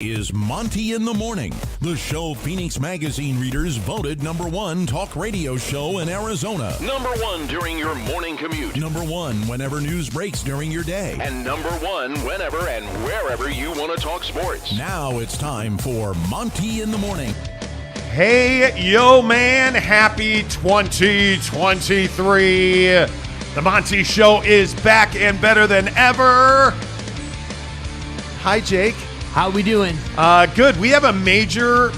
Is Monty in the Morning, the show Phoenix Magazine readers voted #1 talk radio show in Arizona. #1 during your morning commute. #1 whenever news breaks during your day. And #1 whenever and wherever you want to talk sports. Now it's time for Monty in the Morning. Hey, yo, man. Happy 2023. The Monty Show is back and better than ever. Hi, Jake. How we doing? Good. We have a major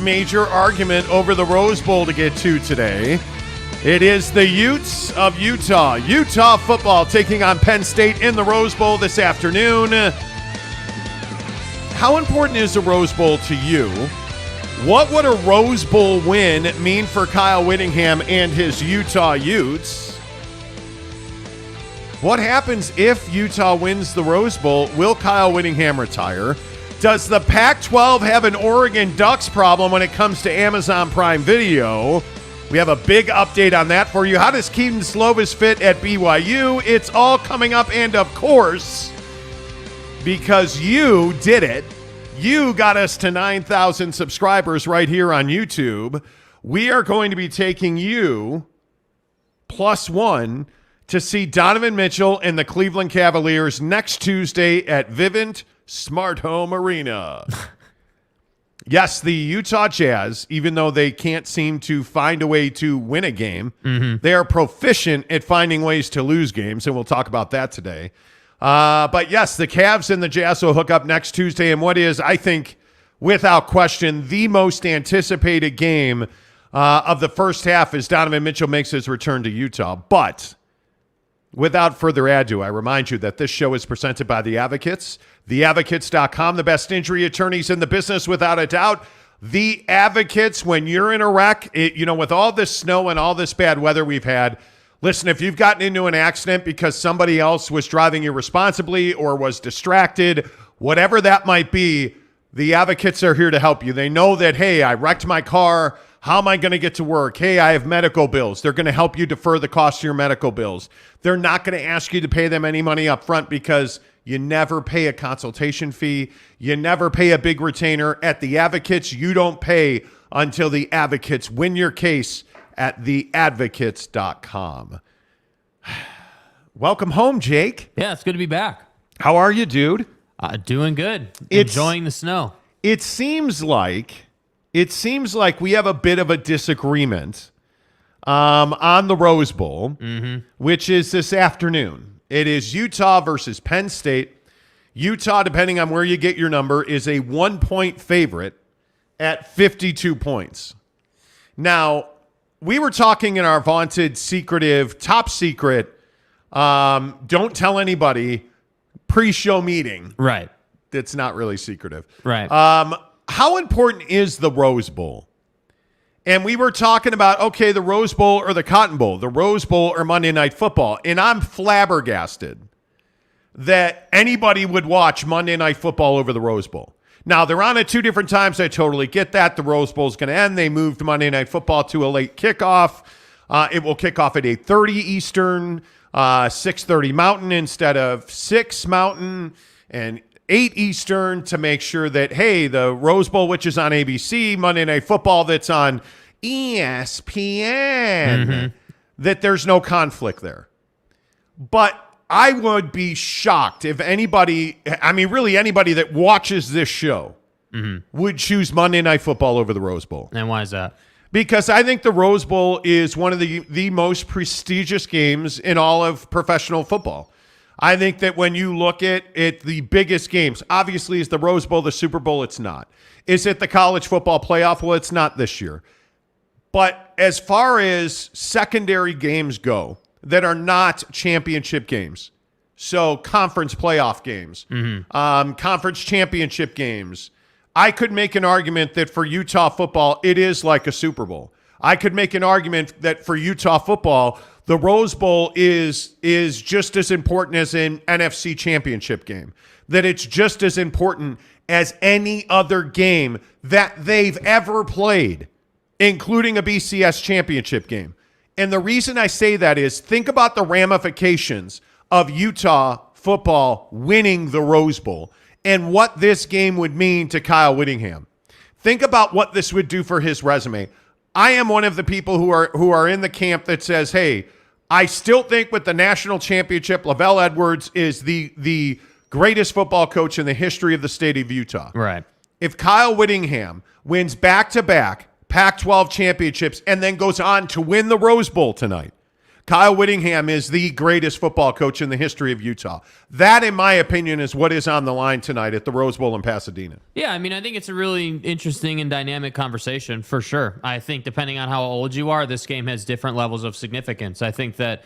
argument over the Rose Bowl to get to today. It is the Utes of Utah. Utah football taking on Penn State in the Rose Bowl this afternoon. How important is the Rose Bowl to you? What would a Rose Bowl win mean for Kyle Whittingham and his Utah Utes? What happens if Utah wins the Rose Bowl? Will Kyle Whittingham retire? Does the Pac-12 have an Oregon Ducks problem when it comes to Amazon Prime Video? We have a big update on that for you. How does Keaton Slovis fit at BYU? It's all coming up, and of course, because you did it, you got us to 9,000 subscribers right here on YouTube. We are going to be taking you +1 to see Donovan Mitchell and the Cleveland Cavaliers next Tuesday at Vivint Smart Home Arena. Yes, the Utah Jazz, even though they can't seem to find a way to win a game, they are proficient at finding ways to lose games, and we'll talk about that today. But yes, the Cavs and the Jazz will hook up next Tuesday, and what is, I think, without question, the most anticipated game of the first half as Donovan Mitchell makes his return to Utah. But without further ado, I remind you that this show is presented by The Advocates. TheAdvocates.com, the best injury attorneys in the business without a doubt. The Advocates, when you're in a wreck, with all this snow and all this bad weather we've had, listen, if you've gotten into an accident because somebody else was driving irresponsibly or was distracted, whatever that might be, the Advocates are here to help you. They know that, hey, I wrecked my car. How am I going to get to work? Hey, I have medical bills. They're going to help you defer the cost of your medical bills. They're not going to ask you to pay them any money up front because you never pay a consultation fee. You never pay a big retainer. At The Advocates, you don't pay until the Advocates win your case at theadvocates.com. Welcome home, Jake. Yeah, it's good to be back. How are you, dude? Doing good. Enjoying the snow. It seems like we have a bit of a disagreement on the Rose Bowl, which is this afternoon. It is Utah versus Penn State. Utah, depending on where you get your number, is a 1-point favorite at 52 points. Now, we were talking in our vaunted, secretive, top secret, don't tell anybody pre-show meeting. Right. It's not really secretive. Right. How important is the Rose Bowl? And we were talking about, okay, the Rose Bowl or the Cotton Bowl, the Rose Bowl or Monday Night Football. And I'm flabbergasted that anybody would watch Monday Night Football over the Rose Bowl. Now, they're on at 2 different times. I totally get that. The Rose Bowl is going to end. They moved Monday Night Football to a late kickoff. It will kick off at 8:30 Eastern, 6:30 Mountain instead of 6 Mountain, and 8 Eastern to make sure that, hey, the Rose Bowl, which is on ABC, Monday Night Football that's on ESPN, that there's no conflict there. But I would be shocked if anybody, really anybody that watches this show would choose Monday Night Football over the Rose Bowl. And why is that? Because I think the Rose Bowl is one of the most prestigious games in all of professional football. I think that when you look at the biggest games, obviously is the Rose Bowl, the Super Bowl, it's not. Is it the college football playoff? Well, it's not this year. But as far as secondary games go that are not championship games, so conference playoff games, conference championship games, I could make an argument that for Utah football, it is like a Super Bowl. I could make an argument that for Utah football, the Rose Bowl is just as important as an NFC championship game, that it's just as important as any other game that they've ever played, including a BCS championship game. And the reason I say that is think about the ramifications of Utah football winning the Rose Bowl and what this game would mean to Kyle Whittingham. Think about what this would do for his resume. I am one of the people who are in the camp that says, hey, I still think with the national championship, Lavelle Edwards is the greatest football coach in the history of the state of Utah. Right. If Kyle Whittingham wins back-to-back Pac-12 championships and then goes on to win the Rose Bowl tonight, Kyle Whittingham is the greatest football coach in the history of Utah. That, in my opinion, is what is on the line tonight at the Rose Bowl in Pasadena. Yeah, I mean, I think it's a really interesting and dynamic conversation for sure. I think depending on how old you are, this game has different levels of significance. I think that,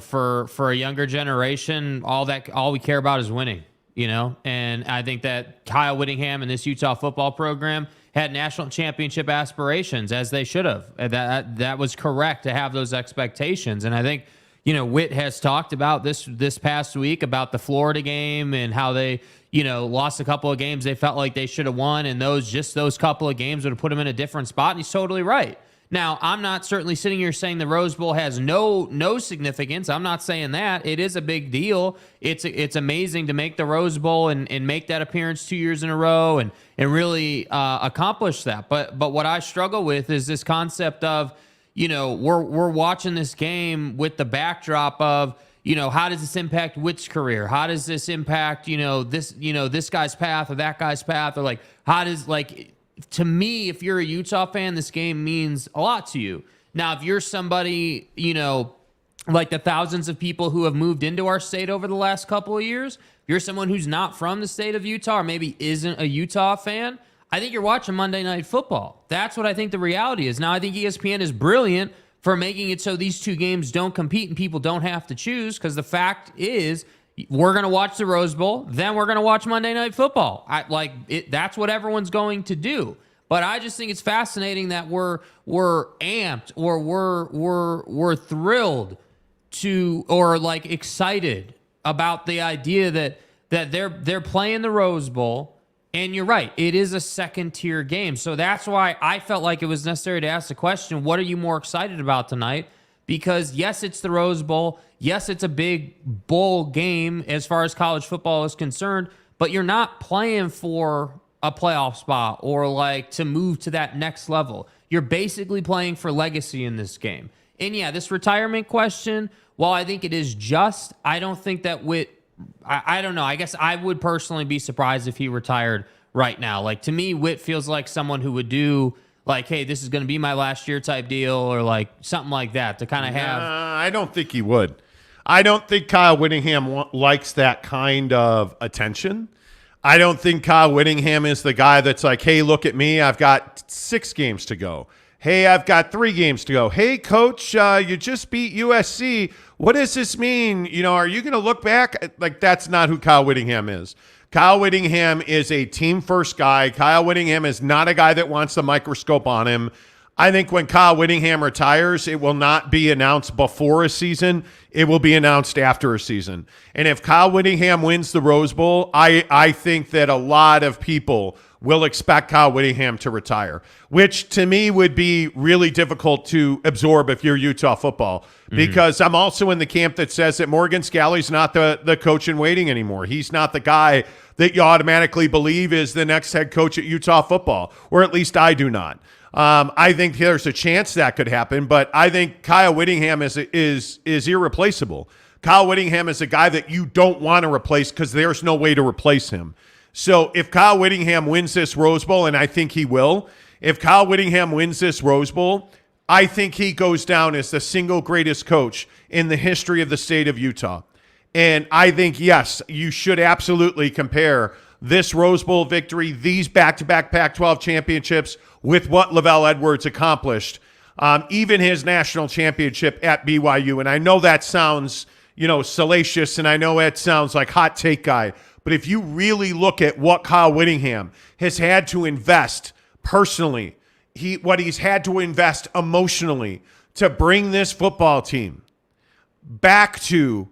for a younger generation, all we care about is winning, and I think that Kyle Whittingham and this Utah football program had national championship aspirations, as they should have. That was correct to have those expectations. And I think, Whit has talked about this past week about the Florida game and how they, lost a couple of games they felt like they should have won, and those couple of games would have put them in a different spot. And he's totally right. Now, I'm not certainly sitting here saying the Rose Bowl has no significance. I'm not saying that. It is a big deal. It's amazing to make the Rose Bowl and make that appearance 2 years in a row and really accomplish that. But what I struggle with is this concept of, we're watching this game with the backdrop of, how does this impact Witt's career? How does this impact, this guy's path or that guy's path? Or like, to me, if you're a Utah fan, this game means a lot to you. Now, if you're somebody, like the thousands of people who have moved into our state over the last couple of years, if you're someone who's not from the state of Utah or maybe isn't a Utah fan, I think you're watching Monday Night Football. That's what I think the reality is. Now, I think ESPN is brilliant for making it so these two games don't compete and people don't have to choose, because the fact is, we're going to watch the Rose Bowl, then we're going to watch Monday Night Football. That's what everyone's going to do. But I just think it's fascinating that we're amped or we're thrilled to, or like excited about the idea that they're playing the Rose Bowl. And you're right, it is a second-tier game. So that's why I felt like it was necessary to ask the question, what are you more excited about tonight? Because, yes, it's the Rose Bowl. Yes, it's a big bowl game as far as college football is concerned, but you're not playing for a playoff spot or like to move to that next level. You're basically playing for legacy in this game. And, yeah, this retirement question, while I think it is just, I don't think that I don't know. I guess I would personally be surprised if he retired right now. Like, to me, Whit feels like someone who would do, like, hey, this is going to be my last year type deal, or like something like that to kind of have. I don't think he would. I don't think Kyle Whittingham likes that kind of attention. I don't think Kyle Whittingham is the guy that's like, hey, look at me. I've got 6 games to go. Hey, I've got 3 games to go. Hey, coach, you just beat USC. What does this mean? Are you going to look back? Like, that's not who Kyle Whittingham is. Kyle Whittingham is a team-first guy. Kyle Whittingham is not a guy that wants the microscope on him. I think when Kyle Whittingham retires, it will not be announced before a season. It will be announced after a season. And if Kyle Whittingham wins the Rose Bowl, I think that a lot of people will expect Kyle Whittingham to retire, which to me would be really difficult to absorb if you're Utah football, because I'm also in the camp that says that Morgan Scalley's not the coach in waiting anymore. He's not the guy that you automatically believe is the next head coach at Utah football, or at least I do not. I think there's a chance that could happen, but I think Kyle Whittingham is irreplaceable. Kyle Whittingham is a guy that you don't want to replace because there's no way to replace him. So if Kyle Whittingham wins this Rose Bowl, and I think he will, if Kyle Whittingham wins this Rose Bowl, I think he goes down as the single greatest coach in the history of the state of Utah. And I think, yes, you should absolutely compare this Rose Bowl victory, these back-to-back Pac-12 championships, with what Lavelle Edwards accomplished, even his national championship at BYU. And I know that sounds, salacious, and I know it sounds like hot take guy. But if you really look at what Kyle Whittingham has had to invest personally, what he's had to invest emotionally to bring this football team back to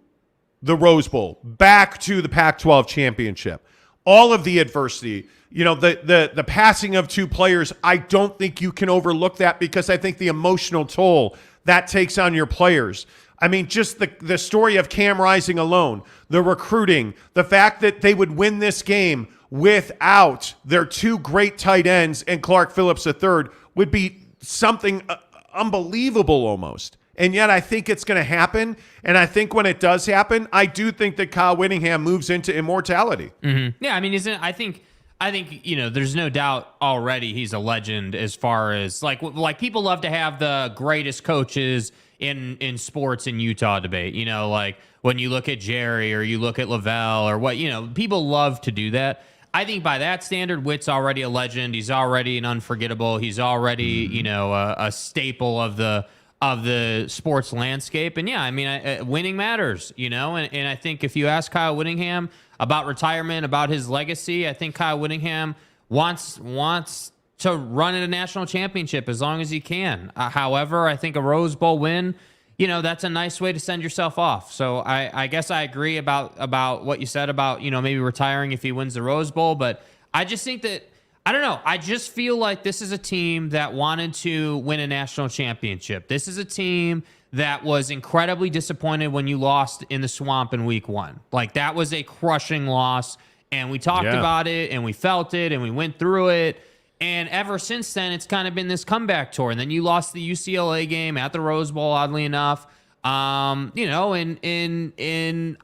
the Rose Bowl, back to the Pac-12 championship, all of the adversity, the passing of 2 players, I don't think you can overlook that, because I think the emotional toll that takes on your players. I mean, just the story of Cam Rising alone, the recruiting, the fact that they would win this game without their two great tight ends and Clark Phillips III would be something unbelievable almost. And yet I think it's going to happen. And I think when it does happen, I do think that Kyle Whittingham moves into immortality. Mm-hmm. Yeah, I mean, I think there's no doubt already he's a legend as far as like people love to have the greatest coaches in sports in Utah debate. Like when you look at Jerry or you look at Lavelle or what, people love to do that. I think by that standard, Witt's already a legend. He's already an unforgettable. He's already, a staple of the sports landscape. And yeah, I mean, winning matters, and I think if you ask Kyle Whittingham about retirement, about his legacy, I think Kyle Whittingham wants to run at a national championship as long as he can. However, I think a Rose Bowl win, that's a nice way to send yourself off. So I guess I agree about what you said about, maybe retiring if he wins the Rose Bowl. But I just think that, I don't know. I just feel like this is a team that wanted to win a national championship. This is a team that was incredibly disappointed when you lost in the Swamp in week 1. Like, that was a crushing loss, and we talked about it, and we felt it, and we went through it. And ever since then, it's kind of been this comeback tour. And then you lost the UCLA game at the Rose Bowl, oddly enough. And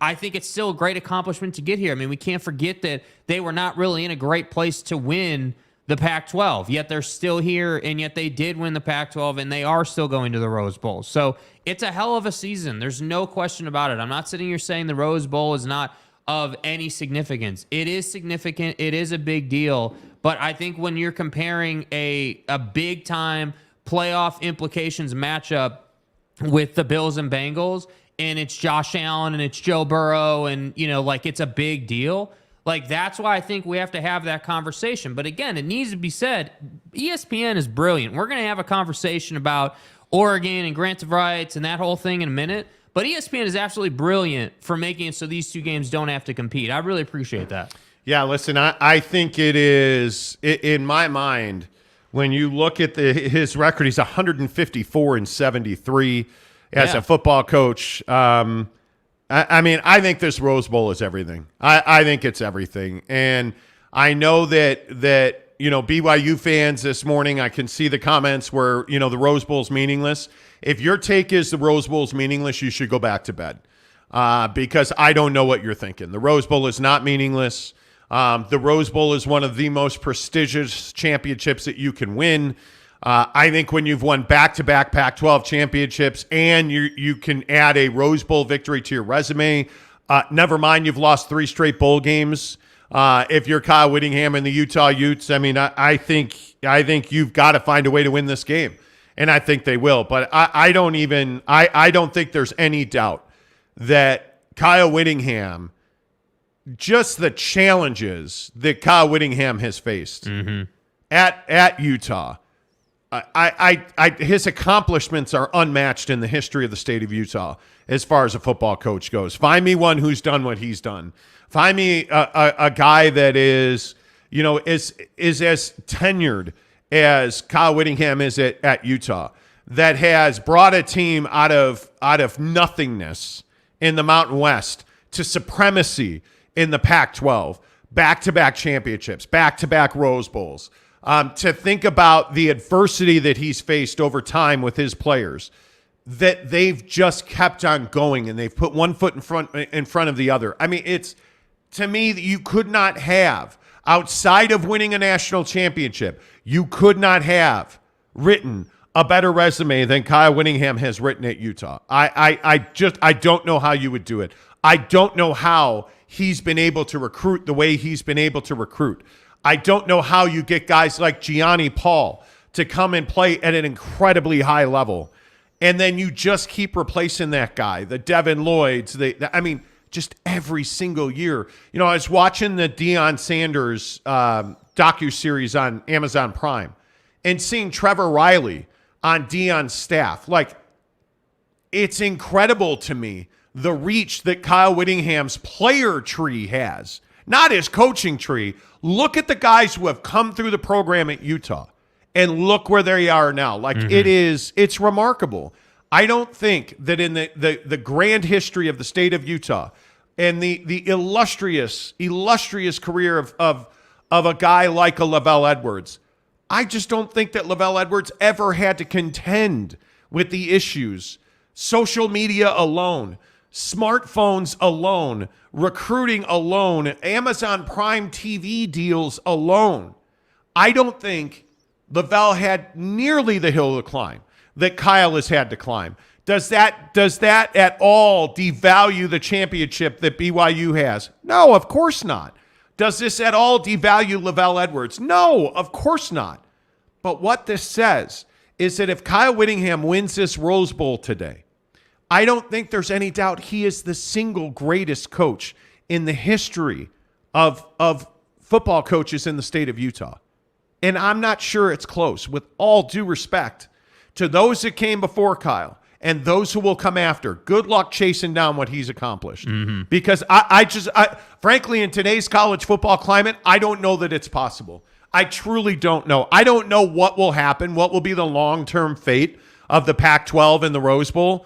I think it's still a great accomplishment to get here. I mean, we can't forget that they were not really in a great place to win the Pac-12, yet they're still here, and yet they did win the Pac-12, and they are still going to the Rose Bowl. So it's a hell of a season. There's no question about it. I'm not sitting here saying the Rose Bowl is not of any significance. It is significant. It is a big deal. But I think when you're comparing a big-time playoff implications matchup with the Bills and Bengals, and it's Josh Allen and it's Joe Burrow, and, it's a big deal, that's why I think we have to have that conversation. But again, it needs to be said, ESPN is brilliant. We're going to have a conversation about Oregon and grants of rights and that whole thing in a minute. But ESPN is absolutely brilliant for making it so these two games don't have to compete. I really appreciate that. Yeah, listen, I think it is, in my mind, when you look at his record, he's 154-73 as a football coach. I mean, I think this Rose Bowl is everything. I think it's everything. And I know that BYU fans this morning, I can see the comments where, the Rose Bowl's meaningless. If your take is the Rose Bowl's meaningless, you should go back to bed because I don't know what you're thinking. The Rose Bowl is not meaningless. The Rose Bowl is one of the most prestigious championships that you can win. I think when you've won back-to-back Pac-12 championships and you can add a Rose Bowl victory to your resume, never mind you've lost 3 straight bowl games. If you're Kyle Whittingham and the Utah Utes, I mean, I think you've got to find a way to win this game, and I think they will. But I don't think there's any doubt that Kyle Whittingham, just the challenges that Kyle Whittingham has faced at Utah, his accomplishments are unmatched in the history of the state of Utah as far as a football coach goes. Find me one who's done what he's done. Find me a guy that is as tenured as Kyle Whittingham is at Utah, that has brought a team out of nothingness in the Mountain West to supremacy in the Pac-12, back-to-back championships, back-to-back Rose Bowls. To think about the adversity that he's faced over time with his players, that they've just kept on going and they've put one foot in front of the other. I mean, it's, to me, that you could not have, outside of winning a national championship, you could not have written a better resume than Kyle Whittingham has written at Utah. I don't know how you would do it. I don't know how he's been able to recruit the way he's been able to recruit. I don't know how you get guys like Gianni Paul to come and play at an incredibly high level, and then you just keep replacing that guy, the Devin Lloyds. I mean, just every single year. I was watching the Deion Sanders docuseries on Amazon Prime and seeing Trevor Riley on Deion's staff. Like, it's incredible to me the reach that Kyle Whittingham's player tree has, not his coaching tree. Look at the guys who have come through the program at Utah and look where they are now. Like, it's remarkable. I don't think that in the grand history of the state of Utah and the illustrious career of a guy like a Lavelle Edwards, I just don't think that Lavelle Edwards ever had to contend with the issues. Social media alone, smartphones alone, recruiting alone, Amazon Prime TV deals alone. I don't think Lavelle had nearly the hill to climb that Kyle has had to climb. Does that at all devalue the championship that BYU has? No, of course not. Does this at all devalue Lavelle Edwards? No, of course not. But what this says is that if Kyle Whittingham wins this Rose Bowl today, I don't think there's any doubt he is the single greatest coach in the history of football coaches in the state of Utah. And I'm not sure it's close, with all due respect to those that came before Kyle and those who will come after. Good luck chasing down what he's accomplished. Because I frankly, in today's college football climate, I don't know that it's possible. I truly don't know. I don't know what will happen, what will be the long-term fate of the Pac-12 and the Rose Bowl.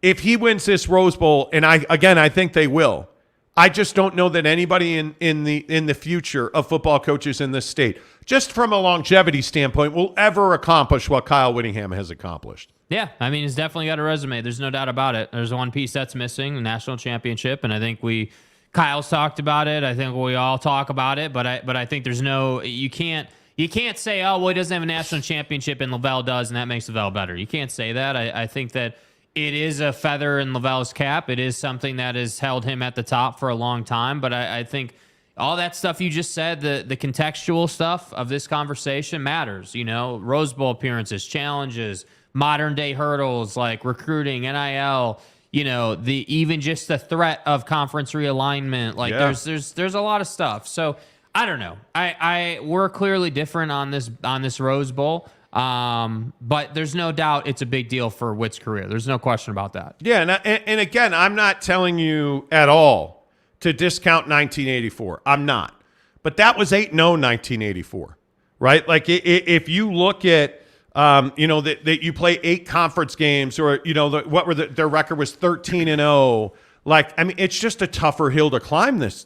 If he wins this Rose Bowl, and I think they will, I just don't know that anybody in the future of football coaches in this state, just from a longevity standpoint, will ever accomplish what Kyle Whittingham has accomplished. Yeah, I mean, he's definitely got a resume. There's no doubt about it. There's one piece that's missing, the national championship, and I think Kyle's talked about it. I think we all talk about it, but I think there's no, you can't say, oh, well, he doesn't have a national championship and Lavelle does, and that makes Lavelle better. You can't say that. I think that it is a feather in Lavelle's cap. It is something that has held him at the top for a long time, but I think all that stuff you just said, the contextual stuff of this conversation matters. You know, Rose Bowl appearances, challenges, modern day hurdles like recruiting, NIL, you know, even just the threat of conference realignment. Like there's a lot of stuff. So I don't know. We're clearly different on this Rose Bowl. But there's no doubt it's a big deal for Witt's career. There's no question about that. Yeah, and again, I'm not telling you at all to discount 1984. I'm not. But that was 8-0 1984, right? Like if you look at that you play 8 conference games, or their record was 13-0. Like, I mean, it's just a tougher hill to climb this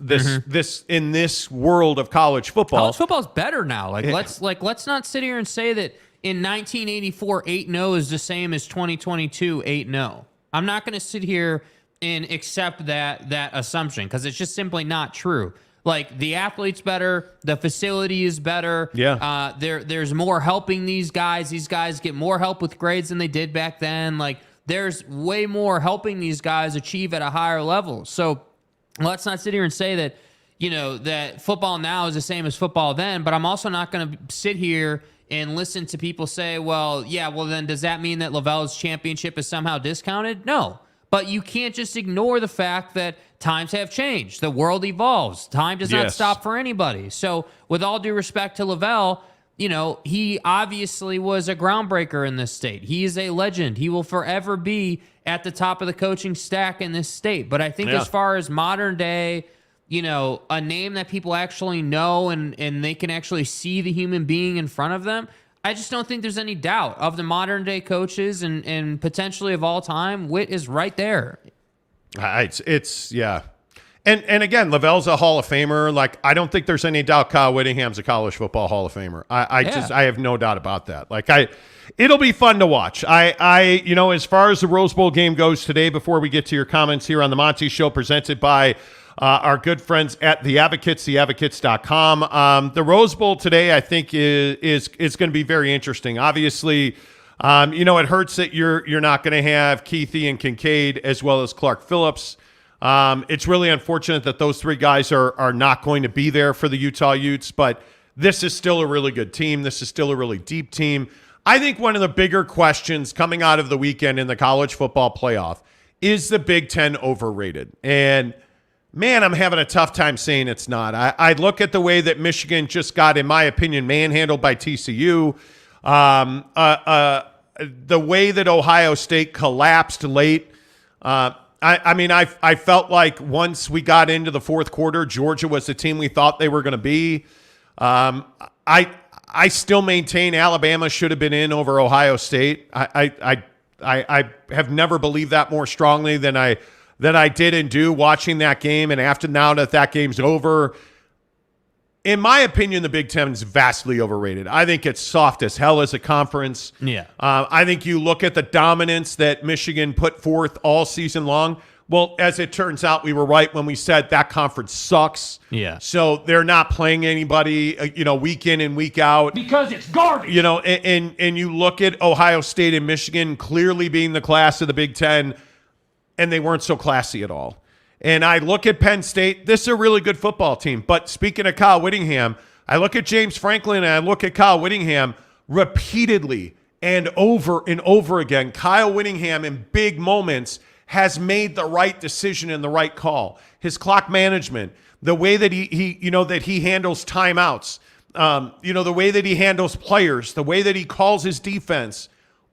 in this world of college football. College football's better now. Let's not sit here and say that in 1984 8-0 is the same as 2022 8-0. I'm not going to sit here and accept that assumption, because it's just simply not true. Like, the athlete's better, the facility is better. Yeah. There's more helping these guys. These guys get more help with grades than they did back then. Like, there's way more helping these guys achieve at a higher level. So let's not sit here and say that, that football now is the same as football then, but I'm also not going to sit here and listen to people say, well, then does that mean that Lavelle's championship is somehow discounted? No. But you can't just ignore the fact that times have changed. The world evolves. Time does not stop for anybody. So with all due respect to Lavelle, he obviously was a groundbreaker in this state. He is a legend. He will forever be at the top of the coaching stack in this state. But I think as far as modern day, a name that people actually know and they can actually see the human being in front of them, I just don't think there's any doubt of the modern day coaches and potentially of all time. Witt is right there. It's And again, Lavelle's a Hall of Famer. Like, I don't think there's any doubt Kyle Whittingham's a college football Hall of Famer. I have no doubt about that. Like, it'll be fun to watch. As far as the Rose Bowl game goes today, before we get to your comments here on the Monty Show, presented by our good friends at The Advocates, theadvocates.com. The Rose Bowl today, I think, is going to be very interesting. Obviously, it hurts that you're not going to have Keithy and Kincaid as well as Clark Phillips. It's really unfortunate that those 3 guys are not going to be there for the Utah Utes, but this is still a really good team. This is still a really deep team. I think one of the bigger questions coming out of the weekend in the college football playoff is the Big Ten overrated. And man, I'm having a tough time saying it's not. I look at the way that Michigan just got, in my opinion, manhandled by TCU. The way that Ohio State collapsed late. I felt like once we got into the fourth quarter, Georgia was the team we thought they were going to be. I still maintain Alabama should have been in over Ohio State. I I have never believed that more strongly than I did and do watching that game. And after now that game's over, in my opinion, the Big Ten is vastly overrated. I think it's soft as hell as a conference. Yeah. I think you look at the dominance that Michigan put forth all season long. Well, as it turns out, we were right when we said that conference sucks. Yeah. So they're not playing anybody, week in and week out. Because it's garbage. And you look at Ohio State and Michigan clearly being the class of the Big Ten, and they weren't so classy at all. And I look at Penn State. This is a really good football team. But speaking of Kyle Whittingham, I look at James Franklin and I look at Kyle Whittingham repeatedly and over again. Kyle Whittingham in big moments has made the right decision and the right call. His clock management, the way that he handles timeouts, the way that he handles players, the way that he calls his defense,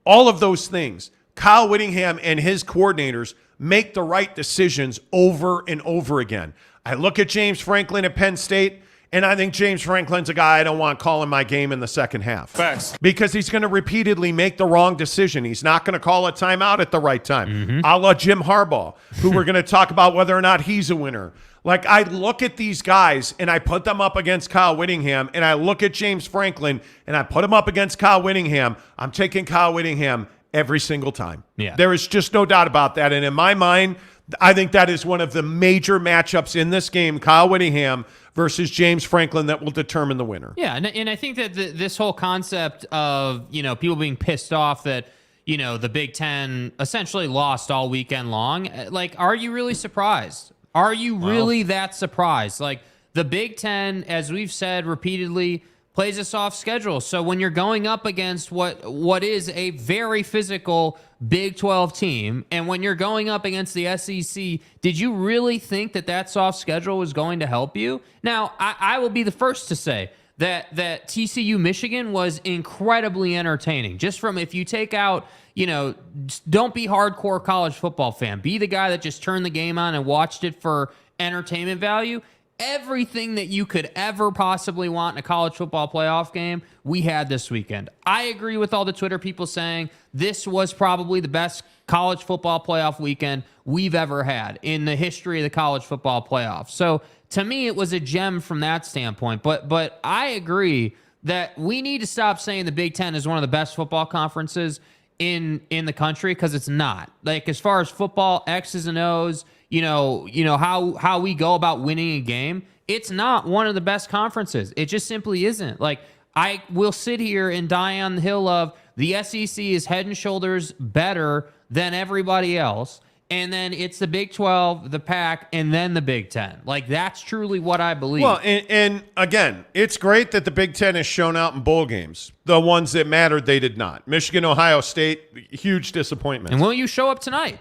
all of those things. Kyle Whittingham and his coordinators make the right decisions over and over again. I look at James Franklin at Penn State, and I think James Franklin's a guy I don't want calling my game in the second half. Facts. Because he's going to repeatedly make the wrong decision. He's not going to call a timeout at the right time. A la Jim Harbaugh, who we're going to talk about whether or not he's a winner. Like, I look at these guys, and I put them up against Kyle Whittingham, and I look at James Franklin, and I put him up against Kyle Whittingham. I'm taking Kyle Whittingham every single time. Yeah. There is just no doubt about that. And in my mind, I think that is one of the major matchups in this game, Kyle Whittingham versus James Franklin, that will determine the winner. Yeah, and I think that this whole concept of, people being pissed off that, the Big Ten essentially lost all weekend long, like, are you really surprised? Are you really that surprised? Like, the Big Ten, as we've said repeatedly, plays a soft schedule. So when you're going up against what is a very physical Big 12 team, and when you're going up against the SEC, did you really think that soft schedule was going to help you? Now, I will be the first to say that TCU Michigan was incredibly entertaining. Just from, if you take out, don't be hardcore college football fan. Be the guy that just turned the game on and watched it for entertainment value. Everything that you could ever possibly want in a college football playoff game, we had this weekend. I agree with all the Twitter people saying this was probably the best college football playoff weekend we've ever had in the history of the college football playoff. So to me, it was a gem from that standpoint. But I agree that we need to stop saying the Big Ten is one of the best football conferences in the country, because it's not. Like, as far as football, X's and O's, how we go about winning a game, it's not one of the best conferences. It just simply isn't. Like, I will sit here and die on the hill of the SEC is head and shoulders better than everybody else, and then it's the Big 12, the PAC, and then the Big Ten. Like, that's truly what I believe. Well, and again, it's great that the Big Ten has shown out in bowl games. The ones that mattered, they did not. Michigan, Ohio State, huge disappointment. And will you show up tonight?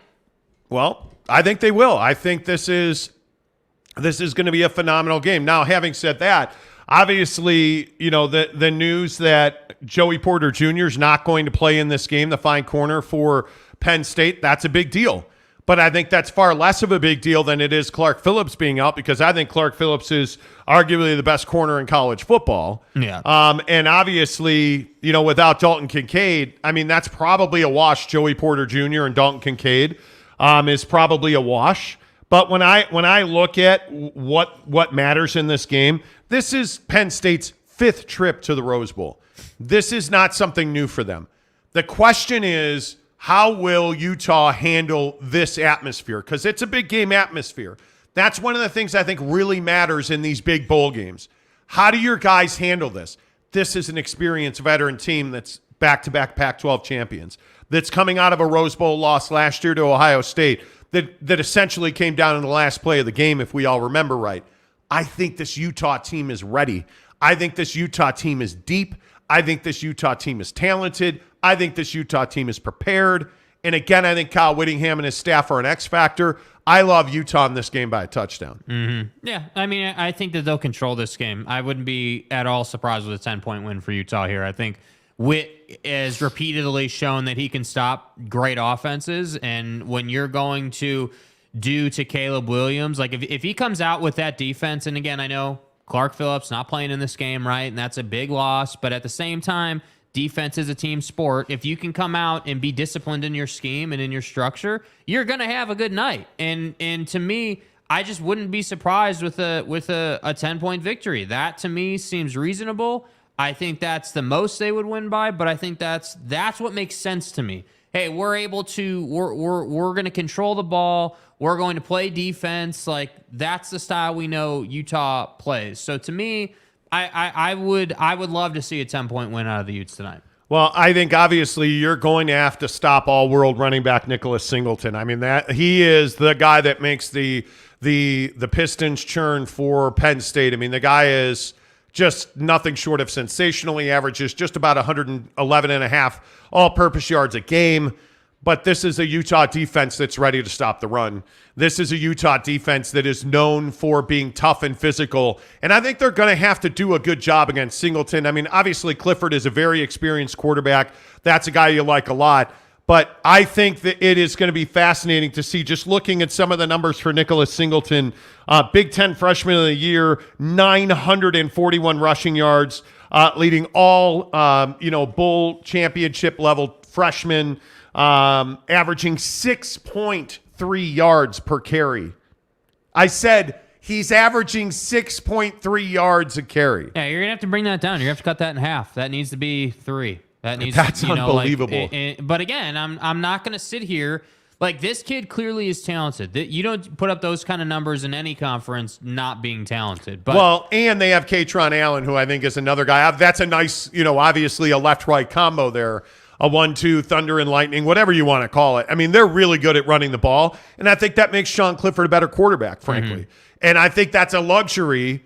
Well, I think they will. I think this is going to be a phenomenal game. Now, having said that, obviously, the news that Joey Porter Jr. is not going to play in this game, the fine corner for Penn State, that's a big deal. But I think that's far less of a big deal than it is Clark Phillips being out, because I think Clark Phillips is arguably the best corner in college football. Yeah. And obviously, without Dalton Kincaid, I mean, that's probably a wash. Joey Porter Jr. and Dalton Kincaid is probably a wash. But when I look at what matters in this game, this is Penn State's 5th trip to the Rose Bowl. This is not something new for them. The question is, how will Utah handle this atmosphere? Because it's a big game atmosphere. That's one of the things I think really matters in these big bowl games. How do your guys handle this? This is an experienced veteran team that's back-to-back Pac-12 champions, that's coming out of a Rose Bowl loss last year to Ohio State, that essentially came down in the last play of the game, if we all remember right. I think this Utah team is ready. I think this Utah team is deep. I think this Utah team is talented. I think this Utah team is prepared. And again, I think Kyle Whittingham and his staff are an X factor. I love Utah in this game by a touchdown. Mm-hmm. Yeah, I mean, I think that they'll control this game. I wouldn't be at all surprised with a 10-point win for Utah here. I think Witt has repeatedly shown that he can stop great offenses. And when you're going to do to Caleb Williams, like if he comes out with that defense, and again, I know Clark Phillips not playing in this game, right? And that's a big loss. But at the same time, defense is a team sport. If you can come out and be disciplined in your scheme and in your structure, you're going to have a good night. And to me, I just wouldn't be surprised with a 10-point victory. That to me seems reasonable. I think that's the most they would win by, but I think that's what makes sense to me. Hey, we're going to control the ball. We're going to play defense. Like, that's the style we know Utah plays. So to me, I would love to see a 10-point win out of the Utes tonight. Well, I think obviously you're going to have to stop all-world running back Nicholas Singleton. I mean, that he is the guy that makes the Pistons churn for Penn State. I mean, the guy is just nothing short of sensational. He averages just about 111 and a half all-purpose yards a game. But this is a Utah defense that's ready to stop the run. This is a Utah defense that is known for being tough and physical. And I think they're going to have to do a good job against Singleton. I mean, obviously Clifford is a very experienced quarterback. That's a guy you like a lot. But I think that it is going to be fascinating to see, just looking at some of the numbers for Nicholas Singleton, Big Ten Freshman of the Year, 941 rushing yards, leading all, bowl championship level freshmen, averaging 6.3 yards per carry. I said he's averaging 6.3 yards a carry. Yeah, you're going to have to bring that down. You're going to have to cut that in half. That needs to be 3. That's unbelievable. But again, I'm not going to sit here. Like, this kid clearly is talented. You don't put up those kind of numbers in any conference not being talented. But well, and they have Katron Allen, who I think is another guy. That's a nice, obviously a left-right combo there. A 1-2, thunder and lightning, whatever you want to call it. I mean, they're really good at running the ball, and I think that makes Sean Clifford a better quarterback, frankly. Mm-hmm. And I think that's a luxury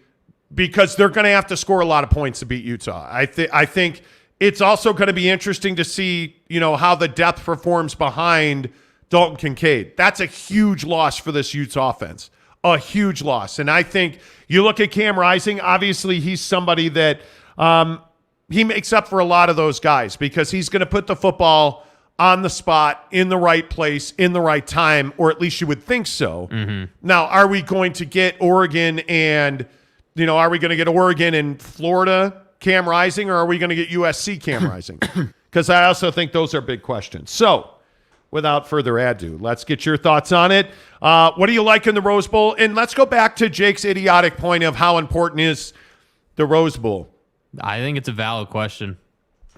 because they're going to have to score a lot of points to beat Utah. I think it's also going to be interesting to see, how the depth performs behind Dalton Kincaid. That's a huge loss for this Utes offense, a huge loss. And I think you look at Cam Rising, obviously he's somebody that he makes up for a lot of those guys because he's going to put the football on the spot, in the right place, in the right time, or at least you would think so. Mm-hmm. Now, are we going to get Oregon and, are we going to get Oregon and Florida Cam Rising, or are we going to get USC Cam Rising? Because I also think those are big questions. So, without further ado, let's get your thoughts on it. What do you like in the Rose Bowl? And let's go back to Jake's idiotic point of how important is the Rose Bowl. I think it's a valid question.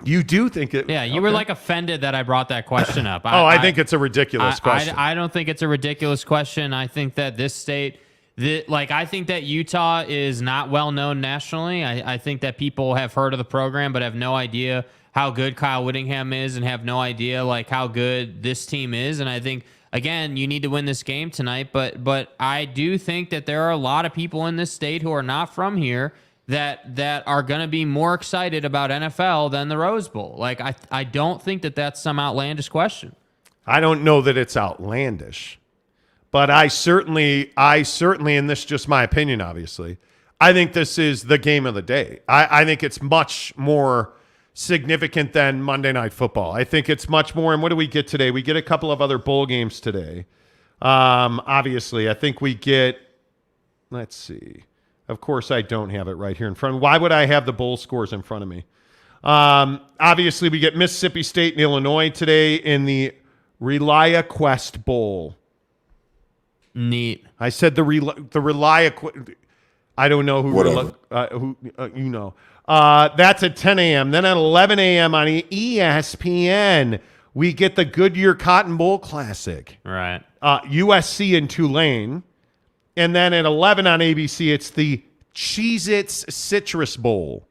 You do think it? Yeah, you were like offended that I brought that question up. I think it's a ridiculous question. I don't think it's a ridiculous question. I think that this state, I think that Utah is not well known nationally. I think that people have heard of the program but have no idea how good Kyle Whittingham is and have no idea how good this team is. And I think, again, you need to win this game tonight. But I do think that there are a lot of people in this state who are not from here that are going to be more excited about NFL than the Rose Bowl. I don't think that that's some outlandish question. I don't know that it's outlandish, but I certainly, and this is just my opinion, obviously, I think this is the game of the day. I think it's much more significant than Monday Night Football. I think it's much more, and what do we get today? We get a couple of other bowl games today. Obviously, I think we get, let's see. Of course, I don't have it right here in front of me. Why would I have the bowl scores in front of me? Obviously, we get Mississippi State and Illinois today in the ReliaQuest Bowl. Neat. I said the ReliaQuest. I don't know who. That's at 10 a.m. Then at 11 a.m. on ESPN, we get the Goodyear Cotton Bowl Classic. Right. USC and Tulane. And then at 11 on ABC, it's the Cheez-Its Citrus Bowl.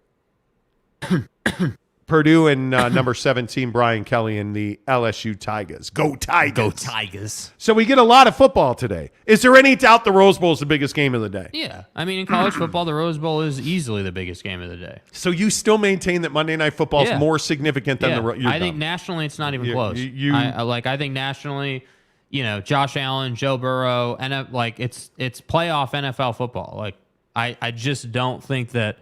Purdue and number 17, Brian Kelly, and the LSU Tigers. Go Tigers. Go Tigers. So we get a lot of football today. Is there any doubt the Rose Bowl is the biggest game of the day? Yeah. I mean, in college football, the Rose Bowl is easily the biggest game of the day. So you still maintain that Monday Night Football is more significant than the I think nationally it's not even close. I think nationally, Josh Allen, Joe Burrow, and it's playoff NFL football. I just don't think that.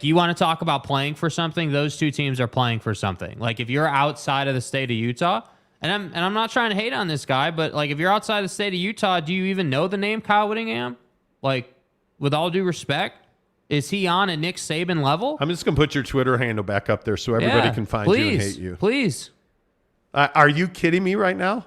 You want to talk about playing for something? Those two teams are playing for something. If you're outside of the state of Utah, and I'm not trying to hate on this guy, but if you're outside the state of Utah, do you even know the name Kyle Whittingham? With all due respect, Is he on a Nick Saban level? I'm just going to put your Twitter handle back up there so everybody can find you and hate you. Please. Are you kidding me right now?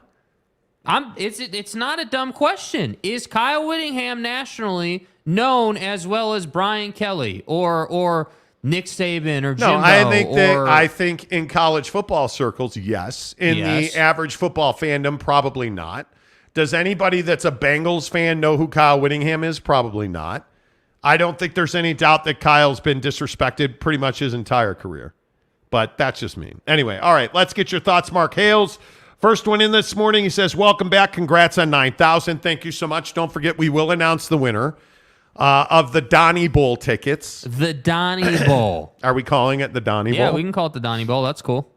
It's not a dumb question. Is Kyle Whittingham nationally known as well as Brian Kelly or Nick Saban or Jimbo? No, I think in college football circles, yes. In the average football fandom, probably not. Does anybody that's a Bengals fan know who Kyle Whittingham is? Probably not. I don't think there's any doubt that Kyle's been disrespected pretty much his entire career. But that's just me. Anyway, all right, let's get your thoughts. Mark Hales, first one in this morning. He says, welcome back. Congrats on 9,000. Thank you so much. Don't forget, we will announce the winner of the Donnie Bowl tickets. The Donnie Bowl. Are we calling it the Donnie Bowl? Yeah, we can call it the Donnie Bowl. That's cool.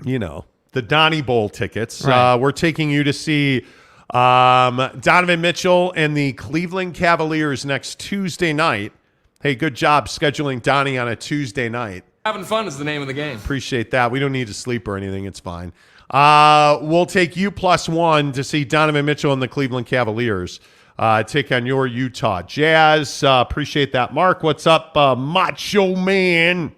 You know, the Donnie Bowl tickets. Right. We're taking you to see Donovan Mitchell and the Cleveland Cavaliers next Tuesday night. Hey, good job scheduling Donnie on a Tuesday night. Having fun is the name of the game. Appreciate that. We don't need to sleep or anything. It's fine. We'll take you +1 to see Donovan Mitchell and the Cleveland Cavaliers take on your Utah Jazz. Appreciate that. Mark, what's up, Macho Man?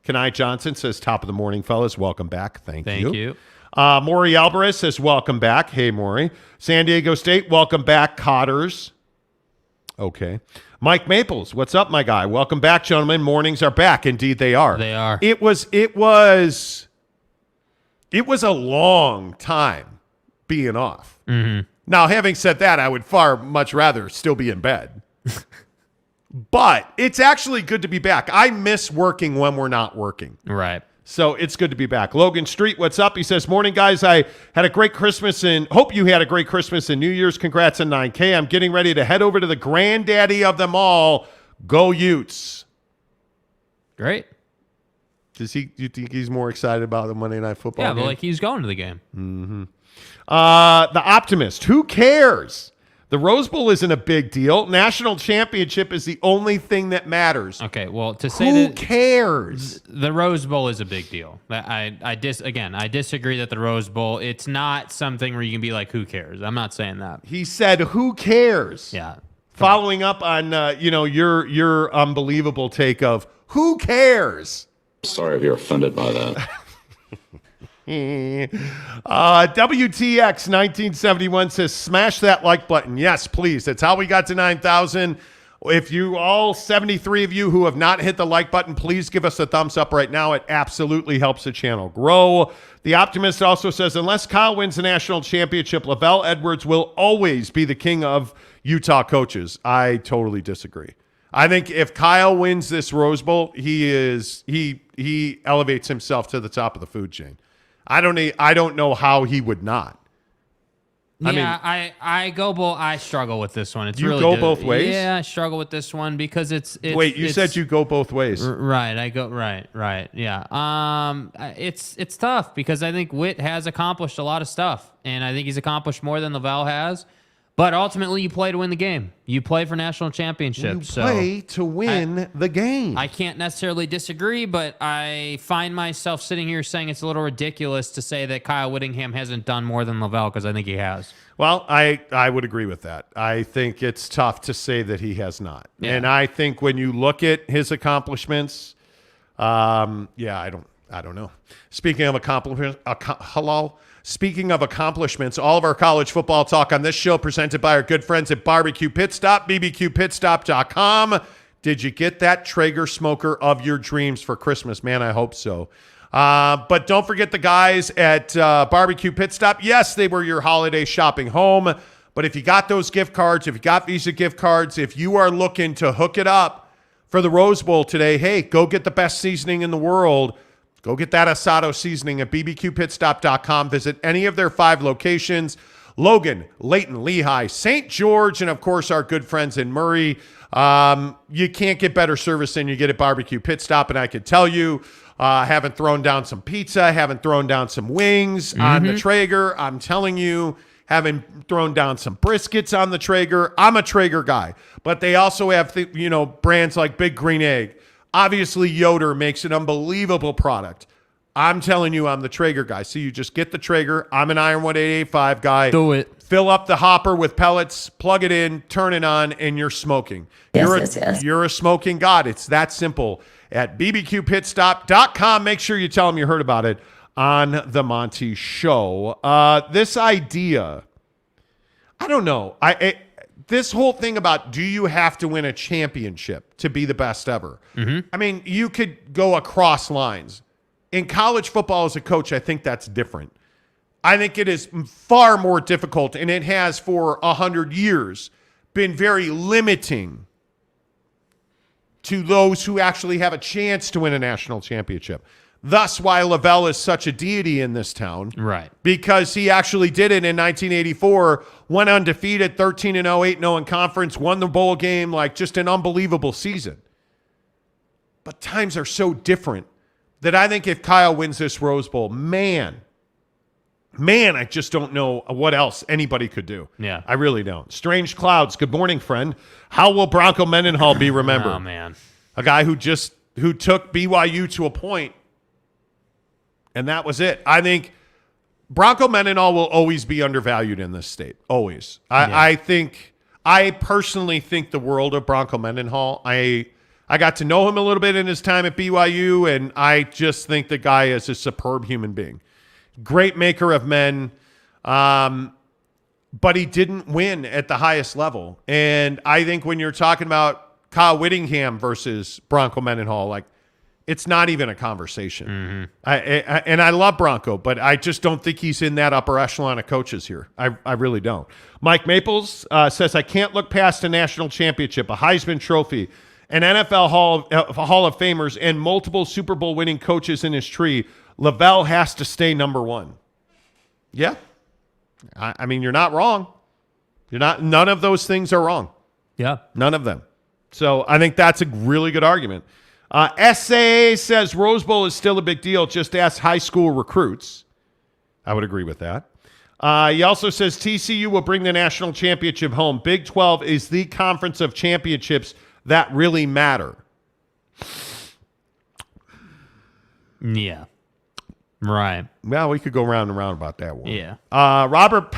Kenai Johnson says, top of the morning, fellas. Welcome back. Thank you. Maury Alvarez says, welcome back. Hey, Maury. San Diego State, welcome back, Cotters. Okay. Mike Maples, what's up, my guy? Welcome back, gentlemen. Mornings are back. Indeed, they are. They are. It was a long time being off. Mm-hmm. Now, having said that, I would far much rather still be in bed. But it's actually good to be back. I miss working when we're not working. Right. So it's good to be back. Logan Street, what's up? He says, morning, guys. I had a great Christmas and hope you had a great Christmas and New Year's. Congrats on 9K. I'm getting ready to head over to the granddaddy of them all. Go Utes. Great. Do you think he's more excited about the Monday Night Football game? But like he's going to the game. Mm-hmm. The Optimist. Who cares? The Rose Bowl isn't a big deal. National championship is the only thing that matters. Okay, well, to say who that cares? The Rose Bowl is a big deal. I disagree that the Rose Bowl, it's not something where you can be like, who cares? I'm not saying that. He said, who cares? Yeah. Following up on your unbelievable take of who cares? Sorry if you're offended by that. WTX 1971 says, smash that like button. Yes, please. That's how we got to 9,000. If you all 73 of you who have not hit the like button, please give us a thumbs up right now. It absolutely helps the channel grow. The Optimist also says, unless Kyle wins the national championship, Lavelle Edwards will always be the king of Utah coaches. I totally disagree. I think if Kyle wins this Rose Bowl, he elevates himself to the top of the food chain. I don't know how he would not. I struggle with this one. It's you really go both ways? Yeah, I struggle with this one because it's Wait, you said you go both ways. Right, I go right. Yeah. It's tough because I think Witt has accomplished a lot of stuff, and I think he's accomplished more than Lavelle has. But ultimately, you play to win the game. You play for national championships. You play to win the game. I can't necessarily disagree, but I find myself sitting here saying it's a little ridiculous to say that Kyle Whittingham hasn't done more than Lavelle, because I think he has. Well, I would agree with that. I think it's tough to say that he has not. Yeah. And I think when you look at his accomplishments, I don't know. Speaking of accomplishments, all of our college football talk on this show presented by our good friends at Barbecue Pit Stop, bbqpitstop.com. Did you get that Traeger smoker of your dreams for Christmas? Man, I hope so. But don't forget the guys at Barbecue Pit Stop. Yes, they were your holiday shopping home. But if you got those gift cards, if you got Visa gift cards, if you are looking to hook it up for the Rose Bowl today, hey, go get the best seasoning in the world. Go get that asado seasoning at bbqpitstop.com. Visit any of their 5 locations: Logan, Layton, Lehigh, St. George, and, of course, our good friends in Murray. You can't get better service than you get at Barbecue Pit Stop, and I can tell you, haven't thrown down some pizza, haven't thrown down some wings on the Traeger. I'm telling you, haven't thrown down some briskets on the Traeger. I'm a Traeger guy. But they also have, brands like Big Green Egg. Obviously, Yoder makes an unbelievable product. I'm telling you, I'm the Traeger guy. So you just get the Traeger. I'm an Ironwood 885 guy. Do it. Fill up the hopper with pellets, plug it in, turn it on, and you're smoking. Yes. You're a smoking god. It's that simple. At bbqpitstop.com, make sure you tell them you heard about it on the Monty Show. This idea, I don't know. This whole thing about do you have to win a championship to be the best ever? Mm-hmm. I mean, you could go across lines. In college football as a coach, I think that's different. I think it is far more difficult, and it has for 100 years been very limiting to those who actually have a chance to win a national championship. Thus, why Lavelle is such a deity in this town. Right. Because he actually did it in 1984, went undefeated, 13-0, 8-0 in conference, won the bowl game, like just an unbelievable season. But times are so different that I think if Kyle wins this Rose Bowl, man, I just don't know what else anybody could do. Yeah. I really don't. Strange Clouds, good morning, friend. How will Bronco Mendenhall be remembered? Oh, man. A guy who took BYU to a point, and that was it. I think Bronco Mendenhall will always be undervalued in this state. Always. I personally think the world of Bronco Mendenhall. I got to know him a little bit in his time at BYU, and I just think the guy is a superb human being. Great maker of men, but he didn't win at the highest level. And I think when you're talking about Kyle Whittingham versus Bronco Mendenhall, like, it's not even a conversation. Mm-hmm. And I love Bronco, but I just don't think he's in that upper echelon of coaches here. I really don't. Mike Maples says, I can't look past a national championship, a Heisman Trophy, an NFL Hall of Famers, and multiple Super Bowl winning coaches in his tree. Lavelle has to stay number one. Yeah. I mean, you're not wrong. None of those things are wrong. Yeah. None of them. So I think that's a really good argument. SAA says Rose Bowl is still a big deal. Just ask high school recruits. I would agree with that. He also says TCU will bring the national championship home. Big 12 is the conference of championships that really matter. Yeah. Right. Well, we could go round and round about that one. Yeah. Robert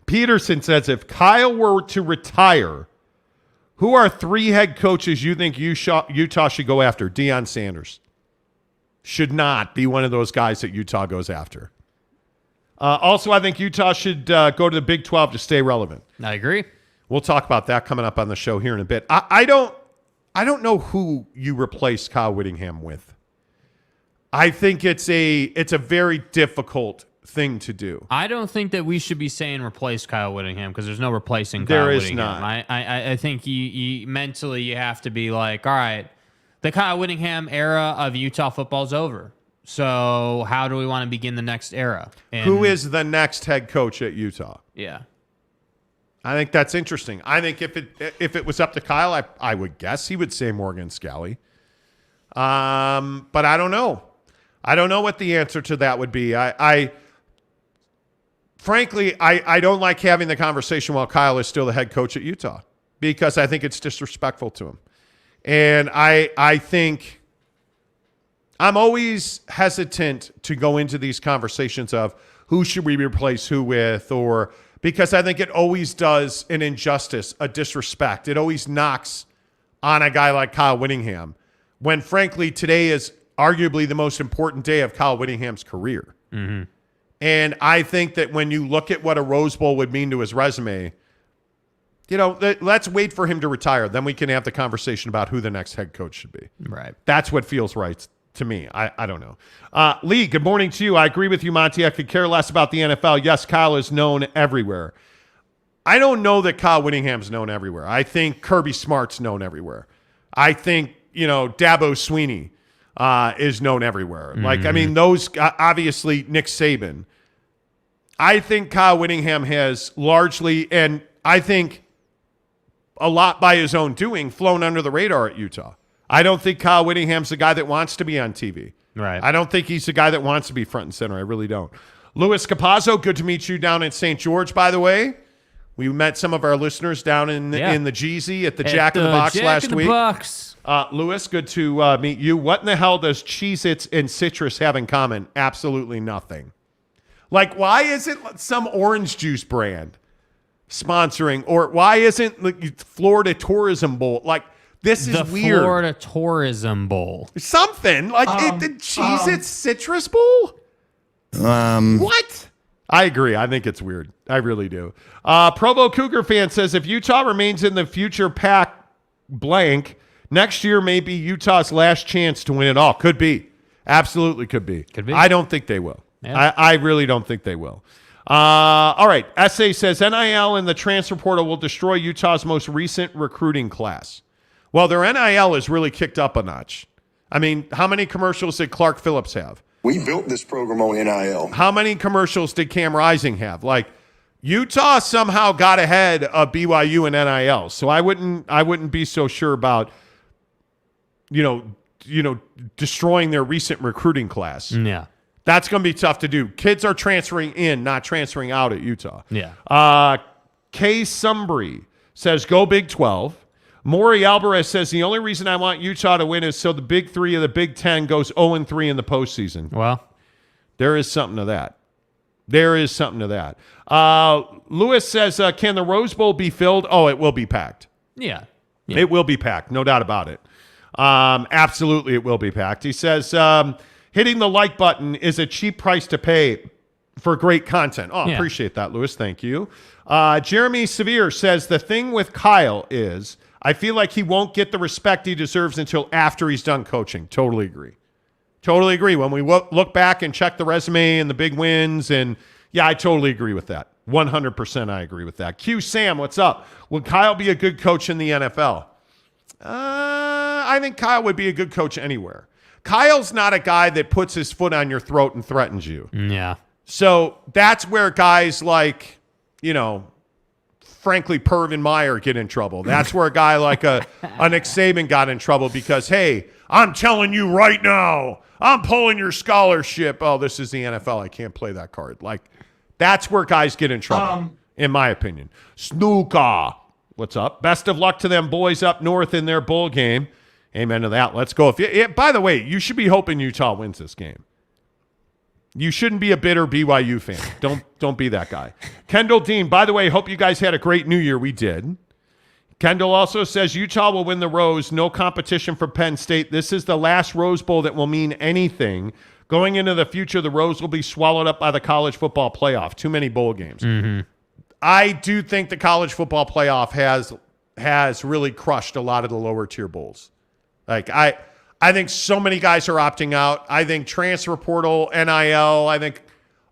Peterson says, if Kyle were to retire, who are 3 head coaches you think Utah should go after? Deion Sanders should not be one of those guys that Utah goes after. Also, I think Utah should go to the Big 12 to stay relevant. I agree. We'll talk about that coming up on the show here in a bit. I don't know who you replace Kyle Whittingham with. I think it's a very difficult thing to do. I don't think that we should be saying replace Kyle Whittingham because there's no replacing Kyle Whittingham. There is not. I think you mentally you have to be like, all right, the Kyle Whittingham era of Utah football is over. So how do we want to begin the next era? And who is the next head coach at Utah? Yeah. I think that's interesting. I think if it was up to Kyle, I would guess he would say Morgan Scalley. But I don't know. I don't know what the answer to that would be. Frankly, I don't like having the conversation while Kyle is still the head coach at Utah because I think it's disrespectful to him. And I think I'm always hesitant to go into these conversations of who should we replace who with, or because I think it always does an injustice, a disrespect. It always knocks on a guy like Kyle Whittingham when, frankly, today is arguably the most important day of Kyle Whittingham's career. Mm-hmm. And I think that when you look at what a Rose Bowl would mean to his resume, let's wait for him to retire. Then we can have the conversation about who the next head coach should be. Right. That's what feels right to me. I don't know. Lee, good morning to you. I agree with you, Monty. I could care less about the NFL. Yes, Kyle is known everywhere. I don't know that Kyle Whittingham's known everywhere. I think Kirby Smart's known everywhere. I think, Dabo Sweeney is known everywhere. Mm-hmm. Like, I mean, those, obviously, Nick Saban. I think Kyle Whittingham has largely, and I think a lot by his own doing, flown under the radar at Utah. I don't think Kyle Whittingham's the guy that wants to be on TV. Right. I don't think he's the guy that wants to be front and center. I really don't. Louis Capazzo, good to meet you down in St. George, by the way. We met some of our listeners down in the Jeezy at the Jack in the Box Jack last in the week. Box. Lewis, good to meet you. What in the hell does Cheez-Its and citrus have in common? Absolutely nothing. Like, why isn't some orange juice brand sponsoring? Or why isn't the Florida Tourism Bowl? Like, this is weird. The Florida Tourism Bowl. Something. Like, the Cheez-Its Citrus Bowl? What? I agree. I think it's weird. I really do. Provo Cougar fan says, if Utah remains in the future PAC blank, next year may be Utah's last chance to win it all. Could be. Absolutely could be. Could be. I don't think they will. Yeah. I really don't think they will. All right. SA says, NIL and the transfer portal will destroy Utah's most recent recruiting class. Well, their NIL is really kicked up a notch. I mean, how many commercials did Clark Phillips have? We built this program on NIL. How many commercials did Cam Rising have? Like, Utah somehow got ahead of BYU and NIL. So I wouldn't be so sure about, destroying their recent recruiting class. Yeah. That's going to be tough to do. Kids are transferring in, not transferring out at Utah. Yeah. Kay Sumbry says, go Big 12. Maury Alvarez says, the only reason I want Utah to win is so the Big 3 of the Big 10 goes 0-3 in the postseason. Well, there is something to that. Lewis says, can the Rose Bowl be filled? Oh, it will be packed. yeah. It will be packed. No doubt about it. Absolutely, it will be packed. He says, hitting the like button is a cheap price to pay for great content. Oh, Yeah. Appreciate that, Lewis. Thank you. Jeremy Severe says, the thing with Kyle is I feel like he won't get the respect he deserves until after he's done coaching. Totally agree. When we look back and check the resume and the big wins, and yeah, I totally agree with that. 100% I agree with that. Q Sam, what's up? Would Kyle be a good coach in the NFL? I think Kyle would be a good coach anywhere. Kyle's not a guy that puts his foot on your throat and threatens you. Yeah. So that's where guys like, frankly, Pervin Meyer get in trouble. That's where a guy like a Nick Saban got in trouble because, hey, I'm telling you right now, I'm pulling your scholarship. Oh, this is the NFL. I can't play that card. Like, that's where guys get in trouble, in my opinion. Snooker, what's up? Best of luck to them boys up north in their bowl game. Amen to that. Let's go. By the way, you should be hoping Utah wins this game. You shouldn't be a bitter BYU fan. Don't be that guy. Kendall Dean, by the way, hope you guys had a great New Year. We did. Kendall also says Utah will win the Rose. No competition for Penn State. This is the last Rose Bowl that will mean anything. Going into the future, the Rose will be swallowed up by the college football playoff. Too many bowl games. Mm-hmm. I do think the college football playoff has really crushed a lot of the lower tier bowls. Like, I think so many guys are opting out. I think transfer portal, NIL, I think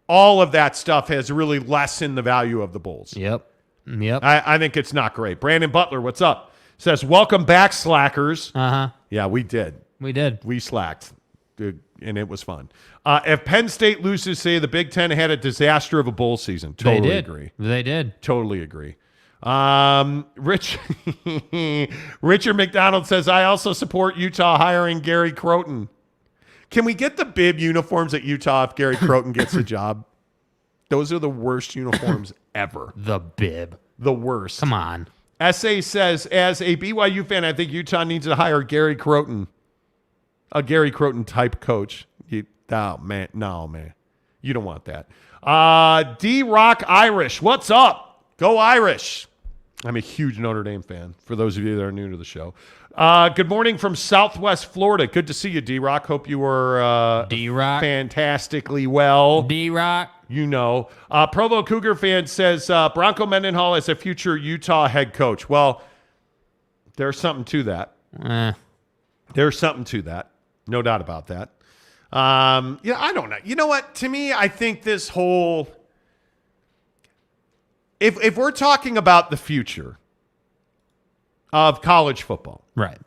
all of that stuff has really lessened the value of the bowls. Yep. I think it's not great. Brandon Butler, what's up? Says, welcome back, slackers. Uh-huh. Yeah, we did. We slacked, and it was fun. If Penn State loses, say the Big Ten had a disaster of a bowl season. Totally agree. They did. Totally agree. Richard McDonald says, I also support Utah hiring Gary Croton. Can we get the bib uniforms at Utah if Gary Croton gets a job? Those are the worst uniforms ever. The bib. The worst. Come on. SA says, as a BYU fan, I think Utah needs to hire Gary Croton. A Gary Croton type coach. No, man. You don't want that. D-Rock Irish. What's up? Go Irish. I'm a huge Notre Dame fan, for those of you that are new to the show. Good morning from Southwest Florida. Good to see you, D-Rock. Hope you were D-Rock. fantastically well. D-Rock. Provo Cougar fan says, Bronco Mendenhall is a future Utah head coach. Well, there's something to that. There's something to that. No doubt about that. I don't know. You know what? To me, I think this whole... If we're talking about the future of college football, right?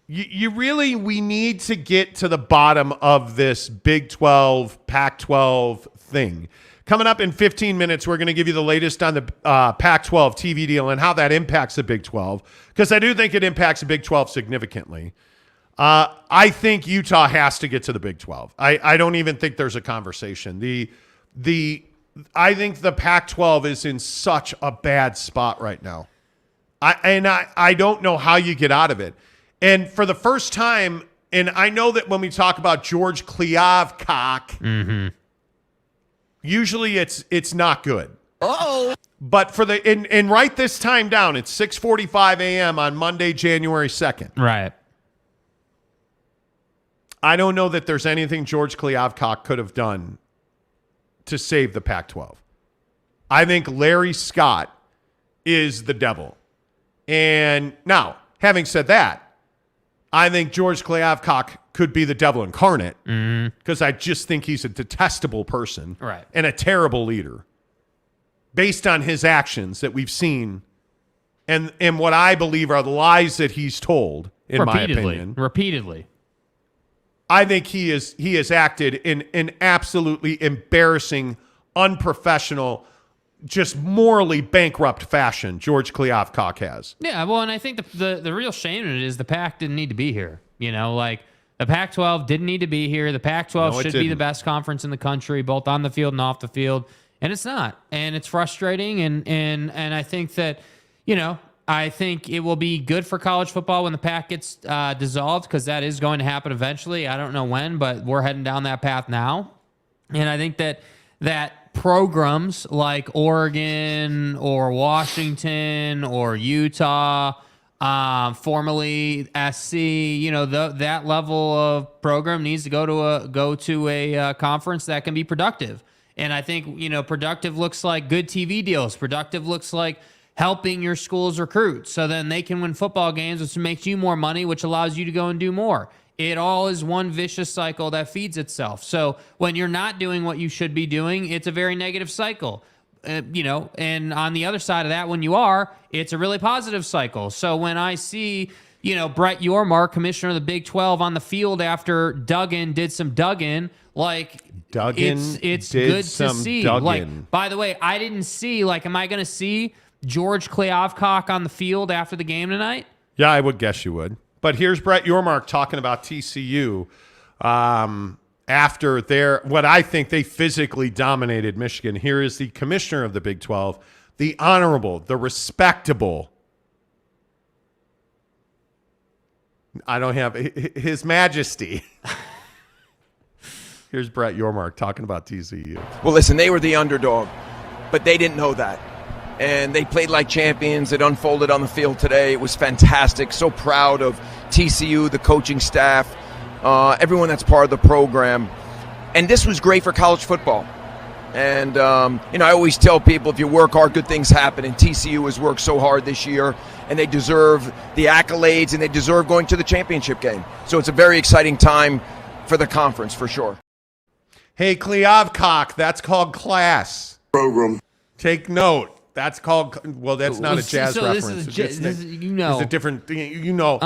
We need to get to the bottom of this Big 12, Pac-12 thing. Coming up in 15 minutes, we're going to give you the latest on the Pac-12 TV deal and how that impacts the Big 12, because I do think it impacts the Big 12 significantly. I think Utah has to get to the Big 12. I don't even think there's a conversation. The I think the Pac-12 is in such a bad spot right now. I don't know how you get out of it. And for the first time, and I know that when we talk about George Kliavkoff, usually it's not good. Uh-oh. But for and write this time down. It's 6:45 a.m. on Monday, January 2nd. Right. I don't know that there's anything George Kliavkoff could have done to save the Pac-12. I think Larry Scott is the devil. And now, having said that, I think George Kliavkoff could be the devil incarnate because I just think he's a detestable person and a terrible leader based on his actions that we've seen and what I believe are the lies that he's told, in my opinion. Repeatedly. I think he has acted in an absolutely embarrassing, unprofessional, just morally bankrupt fashion. George Kliavkoff has. Yeah, well, and I think the real shame in it is the PAC didn't need to be here. You know, like the Pac-12 didn't need to be here. The Pac-12 should be the best conference in the country, both on the field and off the field, and it's not. And it's frustrating. And I think that, you know, I think it will be good for college football when the PAC gets dissolved, because that is going to happen eventually. I don't know when, but we're heading down that path now. And I think that programs like Oregon or Washington or Utah, formerly SC, you know, that level of program needs to go to a conference that can be productive. And I think, you know, productive looks like good TV deals. Productive looks like helping your schools recruit so then they can win football games, which makes you more money, which allows you to go and do more. It all is one vicious cycle that feeds itself. So when you're not doing what you should be doing, it's a very negative cycle. You know, and on the other side of that, when you are, it's a really positive cycle. So when I see, you know, Brett Yormark, commissioner of the Big 12, on the field after Duggan did some Duggan, like it's good to see. Duggan. Like, by the way, I didn't see, like, am I going to see George Kliavkoff on the field after the game tonight? Yeah, I would guess you would. But here's Brett Yormark talking about TCU after what I think they physically dominated Michigan. Here is the commissioner of the Big 12, the honorable, the respectable. I don't have His Majesty. Here's Brett Yormark talking about TCU. Well, listen, they were the underdog, but they didn't know that. And they played like champions. It unfolded on the field today. It was fantastic. So proud of TCU, the coaching staff, everyone that's part of the program. And this was great for college football. And, you know, I always tell people, if you work hard, good things happen. And TCU has worked so hard this year, and they deserve the accolades, and they deserve going to the championship game. So it's a very exciting time for the conference, for sure. Hey, Kliavkoff, that's called class. Program. Take note. That's called, well, that's not a jazz reference. This is, you know. It's a different thing. You know,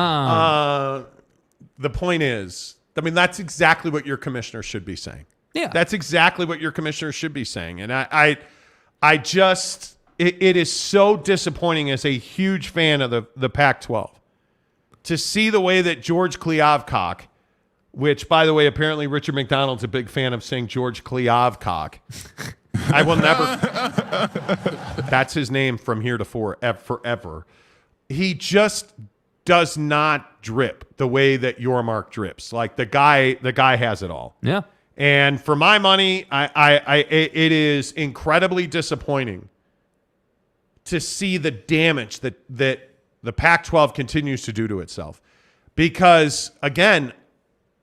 the point is, I mean, that's exactly what your commissioner should be saying. Yeah. That's exactly what your commissioner should be saying. And I just, it is so disappointing as a huge fan of the Pac-12 to see the way that George Kliavkoff, which, by the way, apparently Richard McDonald's a big fan of saying George Kliavkoff. I will never. That's his name from here to forever. He just does not drip the way that Yormark drips. Like the guy has it all. Yeah. And for my money, it is incredibly disappointing to see the damage that the Pac-12 continues to do to itself. Because again,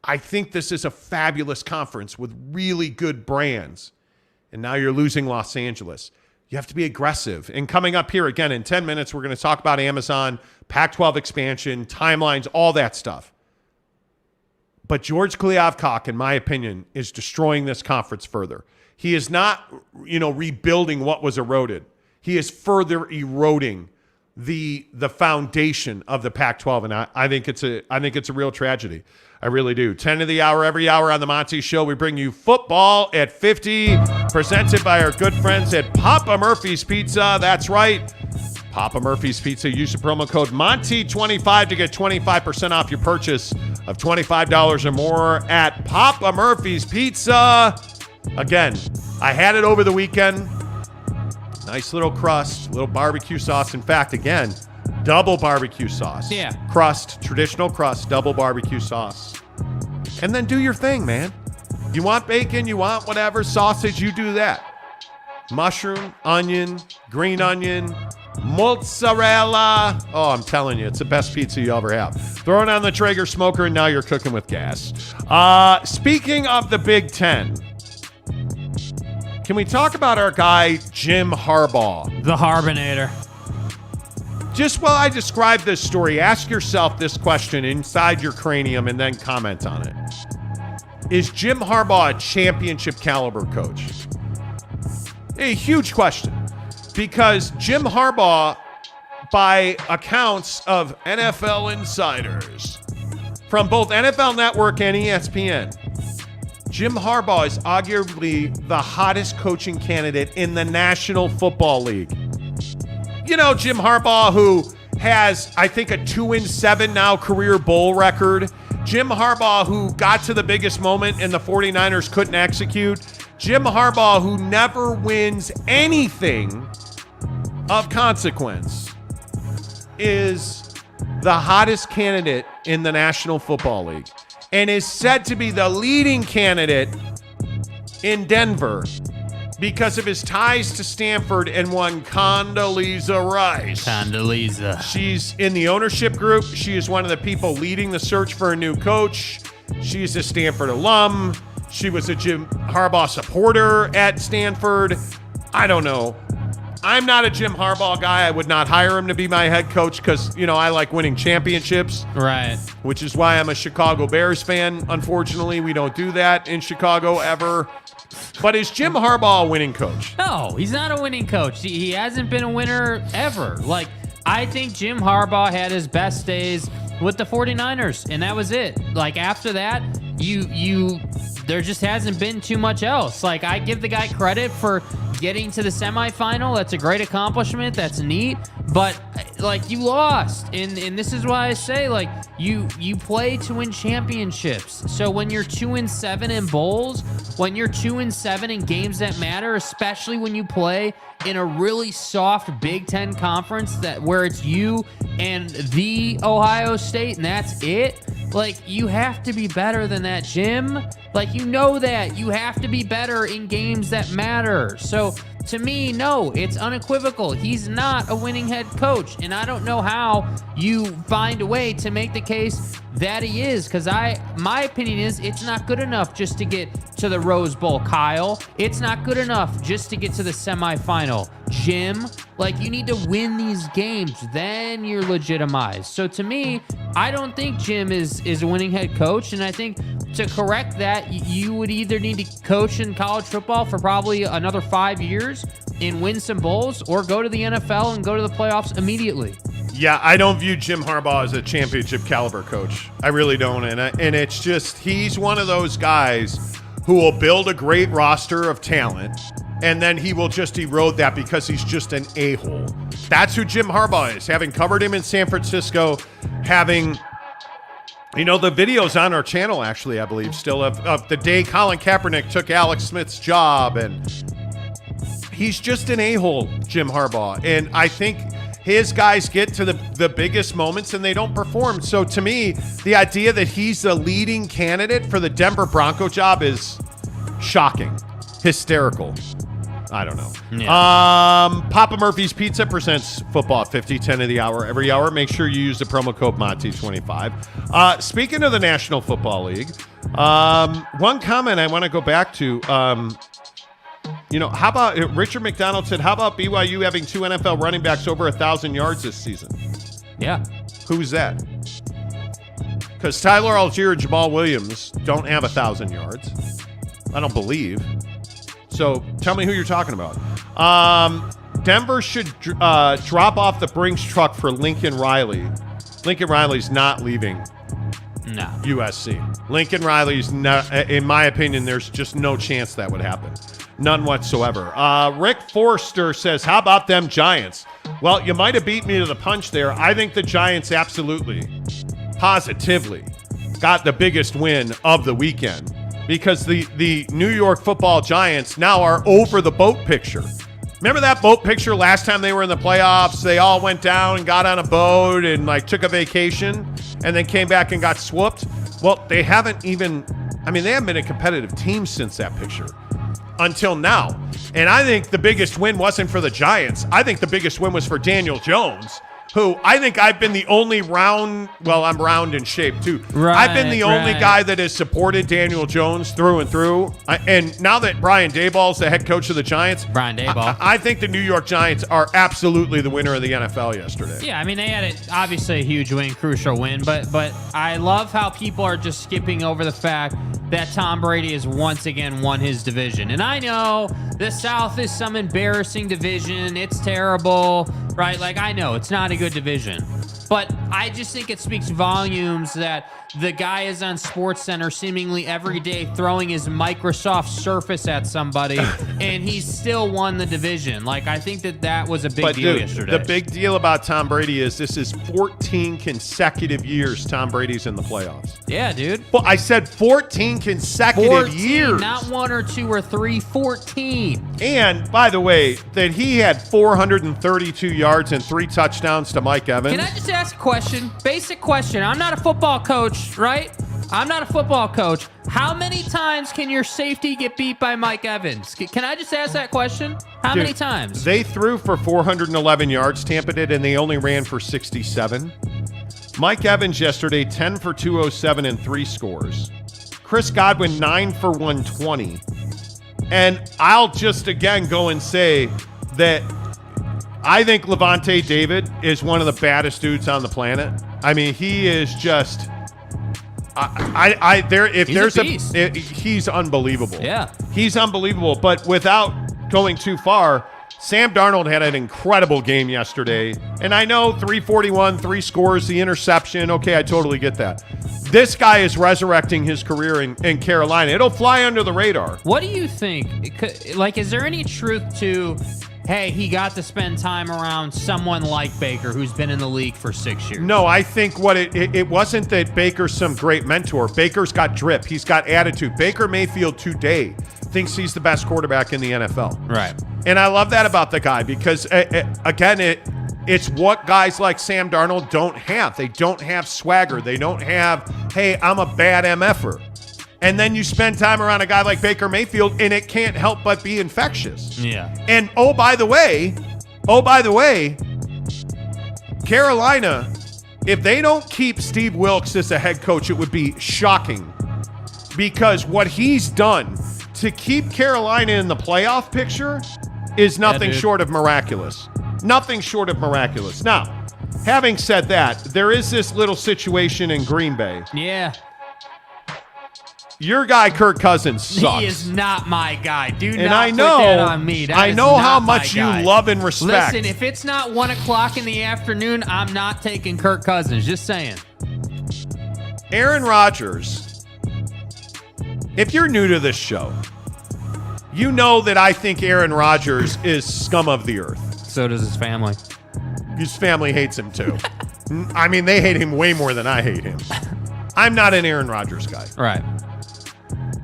I think this is a fabulous conference with really good brands. And now you're losing Los Angeles. You have to be aggressive. And coming up here, again, in 10 minutes, we're going to talk about Amazon, Pac-12 expansion, timelines, all that stuff. But George Kliavkoff, in my opinion, is destroying this conference further. He is not, rebuilding what was eroded. He is further eroding the foundation of the Pac-12, and I think it's a real tragedy. I really do. 10 of the hour, every hour on the Monty Show, we bring you football at 50, presented by our good friends at Papa Murphy's Pizza. That's right. Papa Murphy's Pizza. Use the promo code Monty25 to get 25% off your purchase of $25 or more at Papa Murphy's Pizza. Again, I had it over the weekend. Nice little crust, little barbecue sauce. In fact, again, double barbecue sauce. Yeah. Crust, traditional crust, double barbecue sauce. And then do your thing, man. You want bacon, you want whatever, sausage, you do that. Mushroom, onion, green onion, mozzarella. Oh, I'm telling you, it's the best pizza you ever have. Throw it on the Traeger smoker, and now you're cooking with gas. Speaking of the Big Ten, can we talk about our guy, Jim Harbaugh? The Harbinator. Just while I describe this story, ask yourself this question inside your cranium and then comment on it. Is Jim Harbaugh a championship caliber coach? A huge question. Because Jim Harbaugh, by accounts of NFL insiders from both NFL Network and ESPN, Jim Harbaugh is arguably the hottest coaching candidate in the National Football League. You know, Jim Harbaugh, who has, I think, a 2-7 now career bowl record. Jim Harbaugh, who got to the biggest moment and the 49ers couldn't execute. Jim Harbaugh, who never wins anything of consequence, is the hottest candidate in the National Football League and is said to be the leading candidate in Denver because of his ties to Stanford and one Condoleezza Rice. Condoleezza. She's in the ownership group. She is one of the people leading the search for a new coach. She's a Stanford alum. She was a Jim Harbaugh supporter at Stanford. I don't know. I'm not a Jim Harbaugh guy. I would not hire him to be my head coach because, you know, I like winning championships. Right. Which is why I'm a Chicago Bears fan. Unfortunately, we don't do that in Chicago ever. But is Jim Harbaugh a winning coach? No, he's not a winning coach. He hasn't been a winner ever. Like, I think Jim Harbaugh had his best days with the 49ers, and that was it. Like, after that, there just hasn't been too much else. Like, I give the guy credit for getting to the semifinal. That's a great accomplishment. That's neat. But, like, you lost. And this is why I say, like, you play to win championships. So when you're 2-7 in bowls, when you're 2-7 in games that matter, especially when you play in a really soft Big Ten conference where it's you and the Ohio State, and that's it. Like, you have to be better than that, Jim. Like, you know that. You have to be better in games that matter. So, to me, no, it's unequivocal. He's not a winning head coach, and I don't know how you find a way to make the case that he is, because my opinion is it's not good enough just to get to the Rose Bowl, Kyle. It's not good enough just to get to the semifinal, Jim. Like, you need to win these games, then you're legitimized. So to me, I don't think Jim is a winning head coach, and I think to correct that, you would either need to coach in college football for probably another 5 years and win some bowls, or go to the NFL and go to the playoffs immediately. Yeah, I don't view Jim Harbaugh as a championship caliber coach. I really don't. And it's just, he's one of those guys who will build a great roster of talent, and then he will just erode that because he's just an a-hole. That's who Jim Harbaugh is. Having covered him in San Francisco, having, you know, the videos on our channel, actually, I believe, still of the day Colin Kaepernick took Alex Smith's job, and he's just an a-hole, Jim Harbaugh. And I think his guys get to the biggest moments and they don't perform. So to me, the idea that he's the leading candidate for the Denver Bronco job is shocking, hysterical. I don't know. Yeah. Papa Murphy's Pizza presents football at 50-10 of the hour every hour. Make sure you use the promo code Monty25. Speaking of the National Football League, one comment I want to go back to. You know, how about Richard McDonald said, how about BYU having 2 NFL running backs over 1,000 yards this season? Yeah. Who's that? Because Tyler Algier and Jamal Williams don't have 1,000 yards. I don't believe. So tell me who you're talking about. Denver should drop off the Brinks truck for Lincoln Riley. Lincoln Riley's not leaving USC. Lincoln Riley's not, in my opinion, there's just no chance that would happen. None whatsoever. Rick Forster says, how about them Giants? Well, you might have beat me to the punch there. I think the Giants absolutely, positively got the biggest win of the weekend. because the New York Football Giants now are over the boat picture. Remember that boat picture last time they were in the playoffs? They all went down and got on a boat and like took a vacation and then came back and got swooped. Well, they haven't been a competitive team since that picture until now. And I think the biggest win wasn't for the Giants. I think the biggest win was for Daniel Jones, who I think I've been the only I'm round in shape too. I've been the only guy that has supported Daniel Jones through and through. And now that Brian Daboll's the head coach of the Giants, I think the New York Giants are absolutely the winner of the NFL yesterday. Yeah, I mean, they had obviously a huge win, crucial win, but I love how people are just skipping over the fact that Tom Brady has once again won his division. And I know the South is some embarrassing division. It's terrible, right? Like, I know it's not a good division, but I just think it speaks volumes that the guy is on SportsCenter seemingly every day throwing his Microsoft Surface at somebody, and he's still won the division. Like, I think that was a big deal yesterday. The big deal about Tom Brady is this is 14 consecutive years Tom Brady's in the playoffs. Yeah, dude. Well, I said 14 consecutive years. Not 1 or 2 or 3, 14. And, by the way, that he had 432 yards and 3 touchdowns to Mike Evans. Can I just ask a question? Basic question. I'm not a football coach, right? I'm not a football coach. How many times can your safety get beat by Mike Evans? Can I just ask that question? How many times? They threw for 411 yards, Tampa did, and they only ran for 67. Mike Evans yesterday, 10 for 207 and 3 scores. Chris Godwin, 9 for 120. And I'll just again go and say that I think Levante David is one of the baddest dudes on the planet. I mean, he is just he's unbelievable. Yeah. He's unbelievable. But without going too far, Sam Darnold had an incredible game yesterday. And I know 341, 3 scores, the interception. Okay, I totally get that. This guy is resurrecting his career in Carolina. It'll fly under the radar. What do you think? Like, is there any truth to, hey, he got to spend time around someone like Baker who's been in the league for 6 years? No, I think what it wasn't that Baker's some great mentor. Baker's got drip. He's got attitude. Baker Mayfield today thinks he's the best quarterback in the NFL. Right. And I love that about the guy because, again, it's what guys like Sam Darnold don't have. They don't have swagger. They don't have, hey, I'm a bad MFer. And then you spend time around a guy like Baker Mayfield, and it can't help but be infectious. Yeah. And, oh, by the way, Carolina, if they don't keep Steve Wilkes as a head coach, it would be shocking. Because what he's done to keep Carolina in the playoff picture is nothing short of miraculous. Nothing short of miraculous. Now, having said that, there is this little situation in Green Bay. Yeah. Your guy, Kirk Cousins, sucks. He is not my guy. Do and not put that on me. I know how much you love and respect. Listen, if it's not 1 o'clock in the afternoon, I'm not taking Kirk Cousins. Just saying. Aaron Rodgers, if you're new to this show, you know that I think Aaron Rodgers is scum of the earth. So does his family. His family hates him too. I mean, they hate him way more than I hate him. I'm not an Aaron Rodgers guy. Right.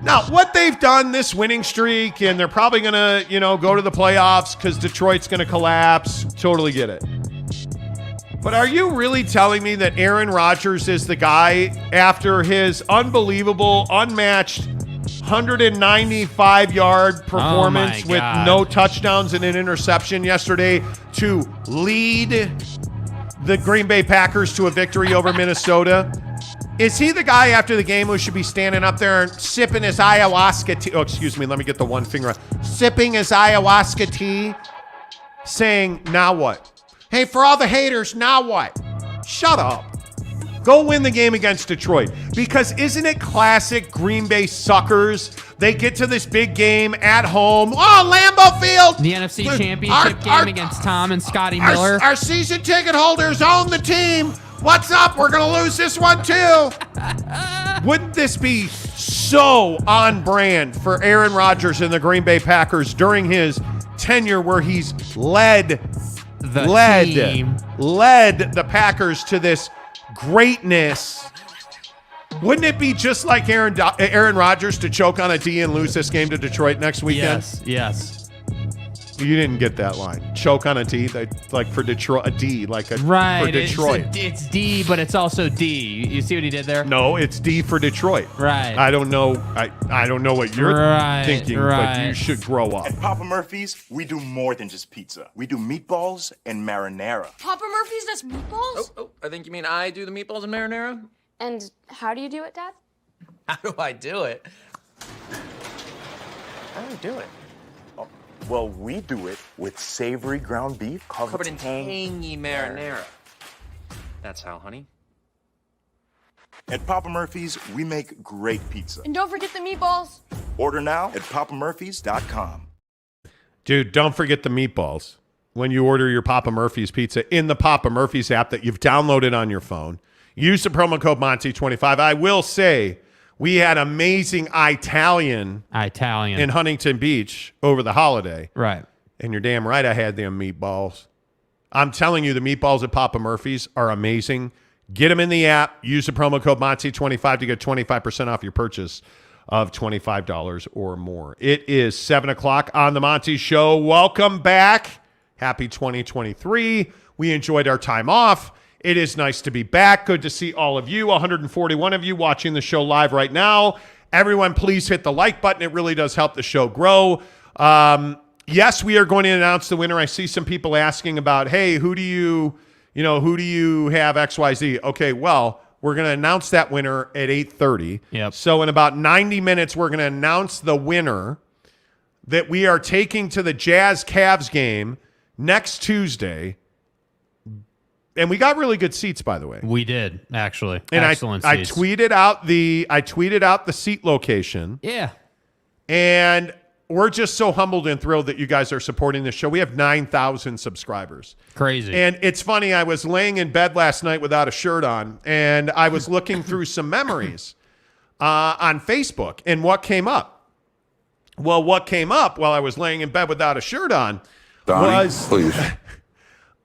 Now, what they've done this winning streak, and they're probably going to, go to the playoffs because Detroit's going to collapse. Totally get it. But are you really telling me that Aaron Rodgers is the guy after his unbelievable, unmatched 195-yard performance with no touchdowns and an interception yesterday to lead the Green Bay Packers to a victory over Minnesota? Is he the guy after the game who should be standing up there and sipping his ayahuasca tea? Oh, excuse me. Let me get the one finger out. Sipping his ayahuasca tea, saying, now what? Hey, for all the haters, now what? Shut up. Go win the game against Detroit. Because isn't it classic Green Bay suckers? They get to this big game at home. Oh, Lambeau Field. The NFC Championship game against Tom and Scotty Miller. Our season ticket holders own the team. What's up? We're going to lose this one too. Wouldn't this be so on brand for Aaron Rodgers and the Green Bay Packers during his tenure where he's led the Packers to this greatness Wouldn't it be just like Aaron Rodgers to choke on a D and lose this game to Detroit next weekend? Yes. You didn't get that line. Choke on a D, like for Detroit, a D, like a for Detroit. It's D, but it's also D. You see what he did there? No, it's D for Detroit. Right. I don't know. I don't know what you're thinking, but you should grow up. At Papa Murphy's, we do more than just pizza. We do meatballs and marinara. Papa Murphy's does meatballs? Oh, I think you mean I do the meatballs and marinara? And how do you do it, Dad? How do I do it? How do we do it? Oh, well, we do it with savory ground beef Covered in tangy marinara. That's how, honey. At Papa Murphy's, we make great pizza. And don't forget the meatballs. Order now at papamurphys.com. Dude, don't forget the meatballs when you order your Papa Murphy's pizza in the Papa Murphy's app that you've downloaded on your phone. Use the promo code Monty25. I will say we had amazing Italian in Huntington Beach over the holiday. Right. And you're damn right I had them meatballs. I'm telling you, the meatballs at Papa Murphy's are amazing. Get them in the app. Use the promo code Monty25 to get 25% off your purchase of $25 or more. It is 7 o'clock on the Monty Show. Welcome back. Happy 2023. We enjoyed our time off. It is nice to be back. Good to see all of you, 141 of you watching the show live right now. Everyone, please hit the like button. It really does help the show grow. Yes, we are going to announce the winner. I see some people asking about, hey, who do you have XYZ? Okay, well, we're going to announce that winner at 8:30. Yep. So in about 90 minutes, we're going to announce the winner that we are taking to the Jazz-Cavs game next Tuesday. And we got really good seats, by the way. We did, actually. And Excellent I seats. tweeted out the seat location. Yeah. And we're just so humbled and thrilled that you guys are supporting this show. We have 9,000 subscribers. Crazy. And it's funny, I was laying in bed last night without a shirt on, and I was looking through some memories on Facebook. And what came up? Well, what came up while I was laying in bed without a shirt on was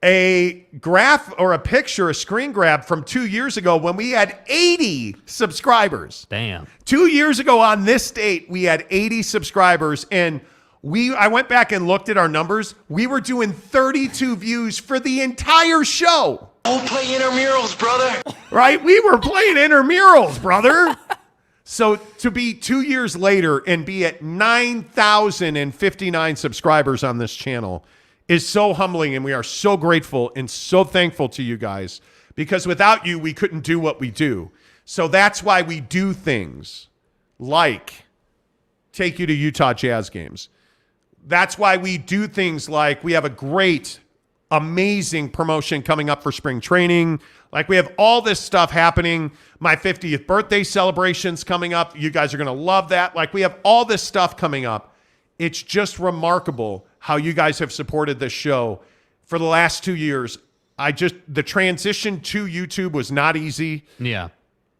a graph or a picture, a screen grab from 2 years ago when we had 80 subscribers. Damn. 2 years ago on this date, we had 80 subscribers, and I went back and looked at our numbers. We were doing 32 views for the entire show. Oh, play intramurals, brother. Right? We were playing intramurals, brother. So to be 2 years later and be at 9,059 subscribers on this channel is so humbling, and we are so grateful and so thankful to you guys, because without you, we couldn't do what we do. So that's why we do things like take you to Utah Jazz games. That's why we do things like we have a great, amazing promotion coming up for spring training. Like we have all this stuff happening. My 50th birthday celebration's coming up. You guys are going to love that. Like we have all this stuff coming up. It's just remarkable how you guys have supported this show for the last 2 years. The transition to YouTube was not easy. Yeah.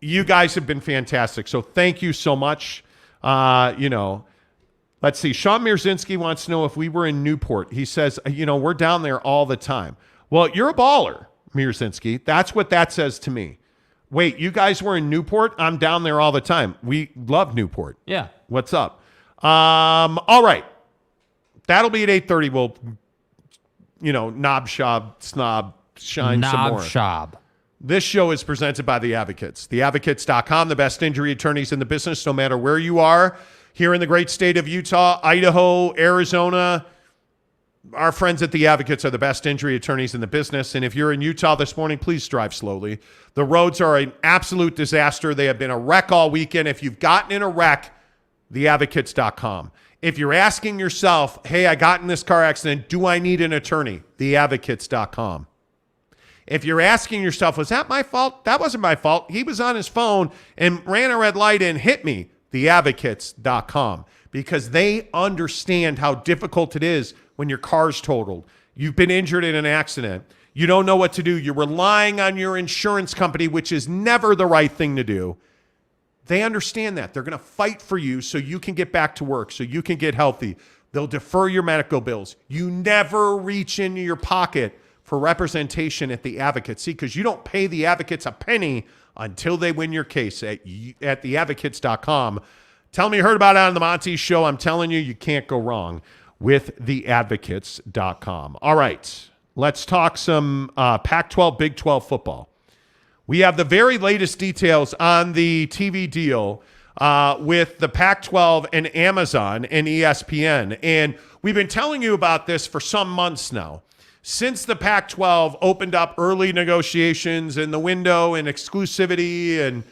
You guys have been fantastic. So thank you so much. Let's see. Sean Mierzinski wants to know if we were in Newport. He says, we're down there all the time. Well, you're a baller, Mierzinski. That's what that says to me. Wait, you guys were in Newport? I'm down there all the time. We love Newport. Yeah. What's up? All right. That'll be at 8:30. We'll, snob, shine some more. Knob. This show is presented by The Advocates. TheAdvocates.com, the best injury attorneys in the business, no matter where you are. Here in the great state of Utah, Idaho, Arizona, our friends at The Advocates are the best injury attorneys in the business. And if you're in Utah this morning, please drive slowly. The roads are an absolute disaster. They have been a wreck all weekend. If you've gotten in a wreck, TheAdvocates.com. If you're asking yourself, hey, I got in this car accident, do I need an attorney? TheAdvocates.com. If you're asking yourself, was that my fault? That wasn't my fault. He was on his phone and ran a red light and hit me. TheAdvocates.com. Because they understand how difficult it is when your car's totaled. You've been injured in an accident. You don't know what to do. You're relying on your insurance company, which is never the right thing to do. They understand that. They're going to fight for you so you can get back to work, so you can get healthy. They'll defer your medical bills. You never reach into your pocket for representation at the advocacy, because you don't pay the advocates a penny until they win your case at theadvocates.com. Tell me you heard about it on the Monty Show. I'm telling you, you can't go wrong with theadvocates.com. All right, let's talk some Pac-12, Big 12 football. We have the very latest details on the TV deal with the Pac-12 and Amazon and ESPN. And we've been telling you about this for some months now. Since the Pac-12 opened up early negotiations and the window and exclusivity, and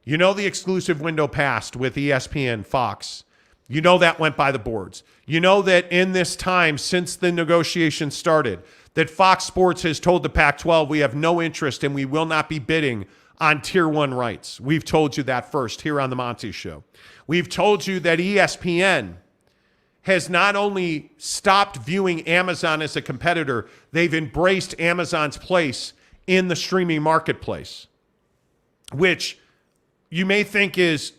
you know the exclusive window passed with ESPN, Fox. You know that went by the boards. You know that in this time since the negotiations started, that Fox Sports has told the Pac-12 we have no interest and we will not be bidding on Tier 1 rights. We've told you that first here on the Monty Show. We've told you that ESPN has not only stopped viewing Amazon as a competitor, they've embraced Amazon's place in the streaming marketplace, which you may think is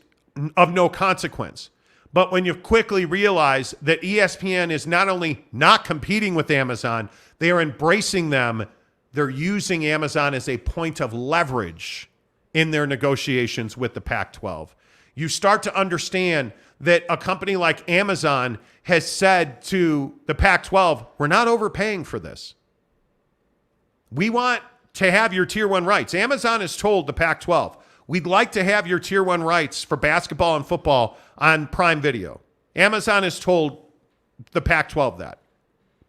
of no consequence. But when you quickly realize that ESPN is not only not competing with Amazon, they are embracing them. They're using Amazon as a point of leverage in their negotiations with the Pac-12. You start to understand that a company like Amazon has said to the Pac-12, we're not overpaying for this. We want to have your Tier 1 rights. Amazon has told the Pac-12, we'd like to have your Tier 1 rights for basketball and football on Prime Video. Amazon has told the Pac-12 that.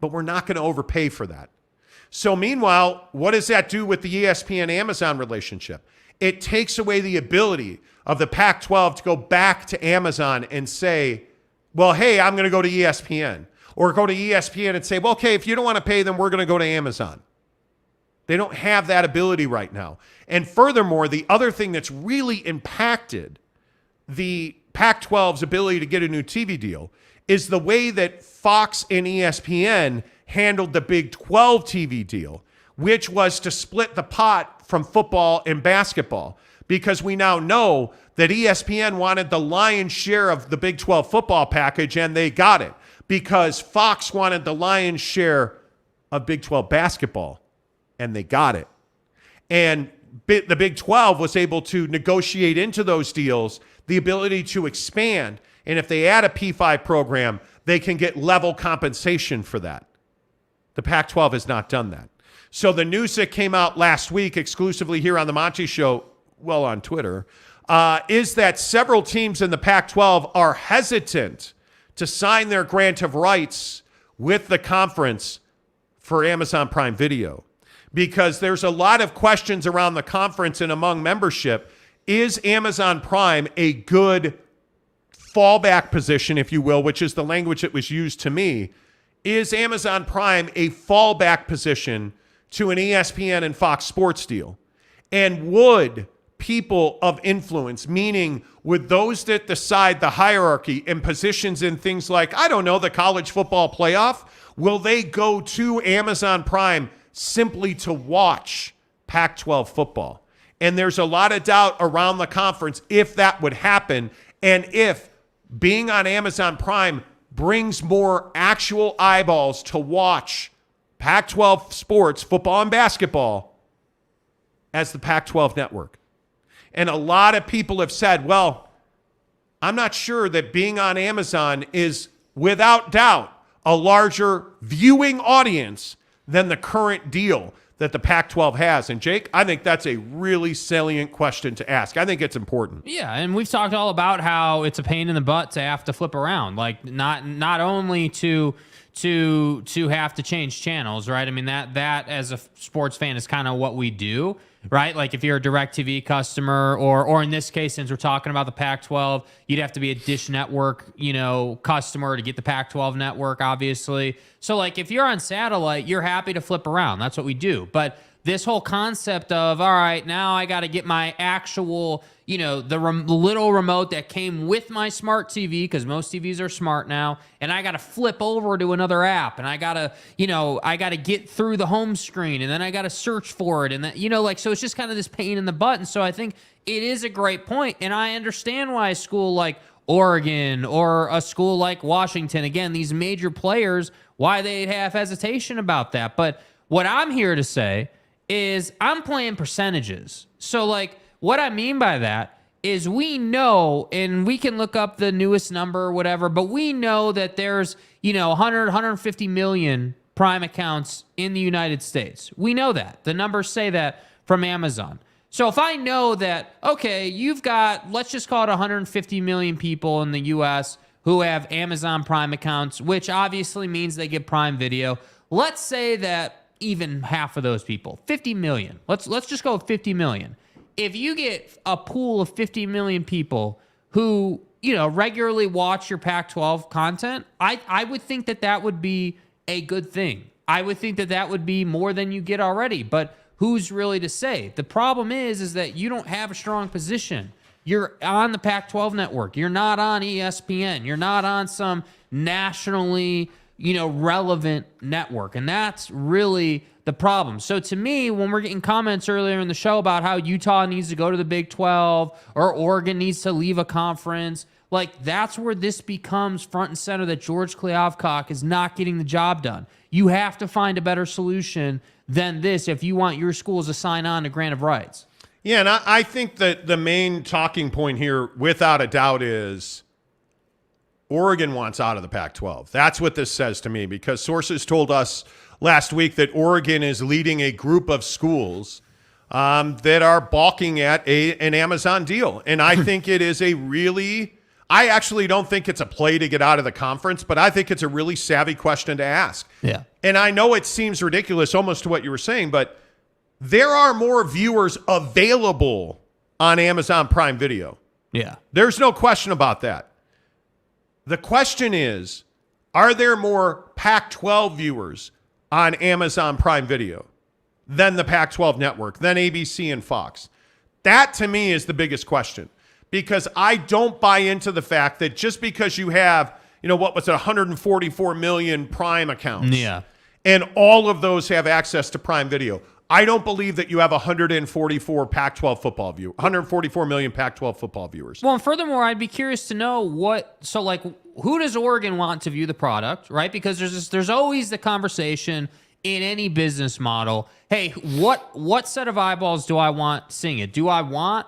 But we're not going to overpay for that. So meanwhile, what does that do with the ESPN-Amazon relationship? It takes away the ability of the Pac-12 to go back to Amazon and say, well, hey, I'm going to go to ESPN. Or go to ESPN and say, well, okay, if you don't want to pay them, we're going to go to Amazon. They don't have that ability right now. And furthermore, the other thing that's really impacted the Pac-12's ability to get a new TV deal is the way that Fox and ESPN handled the Big 12 TV deal, which was to split the pot from football and basketball. Because we now know that ESPN wanted the lion's share of the Big 12 football package, and they got it. Because Fox wanted the lion's share of Big 12 basketball, and they got it. And the Big 12 was able to negotiate into those deals the ability to expand. And if they add a P5 program, they can get level compensation for that. The Pac-12 has not done that. So the news that came out last week exclusively here on the Monty Show, well, on Twitter, is that several teams in the Pac-12 are hesitant to sign their grant of rights with the conference for Amazon Prime Video, because there's a lot of questions around the conference and among membership. Is Amazon Prime a good fallback position, if you will, which is the language that was used to me? Is Amazon Prime a fallback position to an ESPN and Fox Sports deal? And would people of influence, meaning would those that decide the hierarchy and positions in things like, I don't know, the college football playoff, will they go to Amazon Prime simply to watch Pac-12 football? And there's a lot of doubt around the conference if that would happen, and if being on Amazon Prime brings more actual eyeballs to watch Pac-12 sports, football and basketball, as the Pac-12 network. And a lot of people have said, well, I'm not sure that being on Amazon is without doubt a larger viewing audience than the current deal that the Pac-12 has. And Jake, I think that's a really salient question to ask. I think it's important. Yeah, and we've talked all about how it's a pain in the butt to have to flip around, like not only to have to change channels, right? I mean, that as a sports fan is kind of what we do, right? Like if you're a DirecTV customer, or in this case, since we're talking about the Pac-12, you'd have to be a Dish Network, customer to get the Pac-12 network, obviously. So like if you're on satellite, you're happy to flip around. That's what we do. But this whole concept of, all right, now I got to get my actual, the little remote that came with my smart TV, because most TVs are smart now, and I got to flip over to another app, and I got to, get through the home screen, and then I got to search for it, and that, so it's just kind of this pain in the butt. And so I think it is a great point, and I understand why a school like Oregon or a school like Washington, again, these major players, why they'd have hesitation about that. But What I'm here to say is I'm playing percentages. So, like, what I mean by that is we know, and we can look up the newest number or whatever, but we know that there's, 100, 150 million Prime accounts in the United States. We know that. The numbers say that from Amazon. So if I know that, okay, you've got, let's just call it 150 million people in the U.S. who have Amazon Prime accounts, which obviously means they get Prime Video. Let's say that even half of those people, 50 million. Let's just go with 50 million. If you get a pool of 50 million people who, regularly watch your Pac-12 content, I would think that would be a good thing. I would think that would be more than you get already, but who's really to say? The problem is that you don't have a strong position. You're on the Pac-12 network. You're not on ESPN. You're not on some nationally, relevant network. And that's really the problem. So to me, when we're getting comments earlier in the show about how Utah needs to go to the Big 12 or Oregon needs to leave a conference, like, that's where this becomes front and center, that George Kliavkoff is not getting the job done. You have to find a better solution than this if you want your schools to sign on to grant of rights. Yeah, and I think that the main talking point here, without a doubt, is Oregon wants out of the Pac-12. That's what this says to me, because sources told us last week that Oregon is leading a group of schools that are balking at an Amazon deal. And I think it is I actually don't think it's a play to get out of the conference, but I think it's a really savvy question to ask. Yeah. And I know it seems ridiculous almost to what you were saying, but there are more viewers available on Amazon Prime Video. Yeah. There's no question about that. The question is, are there more Pac-12 viewers on Amazon Prime Video than the Pac-12 network, than ABC and Fox? That, to me, is the biggest question, because I don't buy into the fact that just because you have, 144 million Prime accounts, and all of those have access to Prime Video, I don't believe that you have 144 Pac-12 football 144 million Pac-12 football viewers. Well, and furthermore, I'd be curious to know who does Oregon want to view the product, right? Because there's always the conversation in any business model. Hey, what set of eyeballs do I want seeing it? Do I want,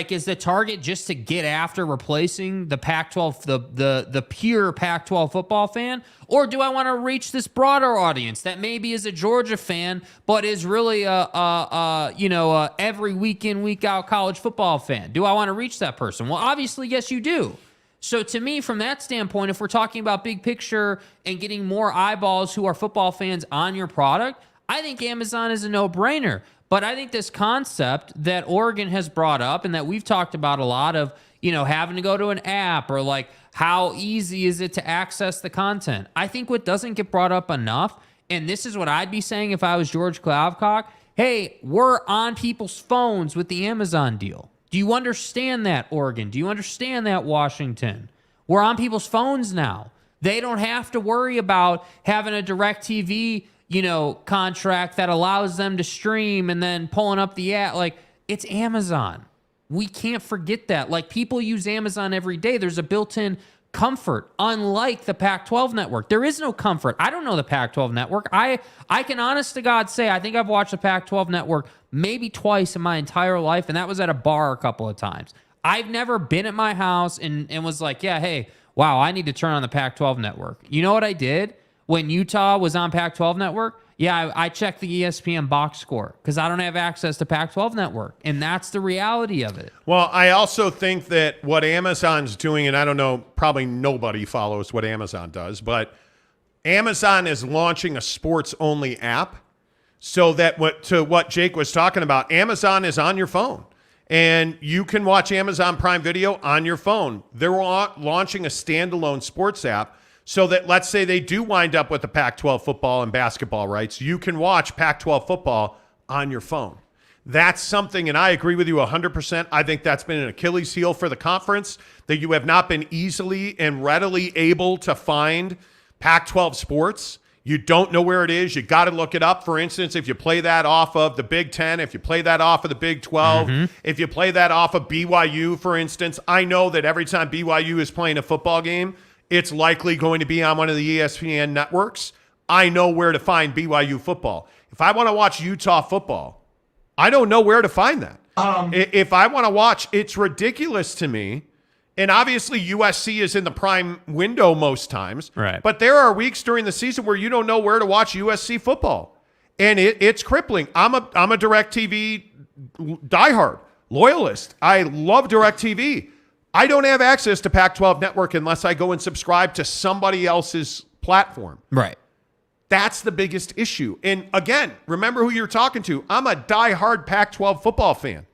is the target just to get after replacing the Pac-12, the pure Pac-12 football fan? Or do I want to reach this broader audience that maybe is a Georgia fan, but is really a every week in, week out college football fan? Do I want to reach that person? Well, obviously, yes, you do. So to me, from that standpoint, if we're talking about big picture and getting more eyeballs who are football fans on your product, I think Amazon is a no-brainer. But I think this concept that Oregon has brought up and that we've talked about a lot of, having to go to an app or how easy is it to access the content? I think what doesn't get brought up enough, and this is what I'd be saying if I was George Kliavkoff, hey, we're on people's phones with the Amazon deal. Do you understand that, Oregon? Do you understand that, Washington? We're on people's phones now. They don't have to worry about having a DirecTV contract that allows them to stream and then pulling up the app. It's Amazon. We can't forget that. People use Amazon every day. There's a built-in comfort, unlike the Pac-12 network. There is no comfort. I don't know the Pac-12 network. I can honest to God say I think I've watched the Pac-12 network maybe twice in my entire life, and that was at a bar a couple of times. I've never been at my house and was like, yeah, hey, wow, I need to turn on the Pac-12 network. You know what I did? When Utah was on Pac-12 network, I checked the ESPN box score because I don't have access to Pac-12 network, and that's the reality of it. Well, I also think that what Amazon's doing, and I don't know, probably nobody follows what Amazon does, but Amazon is launching a sports-only app so that what Jake was talking about, Amazon is on your phone, and you can watch Amazon Prime Video on your phone. They're launching a standalone sports app, so that, let's say they do wind up with the Pac-12 football and basketball rights, you can watch Pac-12 football on your phone. That's something, and I agree with you 100%. I think that's been an Achilles heel for the conference, that you have not been easily and readily able to find Pac-12 sports. You don't know where it is. You got to look it up. For instance, if you play that off of the Big Ten, if you play that off of the Big 12, if you play that off of BYU, for instance, I know that every time BYU is playing a football game, it's likely going to be on one of the ESPN networks. I know where to find BYU football. If I want to watch Utah football, I don't know where to find that. If I want to watch, it's ridiculous to me. And obviously USC is in the prime window most times. Right. But there are weeks during the season where you don't know where to watch USC football. And it's crippling. I'm a DirecTV diehard loyalist. I love DirecTV. I don't have access to Pac-12 Network unless I go and subscribe to somebody else's platform. Right. That's the biggest issue. And again, remember who you're talking to. I'm a diehard Pac-12 football fan.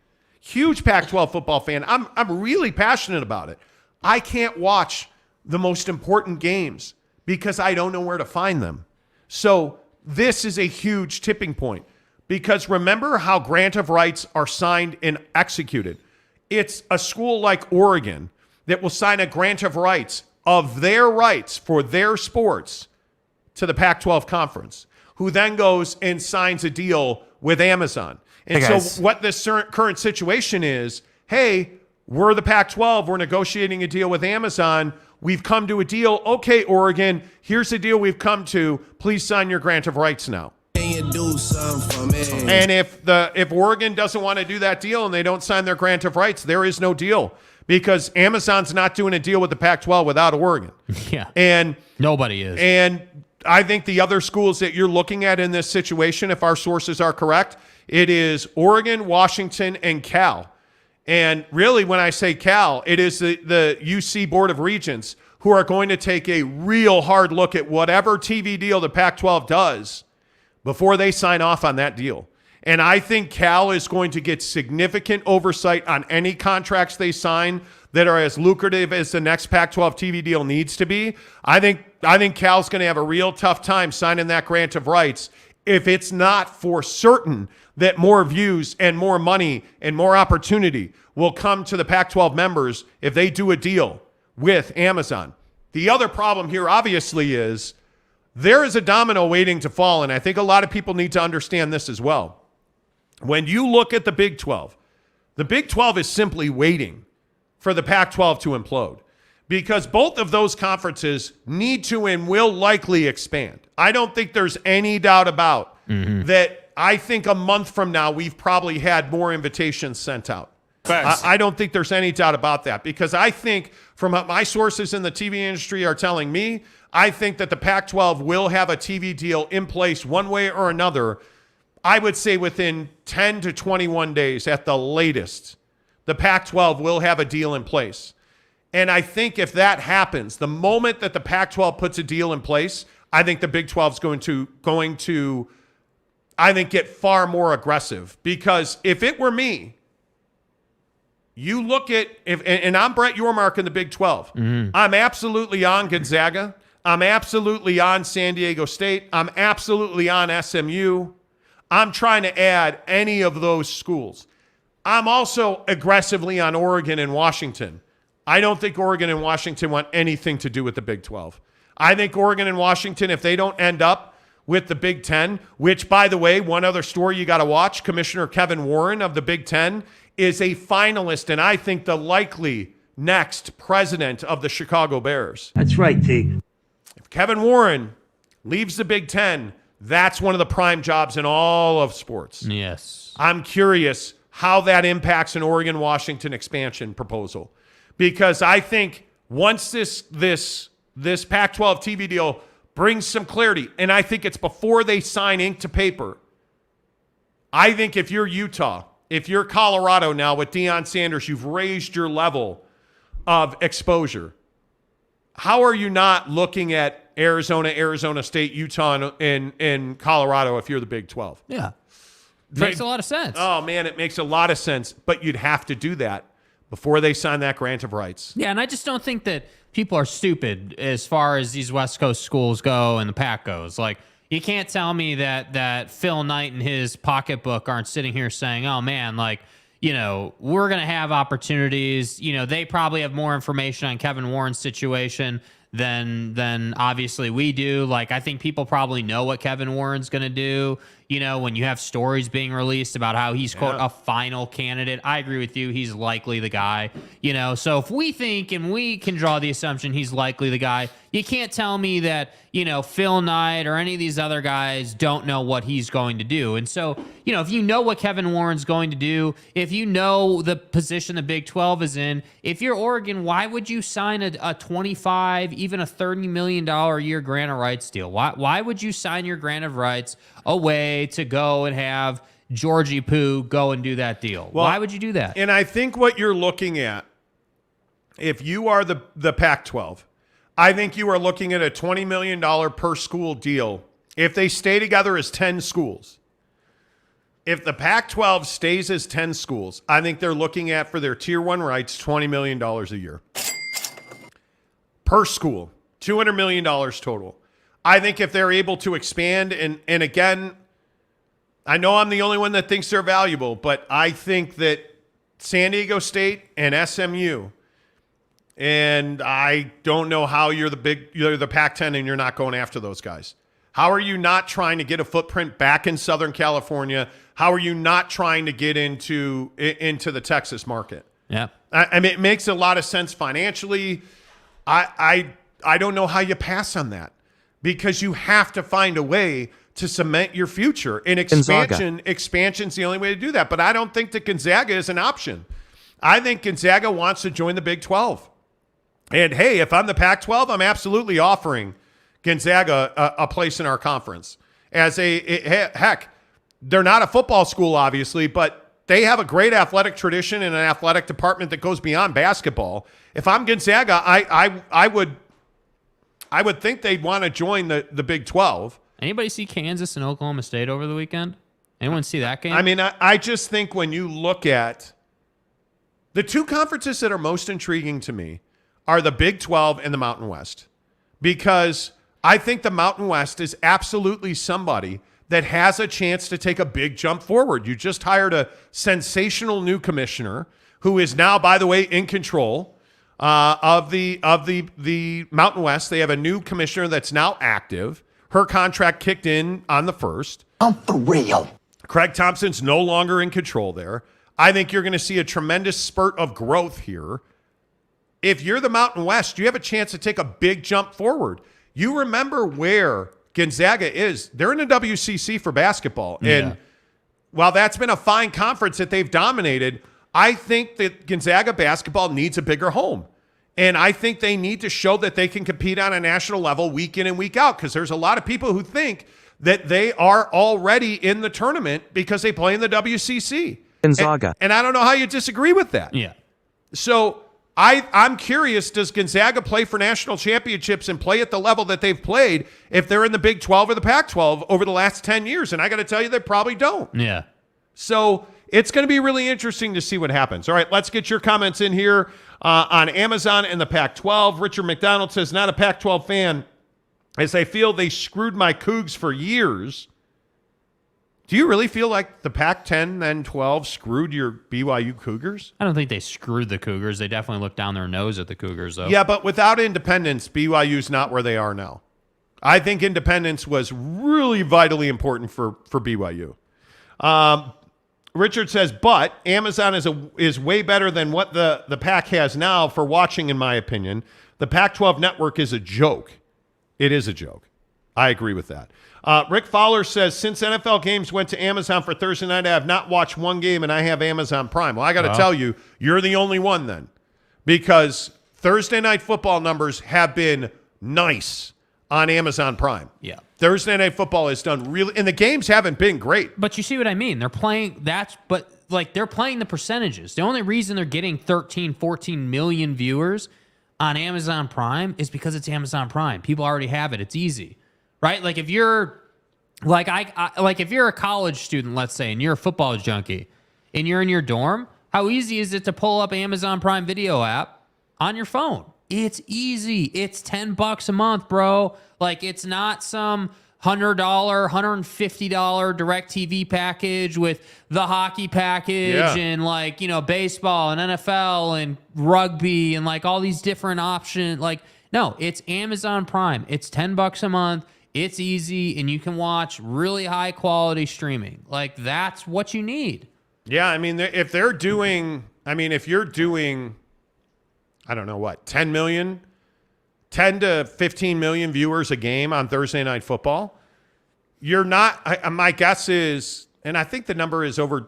Huge Pac-12 football fan. I'm really passionate about it. I can't watch the most important games because I don't know where to find them. So this is a huge tipping point because remember how grant of rights are signed and executed. It's a school like Oregon that will sign a grant of rights of their rights for their sports to the Pac-12 conference, who then goes and signs a deal with Amazon. And so what this current situation is, hey, we're the Pac-12. We're negotiating a deal with Amazon. We've come to a deal. Okay, Oregon, here's the deal we've come to. Please sign your grant of rights now. Can you do something for me? And if Oregon doesn't want to do that deal and they don't sign their grant of rights, there is no deal because Amazon's not doing a deal with the Pac-12 without Oregon. Yeah. And nobody is. And I think the other schools that you're looking at in this situation, if our sources are correct, it is Oregon, Washington, and Cal. And really, when I say Cal, it is the UC Board of Regents who are going to take a real hard look at whatever TV deal the Pac-12 does before they sign off on that deal. And I think Cal is going to get significant oversight on any contracts they sign that are as lucrative as the next Pac-12 TV deal needs to be. I think Cal's going to have a real tough time signing that grant of rights if it's not for certain that more views and more money and more opportunity will come to the Pac-12 members if they do a deal with Amazon. The other problem here, obviously, is there is a domino waiting to fall, and I think a lot of people need to understand this as well. When you look at the Big 12 is simply waiting for the Pac-12 to implode because both of those conferences need to and will likely expand. I don't think there's any doubt about that. I think a month from now, we've probably had more invitations sent out. I don't think there's any doubt about that because I think from what my sources in the TV industry are telling me, I think that the Pac-12 will have a TV deal in place one way or another. I would say within 10 to 21 days at the latest, the Pac-12 will have a deal in place. And I think if that happens, the moment that the Pac-12 puts a deal in place, I think the Big 12 is going to I think get far more aggressive because if it were me, you look at and I'm Brett Yormark in the Big 12. I'm absolutely on Gonzaga. I'm absolutely on San Diego State. I'm absolutely on SMU. I'm trying to add any of those schools. I'm also aggressively on Oregon and Washington. I don't think Oregon and Washington want anything to do with the Big 12. I think Oregon and Washington, if they don't end up with the Big Ten, which, by the way, one other story you got to watch, Commissioner Kevin Warren of the Big Ten is a finalist and I think the likely next president of the Chicago Bears. That's right, T. If Kevin Warren leaves the Big Ten, that's one of the prime jobs in all of sports. Yes. I'm curious how that impacts an Oregon-Washington expansion proposal because I think once this Pac-12 TV deal brings some clarity, and I think it's before they sign ink to paper. I think if you're Utah, if you're Colorado now with Deion Sanders, you've raised your level of exposure. How are you not looking at Arizona State, Utah, and Colorado if you're the Big 12? Yeah. Makes a lot of sense. Oh, man, it makes a lot of sense, but you'd have to do that before they sign that grant of rights. Yeah, and I just don't think that people are stupid as far as these West Coast schools go and the PAC goes. Like, you can't tell me that Phil Knight and his pocketbook aren't sitting here saying, oh, man, like, you know, we're going to have opportunities. You know, they probably have more information on Kevin Warren's situation than obviously we do. Like, I think people probably know what Kevin Warren's going to do. when you have stories being released about how he's, quote, a final candidate, I agree with you. He's likely the guy, So if we think and we can draw the assumption he's likely the guy, you can't tell me that, Phil Knight or any of these other guys don't know what he's going to do. And so, if you know what Kevin Warren's going to do, if you know the position the Big 12 is in, if you're Oregon, why would you sign a 25, even a $30 million a year grant of rights deal? Why would you sign your grant of rights away to go and have Georgie Poo go and do that deal? Well, why would you do that? And I think what you're looking at, if you are the Pac-12, I think you are looking at a $20 million per school deal if they stay together as 10 schools. If the Pac-12 stays as 10 schools, I think they're looking at, for their Tier 1 rights, $20 million a year. Per school, $200 million total. I think if they're able to expand, and again, I know I'm the only one that thinks they're valuable, but I think that San Diego State and SMU, and I don't know how you're the Pac-10 and you're not going after those guys. How are you not trying to get a footprint back in Southern California? How are you not trying to get into the Texas market? Yeah. I mean, it makes a lot of sense financially. I don't know how you pass on that, because you have to find a way to cement your future. And expansion's the only way to do that. But I don't think that Gonzaga is an option. I think Gonzaga wants to join the Big 12. And, hey, if I'm the Pac-12, I'm absolutely offering Gonzaga a place in our conference. Heck, they're not a football school, obviously, but they have a great athletic tradition and an athletic department that goes beyond basketball. If I'm Gonzaga, I would think they'd want to join the Big 12. Anybody see Kansas and Oklahoma State over the weekend? Anyone see that game? I mean, I just think when you look at the two conferences that are most intriguing to me are the Big 12 and the Mountain West, because I think the Mountain West is absolutely somebody that has a chance to take a big jump forward. You just hired a sensational new commissioner who is now, by the way, in control of the Mountain West. They have a new commissioner that's now active. Her contract kicked in on the 1st. I'm for real. Craig Thompson's no longer in control there. I think you're going to see a tremendous spurt of growth here. If you're the Mountain West, you have a chance to take a big jump forward. You remember where Gonzaga is. They're in the WCC for basketball. Yeah. And while that's been a fine conference that they've dominated, I think that Gonzaga basketball needs a bigger home. And I think they need to show that they can compete on a national level week in and week out, because there's a lot of people who think that they are already in the tournament because they play in the WCC. Gonzaga. And I don't know how you disagree with that. Yeah. So I'm curious, does Gonzaga play for national championships and play at the level that they've played if they're in the Big 12 or the Pac-12 over the last 10 years? And I got to tell you, they probably don't. Yeah. So it's going to be really interesting to see what happens. All right, let's get your comments in here on Amazon and the Pac-12. Richard McDonald says, not a Pac-12 fan, as I feel they screwed my Cougs for years. Do you really feel like the Pac-10 then 12 screwed your BYU Cougars? I don't think they screwed the Cougars. They definitely looked down their nose at the Cougars, though. Yeah, but without independence, BYU's not where they are now. I think independence was really vitally important for BYU. Richard says, but Amazon is way better than what the PAC has now for watching, in my opinion. The Pac-12 network is a joke. It is a joke. I agree with that. Rick Fowler says, since NFL games went to Amazon for Thursday night, I have not watched one game, and I have Amazon Prime. Well, I got to tell you, you're the only one then, because Thursday night football numbers have been nice on Amazon Prime. Yeah. Thursday night football has done really, and the games haven't been great. But you see what I mean? They're playing they're playing the percentages. The only reason they're getting 13, 14 million viewers on Amazon Prime is because it's Amazon Prime. People already have it. It's easy. Right? Like if you're if you're a college student, let's say, and you're a football junkie and you're in your dorm, how easy is it to pull up Amazon Prime Video app on your phone? It's easy. It's $10 a month, bro. Like it's not some $100, $150 DirecTV package with the hockey package and baseball and NFL and rugby and like all these different options. Like, no, it's Amazon Prime. It's $10 a month. It's easy, and you can watch really high quality streaming. Like, that's what you need. Yeah, I mean, if you're doing, I don't know what, 10 to 15 million viewers a game on Thursday Night Football, you're not, my guess is, and I think the number is over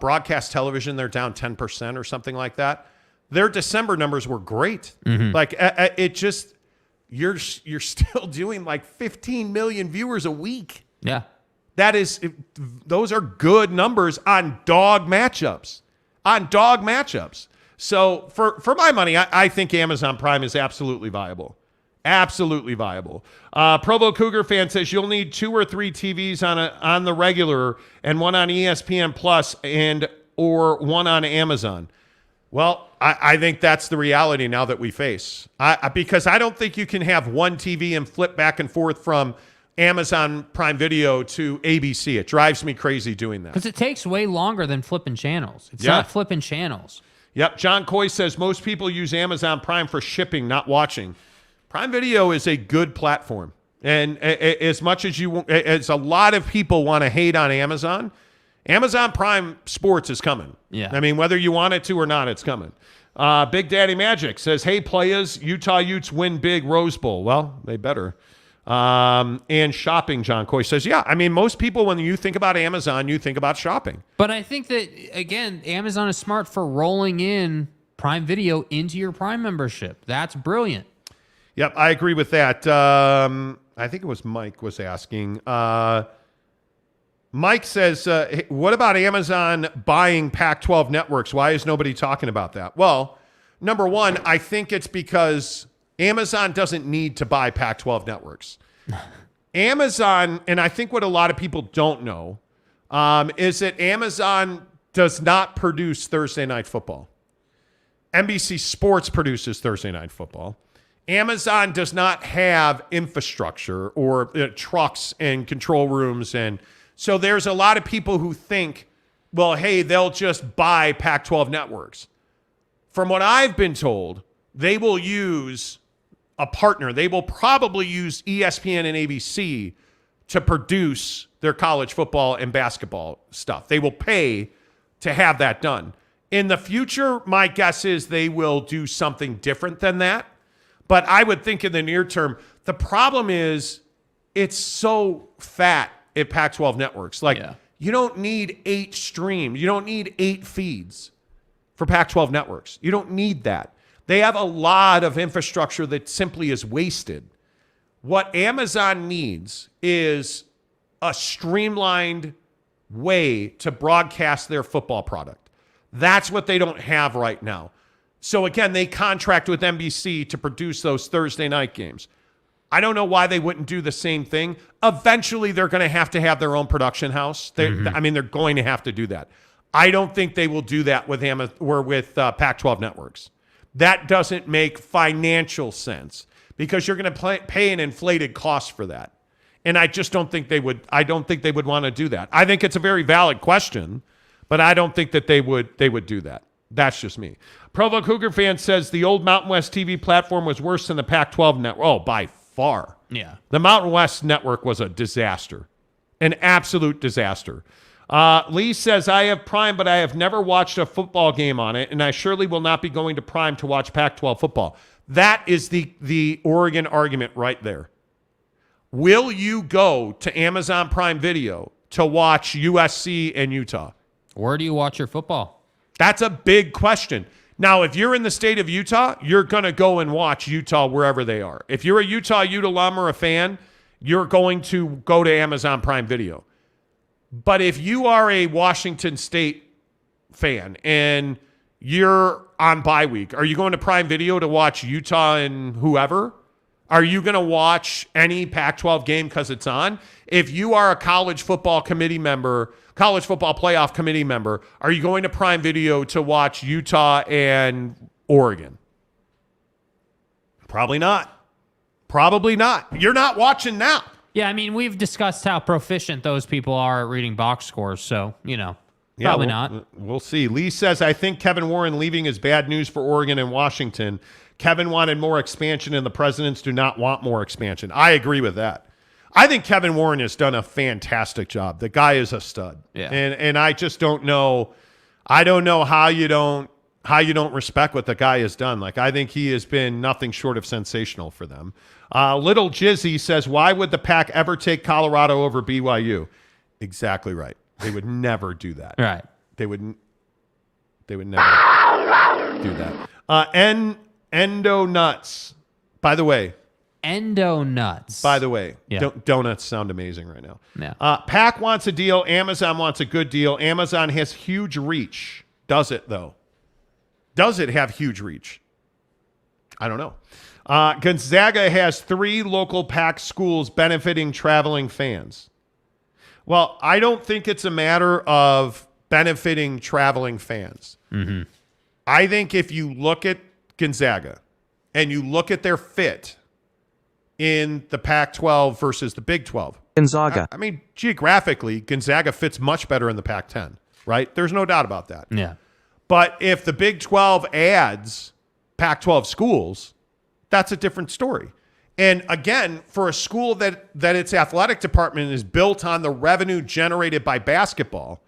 broadcast television, they're down 10% or something like that. Their December numbers were great. Like, it just, you're still doing like 15 million viewers a week. Yeah. Those are good numbers on dog matchups. So for my money, I think Amazon Prime is absolutely viable. Absolutely viable. Provo Cougar fan says you'll need 2 or 3 TVs on the regular and one on ESPN Plus or one on Amazon. Well, I think that's the reality now that we face. Because I don't think you can have one TV and flip back and forth from Amazon Prime Video to ABC. It drives me crazy doing that. Because it takes way longer than flipping channels. It's not flipping channels. Yep. John Coy says most people use Amazon Prime for shipping, not watching. Prime Video is a good platform. And as much as as a lot of people want to hate on Amazon Prime Sports is coming. Yeah. I mean, whether you want it to or not, it's coming. Big Daddy Magic says, hey, players, Utah Utes win big Rose Bowl. Well, they better. And shopping, John Coy says, yeah, I mean, most people, when you think about Amazon, you think about shopping. But I think that, again, Amazon is smart for rolling in Prime Video into your Prime membership. That's brilliant. Yep, I agree with that. I think it was Mike was asking. Mike says, what about Amazon buying Pac-12 networks? Why is nobody talking about that? Well, number one, I think it's because Amazon doesn't need to buy Pac-12 networks. Amazon, and I think what a lot of people don't know, is that Amazon does not produce Thursday Night Football. NBC Sports produces Thursday Night Football. Amazon does not have infrastructure or trucks and control rooms. And so there's a lot of people who think, well, hey, they'll just buy Pac-12 networks. From what I've been told, they will use a partner. They will probably use ESPN and ABC to produce their college football and basketball stuff. They will pay to have that done. In the future, my guess is they will do something different than that. But I would think in the near term, the problem is it's so fat at Pac-12 networks. Like, you don't need 8 streams. You don't need 8 feeds for Pac-12 networks. You don't need that. They have a lot of infrastructure that simply is wasted. What Amazon needs is a streamlined way to broadcast their football product. That's what they don't have right now. So again, they contract with NBC to produce those Thursday night games. I don't know why they wouldn't do the same thing. Eventually, they're going to have their own production house. I mean, they're going to have to do that. I don't think they will do that with Pac-12 networks. That doesn't make financial sense because you're going to pay an inflated cost for that. And I just don't think they would. I don't think they would want to do that. I think it's a very valid question, but I don't think that they would do that. That's just me. Provo Cougar fan says the old Mountain West TV platform was worse than the Pac-12 network. Oh, by far. Yeah. The Mountain West network was a disaster, an absolute disaster. Lee says, I have Prime, but I have never watched a football game on it, and I surely will not be going to Prime to watch Pac-12 football. That is the Oregon argument right there. Will you go to Amazon Prime Video to watch USC and Utah? Where do you watch your football? That's a big question. Now, if you're in the state of Utah, you're going to go and watch Utah wherever they are. If you're a Utah Ute alum or a fan, you're going to go to Amazon Prime Video. But if you are a Washington State fan and you're on bye week, are you going to Prime Video to watch Utah and whoever? Are you going to watch any Pac-12 game because it's on? If you are a college football committee member, college football playoff committee member, are you going to Prime Video to watch Utah and Oregon? Probably not. Probably not. You're not watching now. Yeah, I mean, we've discussed how proficient those people are at reading box scores, so, probably not. We'll see. Lee says, I think Kevin Warren leaving is bad news for Oregon and Washington. Kevin wanted more expansion, and the presidents do not want more expansion. I agree with that. I think Kevin Warren has done a fantastic job. The guy is a stud. Yeah. And I just don't know. I don't know how you don't respect what the guy has done. Like, I think he has been nothing short of sensational for them. Little Jizzy says, why would the PAC ever take Colorado over BYU? Exactly right. They would never do that. Right. They would never do that. Endo Nuts. By the way, Endo Nuts. By the way, Yeah. donuts sound amazing right now. Yeah. PAC wants a deal. Amazon wants a good deal. Amazon has huge reach. Does it, though? Does it have huge reach? I don't know. Gonzaga has 3 local PAC schools benefiting traveling fans. Well, I don't think it's a matter of benefiting traveling fans. Mm-hmm. I think if you look at Gonzaga and you look at their fit in the Pac-12 versus the Big 12. Gonzaga. I mean, geographically, Gonzaga fits much better in the Pac-10, right? There's no doubt about that. Yeah. But if the Big 12 adds Pac-12 schools, that's a different story. And again, for a school that its athletic department is built on the revenue generated by basketball,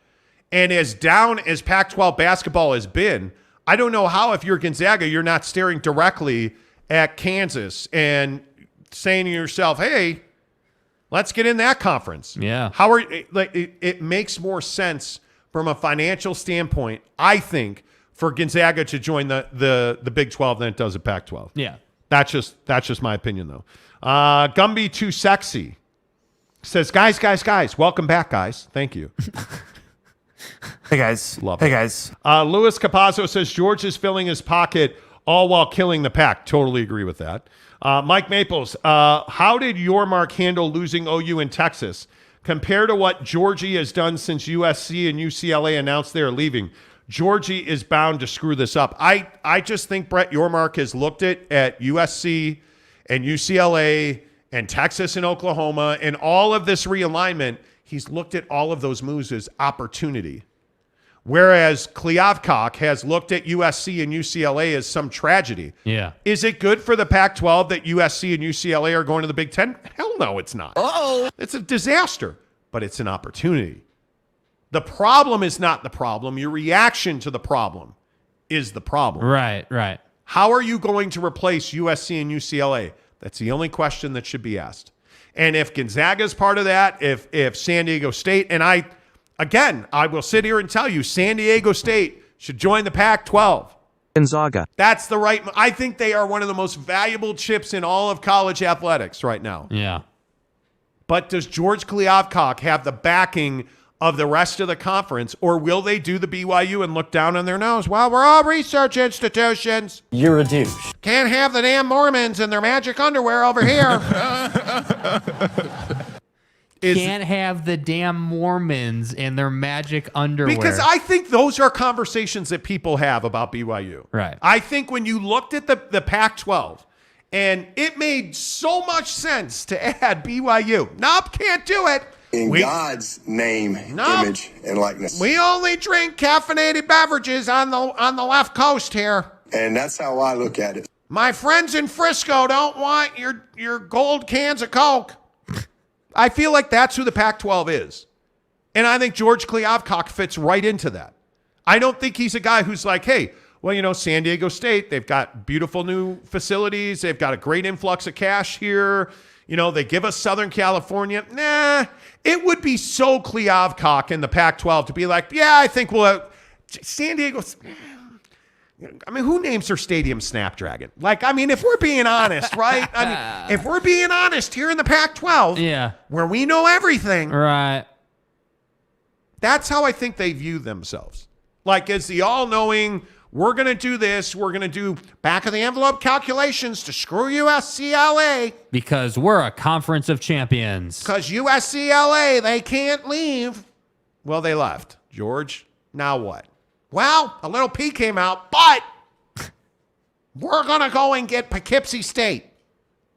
and as down as Pac-12 basketball has been, I don't know how, if you're Gonzaga, you're not staring directly at Kansas and saying to yourself, hey, let's get in that conference. Yeah. It makes more sense from a financial standpoint, I think, for Gonzaga to join the Big 12 than it does at Pac-12. Yeah. That's just my opinion, though. Gumby Too Sexy says, guys, welcome back, guys. Thank you. Hey, guys. Love hey, it. guys. Louis Capazzo says, George is filling his pocket all while killing the PAC. Totally agree with that. Mike Maples, how did Yormark handle losing OU in Texas? Compared to what Georgie has done since USC and UCLA announced they are leaving, Georgie is bound to screw this up. I just think Brett Yormark has looked at USC and UCLA and Texas and Oklahoma and all of this realignment. He's looked at all of those moves as opportunity. Whereas Kliavkoff has looked at USC and UCLA as some tragedy. Yeah. Is it good for the Pac-12 that USC and UCLA are going to the Big Ten? Hell no, it's not. Uh-oh. It's a disaster, but it's an opportunity. The problem is not the problem. Your reaction to the problem is the problem. Right. How are you going to replace USC and UCLA? That's the only question that should be asked. And if Gonzaga is part of that, if San Diego State, and I will sit here and tell you, San Diego State should join the Pac-12. Gonzaga. That's the right. I think they are one of the most valuable chips in all of college athletics right now. Yeah. But does George Kliavkoff have the backing of the rest of the conference, or will they do the BYU and look down on their nose? Well, we're all research institutions. You're a douche. Can't have the damn Mormons in their magic underwear over here. Can't have the damn Mormons in their magic underwear. Because I think those are conversations that people have about BYU. Right. I think when you looked at the Pac-12, and it made so much sense to add BYU. Nope, can't do it. In God's name, image, and likeness. We only drink caffeinated beverages on the left coast here. And that's how I look at it. My friends in Frisco don't want your gold cans of Coke. I feel like that's who the Pac-12 is. And I think George Kliavkoff fits right into that. I don't think he's a guy who's like, hey, well, San Diego State, they've got beautiful new facilities. They've got a great influx of cash here. They give us Southern California. Nah, it would be so Kliavkoff in the Pac-12 to be like, yeah, I think we'll have San Diego. I mean, who names their stadium Snapdragon? If we're being honest, right? If we're being honest here in the Pac-12, yeah, where we know everything, right? That's how I think they view themselves. As the all-knowing, we're going to do this, we're going to do back-of-the-envelope calculations to screw USCLA. Because we're a conference of champions. Because USCLA, they can't leave. Well, they left. George, now what? Well, a little P came out, but we're going to go and get Poughkeepsie State.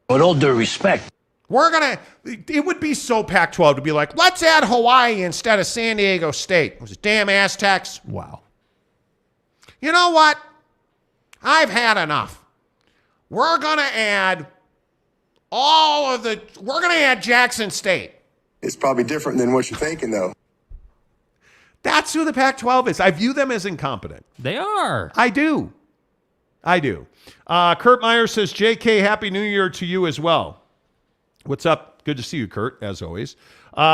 With all due respect. It would be so Pac-12 to be like, let's add Hawaii instead of San Diego State. Those damn Aztecs. Wow. You know what? I've had enough. We're going to add we're going to add Jackson State. It's probably different than what you're thinking, though. That's who the Pac-12 is. I view them as incompetent. They are. I do. Kurt Meyer says, JK, Happy New Year to you as well. What's up? Good to see you, Kurt, as always.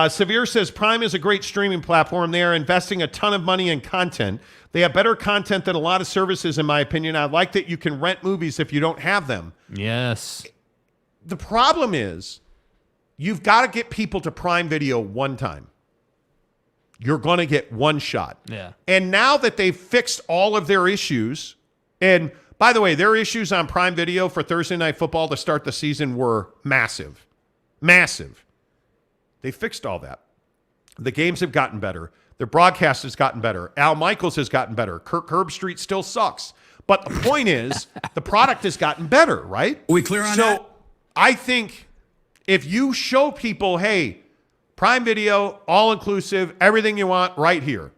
Severe says, Prime is a great streaming platform. They are investing a ton of money in content. They have better content than a lot of services, in my opinion. I like that you can rent movies if you don't have them. Yes. The problem is you've got to get people to Prime Video one time. You're going to get one shot. Yeah. And now that they've fixed all of their issues, and by the way, their issues on Prime Video for Thursday Night Football to start the season were massive. Massive. They fixed all that. The games have gotten better. Their broadcast has gotten better. Al Michaels has gotten better. Kirk Herbstreit still sucks. But the point is, the product has gotten better, right? Are we clear on that? So I think if you show people, hey, Prime Video, all-inclusive, everything you want right here,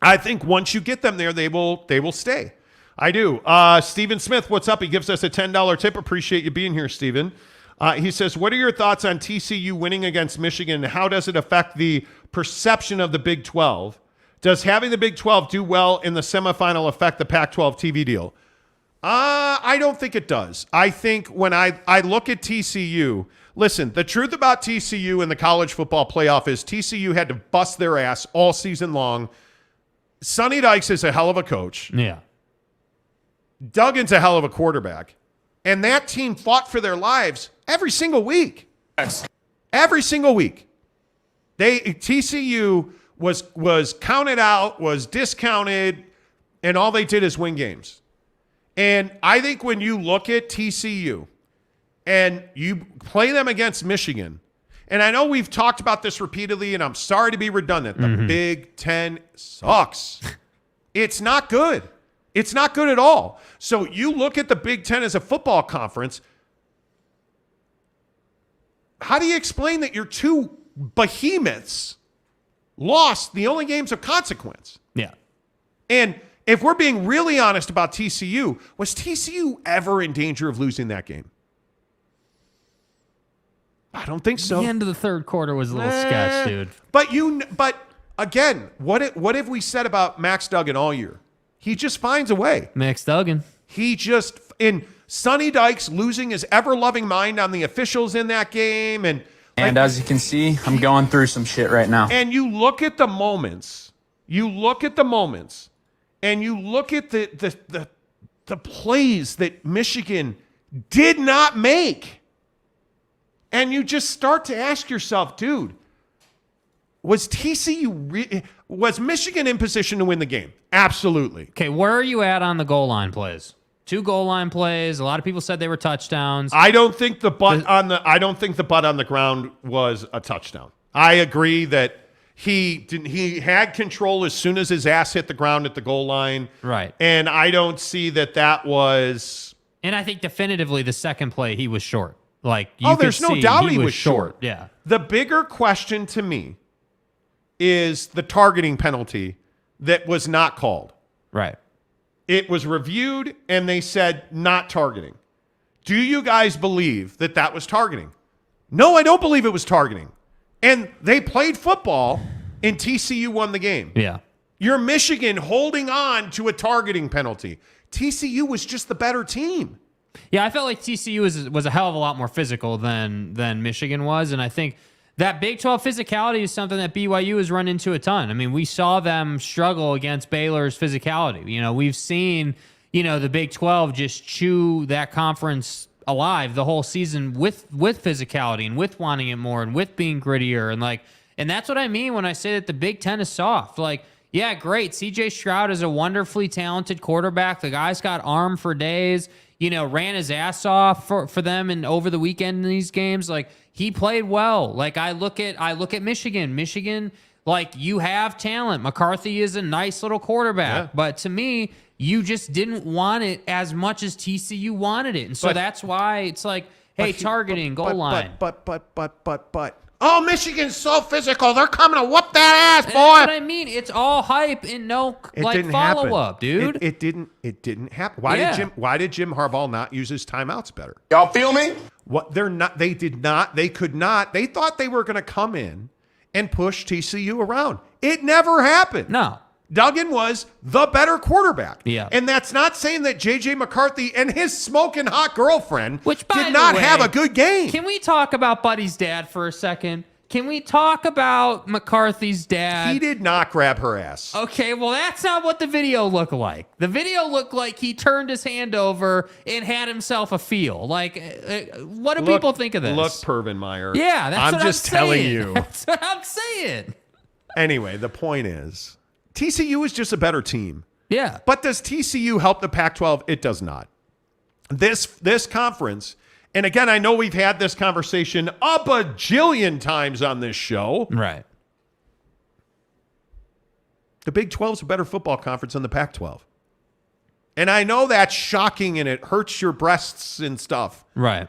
I think once you get them there, they will stay. I do. Stephen Smith, what's up? He gives us a $10 tip. Appreciate you being here, Stephen. He says, what are your thoughts on TCU winning against Michigan? How does it affect the perception of the Big 12? Does having the Big 12 do well in the semifinal affect the Pac-12 TV deal? I don't think it does. I think when I look at TCU, listen, the truth about TCU in the college football playoff is TCU had to bust their ass all season long. Sonny Dykes is a hell of a coach. Yeah. Duggan's a hell of a quarterback. And that team fought for their lives every single week. Yes. Every single week. TCU was counted out, was discounted, and all they did is win games. And I think when you look at TCU and you play them against Michigan, and I know we've talked about this repeatedly, and I'm sorry to be redundant, the Big Ten sucks. It's not good. It's not good at all. So you look at the Big Ten as a football conference. How do you explain that your two behemoths lost the only games of consequence? Yeah. And if we're being really honest about TCU, was TCU ever in danger of losing that game? I don't think so. The end of the third quarter was a little sketch, dude. But again, what have we said about Max Duggan all year? He just finds a way. Max Duggan. In Sonny Dykes losing his ever-loving mind on the officials in that game. And as you can see, I'm going through some shit right now. And you look at the moments. And you look at the plays that Michigan did not make. And you just start to ask yourself, dude, was Michigan in position to win the game? Absolutely. Okay, where are you at on the goal line plays? 2 goal line plays. A lot of people said they were touchdowns. I don't think the butt on the ground was a touchdown. I agree that he had control as soon as his ass hit the ground at the goal line. Right. And I don't see that was. And I think definitively the second play he was short. There's no doubt he was short. Yeah. The bigger question to me is the targeting penalty that was not called. Right. It was reviewed, and they said not targeting. Do you guys believe that was targeting? No, I don't believe it was targeting. And they played football, and TCU won the game. Yeah. You're Michigan holding on to a targeting penalty. TCU was just the better team. Yeah, I felt like TCU was a hell of a lot more physical than Michigan was, and I think that Big 12 physicality is something that BYU has run into a ton. I mean, we saw them struggle against Baylor's physicality. We've seen, the Big 12 just chew that conference alive the whole season with physicality and with wanting it more and with being grittier. And that's what I mean when I say that the Big 10 is soft. Yeah, great. CJ Stroud is a wonderfully talented quarterback. The guy's got arm for days. Ran his ass off for them and over the weekend in these games. He played well. I look at Michigan. Michigan, you have talent. McCarthy is a nice little quarterback. Yeah. But to me, you just didn't want it as much as TCU wanted it. And so that's why it's targeting, goal line. But. Oh, Michigan's so physical. They're coming to whoop that ass, boy. That's what I mean. It's all hype and no follow-up, dude. It didn't happen. Why did Jim Harbaugh not use his timeouts better? Y'all feel me? What they're not, they did not, they could not, they thought they were going to come in and push TCU around. It never happened. No. Duggan was the better quarterback. Yeah. And that's not saying that J.J. McCarthy and his smoking hot girlfriend Which, did not have a good game. Can we talk about Buddy's dad for a second? Can we talk about McCarthy's dad? He did not grab her ass. Okay, well, that's not what the video looked like. The video looked like he turned his hand over and had himself a feel. Like, what do people think of this? Look, Pervenmeyer. Yeah, that's what I'm just telling saying. you. That's what I'm saying. Anyway, the point is, TCU is just a better team. Yeah. But does TCU help the Pac-12? It does not. This conference, and again, I know we've had this conversation a bajillion times on this show. Right. The Big 12 is a better football conference than the Pac-12. And I know that's shocking and it hurts your breasts and stuff. Right.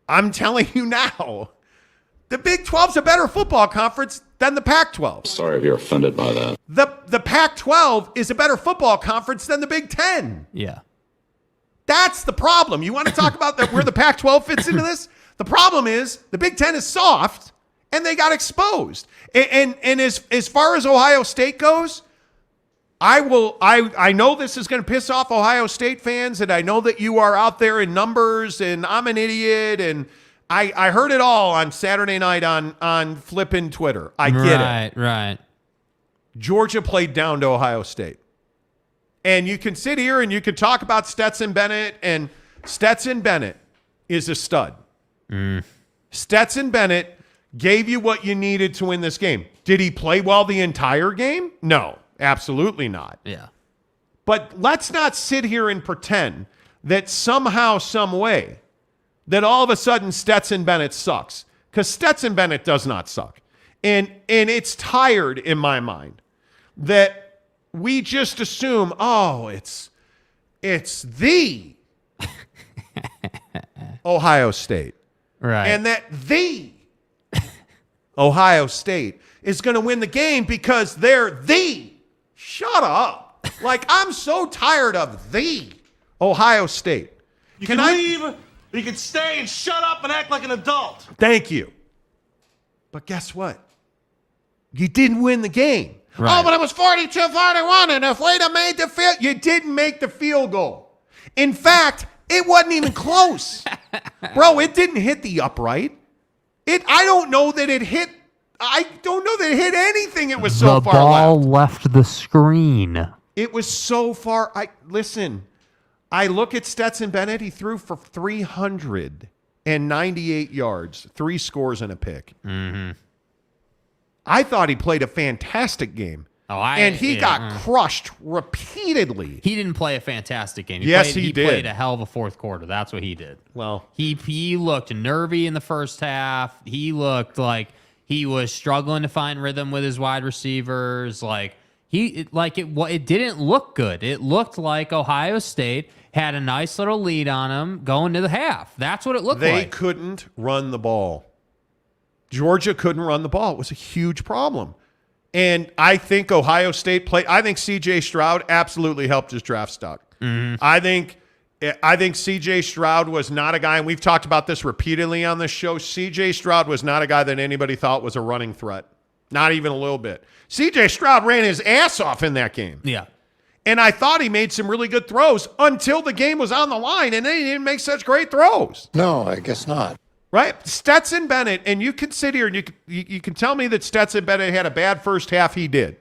I'm telling you now, the Big 12 is a better football conference than the Pac-12. Sorry if you're offended by that. The Pac-12 is a better football conference than the Big 10. Yeah. That's the problem. You want to talk about where the Pac-12 fits into this? The problem is the Big 10 is soft, and they got exposed. And as far as Ohio State goes, I know this is going to piss off Ohio State fans, and I know that you are out there in numbers, and I'm an idiot, and I heard it all on Saturday night on flipping Twitter. I get it. Right. Georgia played down to Ohio State. And you can sit here and you can talk about Stetson Bennett, and Stetson Bennett is a stud. Stetson Bennett gave you what you needed to win this game. Did he play well the entire game? No, absolutely not. Yeah. But let's not sit here and pretend that somehow, some way, that all of a sudden Stetson Bennett sucks. Because Stetson Bennett does not suck. And it's tired in my mind that we just assume, oh, it's the Ohio State. Right. And that the Ohio State is going to win the game because they're the. Shut up. Like, I'm so tired of the Ohio State. You can leave, you can stay and shut up and act like an adult. Thank you. But guess what? You didn't win the game. Right. Oh, but it was 42-41, and if we'd have made the field, you didn't make the field goal. In fact, it wasn't even close. Bro, it didn't hit the upright. I don't know that it hit anything. It was so far left. The ball left the screen. It was so far. Listen, I look at Stetson Bennett. He threw for 398 yards, 3 scores and a pick. Mm-hmm. I thought he played a fantastic game. And he got crushed repeatedly. He didn't play a fantastic game. He did. He played a hell of a fourth quarter. That's what he did. Well, he looked nervy in the first half. He looked like he was struggling to find rhythm with his wide receivers. It didn't look good. It looked like Ohio State had a nice little lead on him going to the half. That's what it looked like. They couldn't run the ball. Georgia couldn't run the ball. It was a huge problem. And I think Ohio State I think C.J. Stroud absolutely helped his draft stock. Mm-hmm. I think C.J. Stroud was not a guy, and we've talked about this repeatedly on this show. C.J. Stroud was not a guy that anybody thought was a running threat. Not even a little bit. C.J. Stroud ran his ass off in that game. Yeah. And I thought he made some really good throws until the game was on the line, and then he didn't make such great throws. No, I guess not. Right? Stetson Bennett, and you can sit here and you can tell me that Stetson Bennett had a bad first half. He did.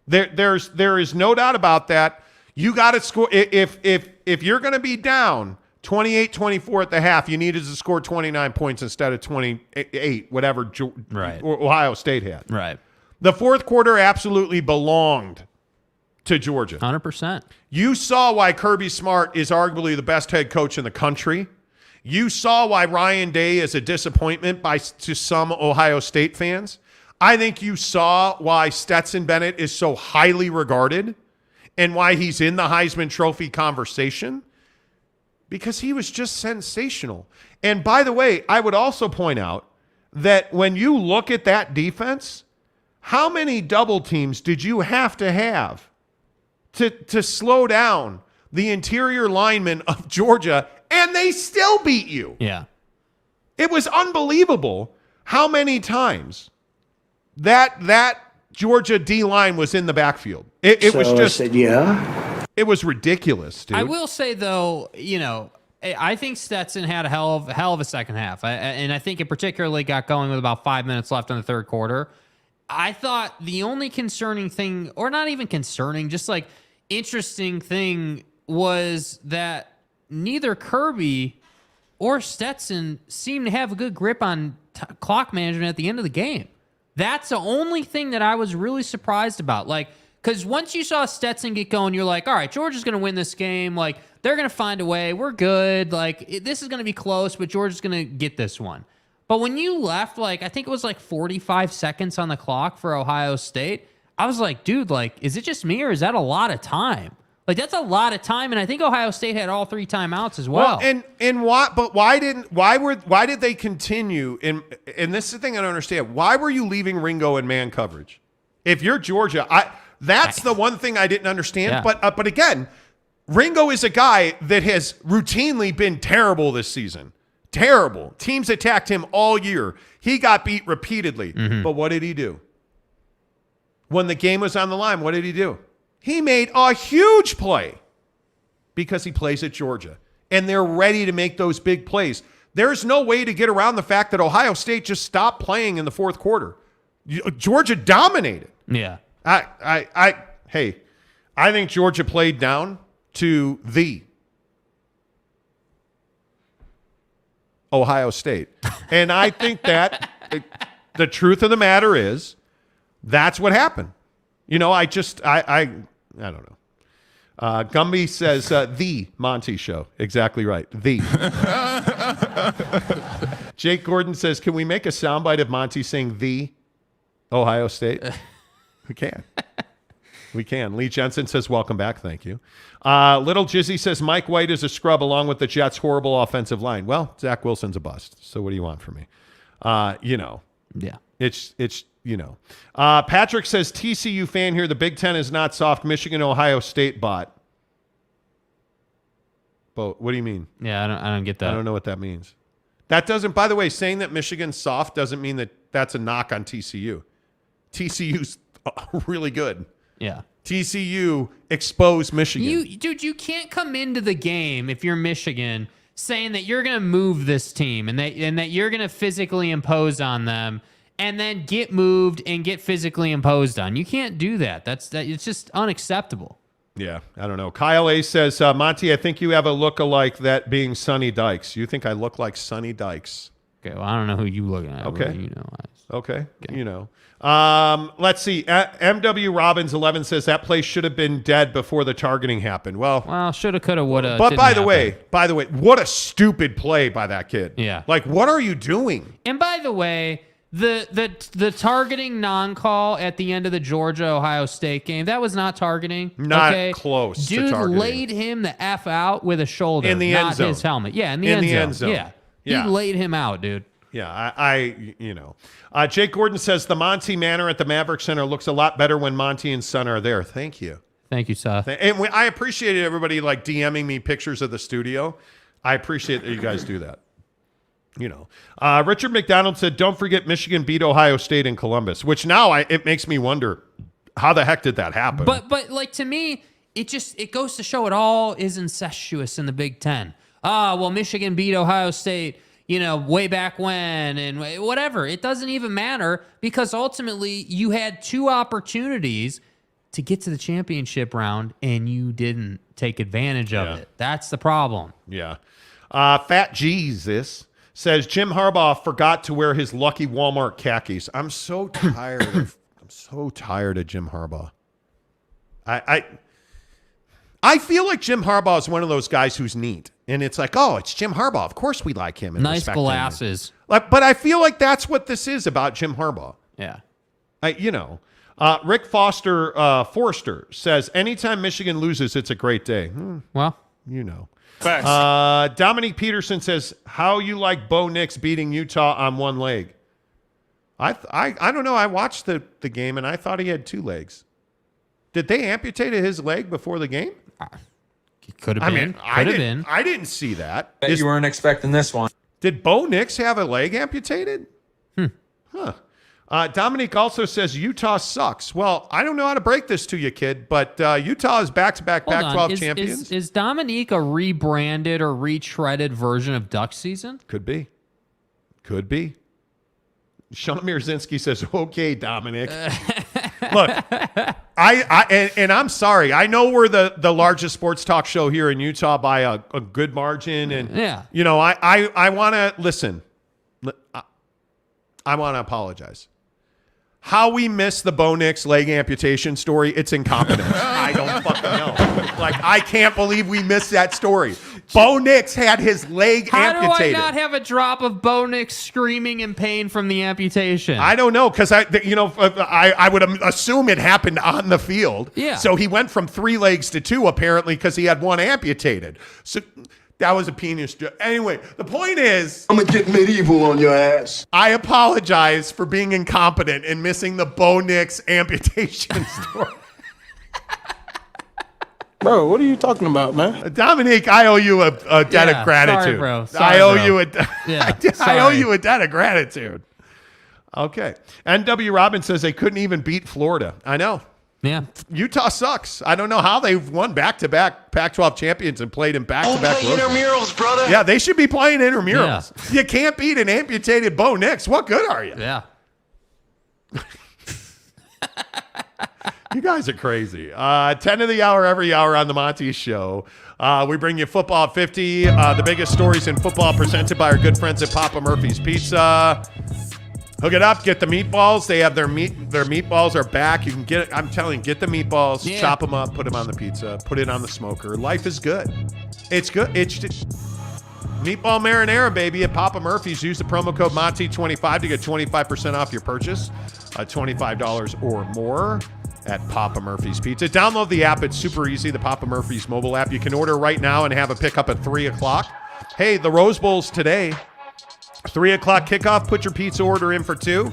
There is no doubt about that. You got to score. If you're going to be down 28-24 at the half, you needed to score 29 points instead of 28, whatever Ohio State had. Right. The fourth quarter absolutely belonged to Georgia. 100%. You saw why Kirby Smart is arguably the best head coach in the country. You saw why Ryan Day is a disappointment to some Ohio State fans. I think you saw why Stetson Bennett is so highly regarded and why he's in the Heisman Trophy conversation, because he was just sensational. And by the way, I would also point out that when you look at that defense, how many double teams did you have to slow down the interior linemen of Georgia, and they still beat you? Yeah. It was unbelievable how many times that Georgia D-line was in the backfield. It was just, it was ridiculous, dude. I will say, though, I think Stetson had a hell of a second half. And I think it particularly got going with about 5 minutes left in the third quarter. I thought the only concerning thing, or not even concerning, just like interesting thing, was that neither Kirby or Stetson seemed to have a good grip on clock management at the end of the game. That's the only thing that I was really surprised about. Like, because once you saw Stetson get going, you're like, all right, Georgia's going to win this game. Like, they're going to find a way. We're good. Like, this is going to be close, but Georgia's going to get this one. But when you left, like, I think it was like 45 seconds on the clock for Ohio State, I was like, dude, like, is it just me or is that a lot of time? Like, that's a lot of time, and I think Ohio State had all 3 timeouts as well. And why did they continue? And this is the thing I don't understand. Why were you leaving Ringo in man coverage? If you're Georgia, that's the one thing I didn't understand. Yeah. But again, Ringo is a guy that has routinely been terrible this season. Terrible. Teams attacked him all year. He got beat repeatedly. Mm-hmm. But what did he do? When the game was on the line, what did he do? He made a huge play because he plays at Georgia, and they're ready to make those big plays. There's no way to get around the fact that Ohio State just stopped playing in the fourth quarter. Georgia dominated. Yeah. Hey, I think Georgia played down to the Ohio State. And I think that the truth of the matter is that's what happened. I don't know. Gumby says, the Monty Show. Exactly right. The. Jake Gordon says, can we make a soundbite of Monty saying the Ohio State? We can. We can. Lee Jensen says, welcome back. Thank you. Little Jizzy says, Mike White is a scrub along with the Jets' horrible offensive line. Well, Zach Wilson's a bust. So what do you want from me? Yeah. It's Patrick says, TCU fan here. The Big Ten is not soft. Michigan, Ohio State bot. But what do you mean? Yeah, I don't get that. I don't know what that means. That doesn't, by the way, saying that Michigan's soft doesn't mean that that's a knock on TCU. TCU's really good. Yeah. TCU exposed Michigan. You can't come into the game if you're Michigan saying that you're going to move this team and that you're going to physically impose on them and then get moved and get physically imposed on. You can't do that. It's just unacceptable. Yeah, I don't know. Kyle A says, Monty, I think you have a look-alike, that being Sonny Dykes. You think I look like Sonny Dykes? Okay, well, I don't know who you looking at. Okay. Okay. Let's see. MW Robbins 11 says that play should have been dead before the targeting happened. Well, shoulda, coulda, woulda. But by the way, what a stupid play by that kid. Yeah. Like, what are you doing? And by the way, the targeting non-call at the end of the Georgia-Ohio State game, that was not targeting. Not close to Dude targeting. laid him the F out with a shoulder. In the end zone. Not his helmet. Yeah, in the end zone. Yeah. He laid him out, dude. Yeah, Jake Gordon says the Monty Manor at the Maverick Center looks a lot better when Monty and Son are there. Thank you. Thank you, Seth. And I appreciated everybody like DMing me pictures of the studio. I appreciate that you guys do that. Richard McDonald said, don't forget Michigan beat Ohio State in Columbus, which now it makes me wonder, how the heck did that happen? But like, to me, it goes to show it all is incestuous in the Big Ten. Well, Michigan beat Ohio State, way back when and whatever. It doesn't even matter because ultimately you had 2 opportunities to get to the championship round and you didn't take advantage of it. That's the problem. Yeah. Fat Jesus says Jim Harbaugh forgot to wear his lucky Walmart khakis. I'm so tired of Jim Harbaugh. I feel like Jim Harbaugh is one of those guys who's neat. And it's like, oh, it's Jim Harbaugh. Of course we like him. And nice glasses. But I feel like that's what this is about Jim Harbaugh. Yeah. Rick Forster says, anytime Michigan loses, it's a great day. Well, Facts. Dominique Peterson says, how you like Bo Nix beating Utah on one leg? I don't know. I watched the game, and I thought he had 2 legs. Did they amputate his leg before the game? Could have been. I didn't see that. You weren't expecting this one. Did Bo Nix have a leg amputated? Huh. Dominique also says Utah sucks. Well, I don't know how to break this to you, kid, but Utah is back-to-back Pac-12 champions. Is Dominique a rebranded or retreaded version of Duck season? Could be. Sean Mirzinski says, okay, Dominic. Look, I'm sorry. I know we're the largest sports talk show here in Utah by a good margin. And, you know, I want to listen. I want to apologize. How we missed the Bo Nix leg amputation story, it's incompetence. I don't fucking know. Like, I can't believe we missed that story. Bo Nix had his leg amputated. How do I not have a drop of Bo Nix screaming in pain from the amputation? I don't know, because I would assume it happened on the field. Yeah. So he went from 3 legs to 2, apparently, because he had 1 amputated. So that was a penis joke. Anyway, the point is, I'm going to get medieval on your ass. I apologize for being incompetent and missing the Bo Nix amputation story. Bro, what are you talking about, man? Dominique, I owe you a debt of gratitude. Sorry, bro. I owe you I owe you a debt of gratitude. Okay. NW Robin says they couldn't even beat Florida. I know. Yeah. Utah sucks. I don't know how they've won back-to-back Pac-12 champions and played in back-to-back. Play intramurals, brother. Yeah, they should be playing intramurals. Yeah. You can't beat an amputated Bo Nix. What good are you? Yeah. You guys are crazy. 10 of the hour every hour on the Monty Show. We bring you Football at 50, the biggest stories in football presented by our good friends at Papa Murphy's Pizza. Hook it up, get the meatballs. They have their meatballs are back. You can get it. I'm telling you, get the meatballs, chop them up, put them on the pizza, put it on the smoker. Life is good. It's good. It's just meatball marinara, baby, at Papa Murphy's. Use the promo code Monty25 to get 25% off your purchase, $25 or more at Papa Murphy's Pizza. Download the app. It's super easy, the Papa Murphy's mobile app. You can order right now and have a pickup at 3 o'clock. Hey, the Rose Bowl's today. 3 o'clock kickoff. Put your pizza order in for 2.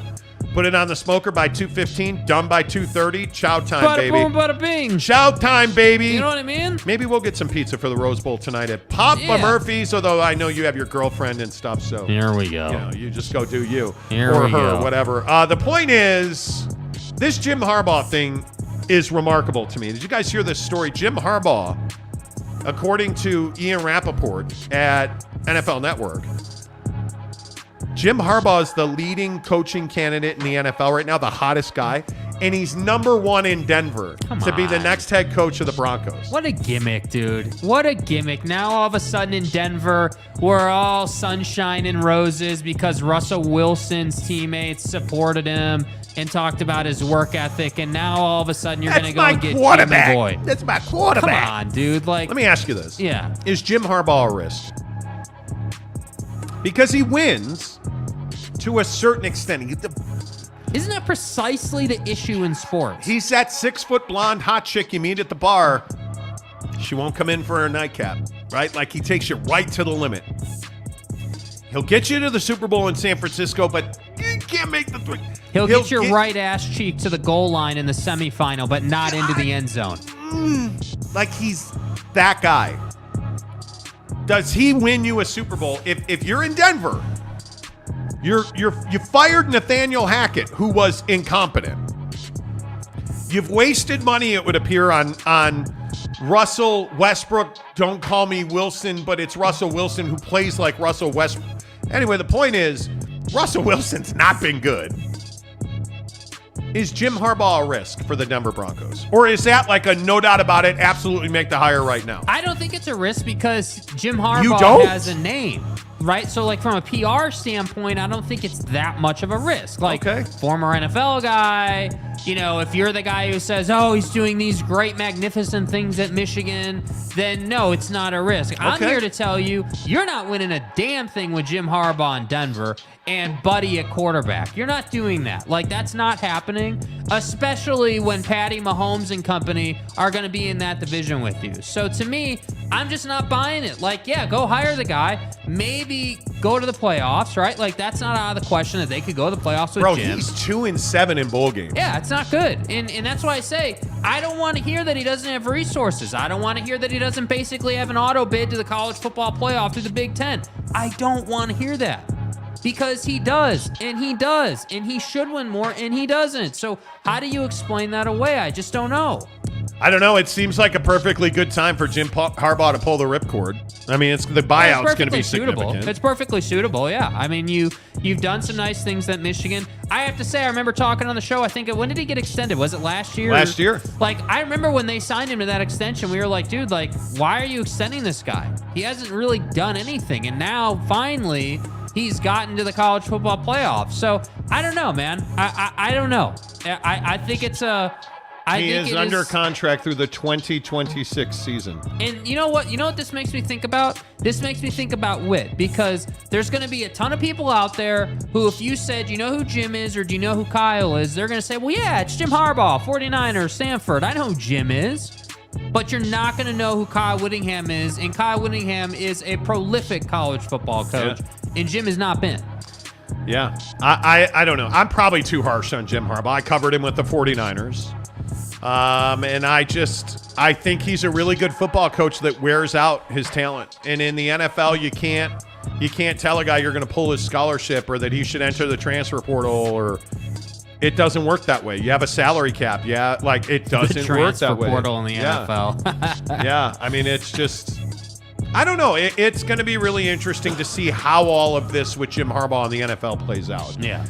Put it on the smoker by 2:15. Done by 2:30. Chow time, bada baby. Boom, bada bing. Chow time, baby. You know what I mean? Maybe we'll get some pizza for the Rose Bowl tonight at Papa Murphy's, although I know you have your girlfriend and stuff, so here we go. You know, you just go do you. Here or we her, go. whatever. The point is, this Jim Harbaugh thing is remarkable to me. Did you guys hear this story? Jim Harbaugh, according to Ian Rappaport at NFL Network, Jim Harbaugh is the leading coaching candidate in the NFL right now, the hottest guy, and he's number 1 in Denver to be the next head coach of the Broncos. What a gimmick, dude. What a gimmick. Now all of a sudden in Denver, we're all sunshine and roses because Russell Wilson's teammates supported him and talked about his work ethic, and now all of a sudden you're going to go and get Jimmy Boy. That's my quarterback. Come on, dude. Like, let me ask you this. Yeah. Is Jim Harbaugh a risk? Because he wins to a certain extent. Isn't that precisely the issue in sports? He's that 6-foot blonde hot chick you meet at the bar. She won't come in for her nightcap, right? Like, he takes you right to the limit. He'll get you to the Super Bowl in San Francisco, but you can't make the three. He'll get your right ass cheek to the goal line in the semifinal, but not into the end zone. Like, he's that guy. Does he win you a Super Bowl? If you're in Denver, you fired Nathaniel Hackett, who was incompetent. You've wasted money, it would appear, on Russell Westbrook. Don't call me Wilson, but it's Russell Wilson who plays like Russell Westbrook. Anyway, the point is, Russell Wilson's not been good. Is Jim Harbaugh a risk for the Denver Broncos? Or is that like a no doubt about it, absolutely make the hire right now? I don't think it's a risk because Jim Harbaugh has a name, right? So, like, from a PR standpoint, I don't think it's that much of a risk. Like, former NFL guy, you know, if you're the guy who says, oh, he's doing these great, magnificent things at Michigan, then no, it's not a risk. I'm here to tell you, you're not winning a damn thing with Jim Harbaugh in Denver and Buddy at quarterback. You're not doing that. Like, that's not happening, especially when Patty Mahomes and company are going to be in that division with you. So to me, I'm just not buying it. Like, yeah, go hire the guy. Maybe go to the playoffs, right? Like, that's not out of the question that they could go to the playoffs with Jim. He's 2-7 in bowl games. Yeah, it's not good. And that's why I say, I don't want to hear that he doesn't have resources. I don't want to hear that he doesn't basically have an auto bid to the college football playoff through the Big Ten. I don't want to hear that. Because he does, and he should win more, and he doesn't. So how do you explain that away? I just don't know. I don't know. It seems like a perfectly good time for Jim Harbaugh to pull the ripcord. I mean, the buyout's going to be significant. It's perfectly suitable, yeah. I mean, you've done some nice things at Michigan. I have to say, I remember talking on the show, I think, when did he get extended? Was it last year? Last year. Like, I remember when they signed him to that extension, we were like, dude, like, why are you extending this guy? He hasn't really done anything, and now, finally, he's gotten to the college football playoff. So, I don't know, man. I don't know. I think it's a... He is under contract through the 2026 season. And you know what? You know what this makes me think about? This makes me think about Whit, because there's going to be a ton of people out there who, if you said, you know who Jim is or do you know who Kyle is, they're going to say, well, yeah, it's Jim Harbaugh, 49ers, Stanford. I know who Jim is. But you're not going to know who Kyle Whittingham is, and Kyle Whittingham is a prolific college football coach, and Jim has not been. Yeah. I don't know. I'm probably too harsh on Jim Harbaugh. I covered him with the 49ers. And I think he's a really good football coach that wears out his talent. And in the NFL, you can't tell a guy you're going to pull his scholarship or that he should enter the transfer portal, or it doesn't work that way. You have a salary cap. Yeah, like it doesn't work that way. Transfer portal in the NFL. Yeah, I mean, it's just, I don't know. It's going to be really interesting to see how all of this with Jim Harbaugh in the NFL plays out. Yeah.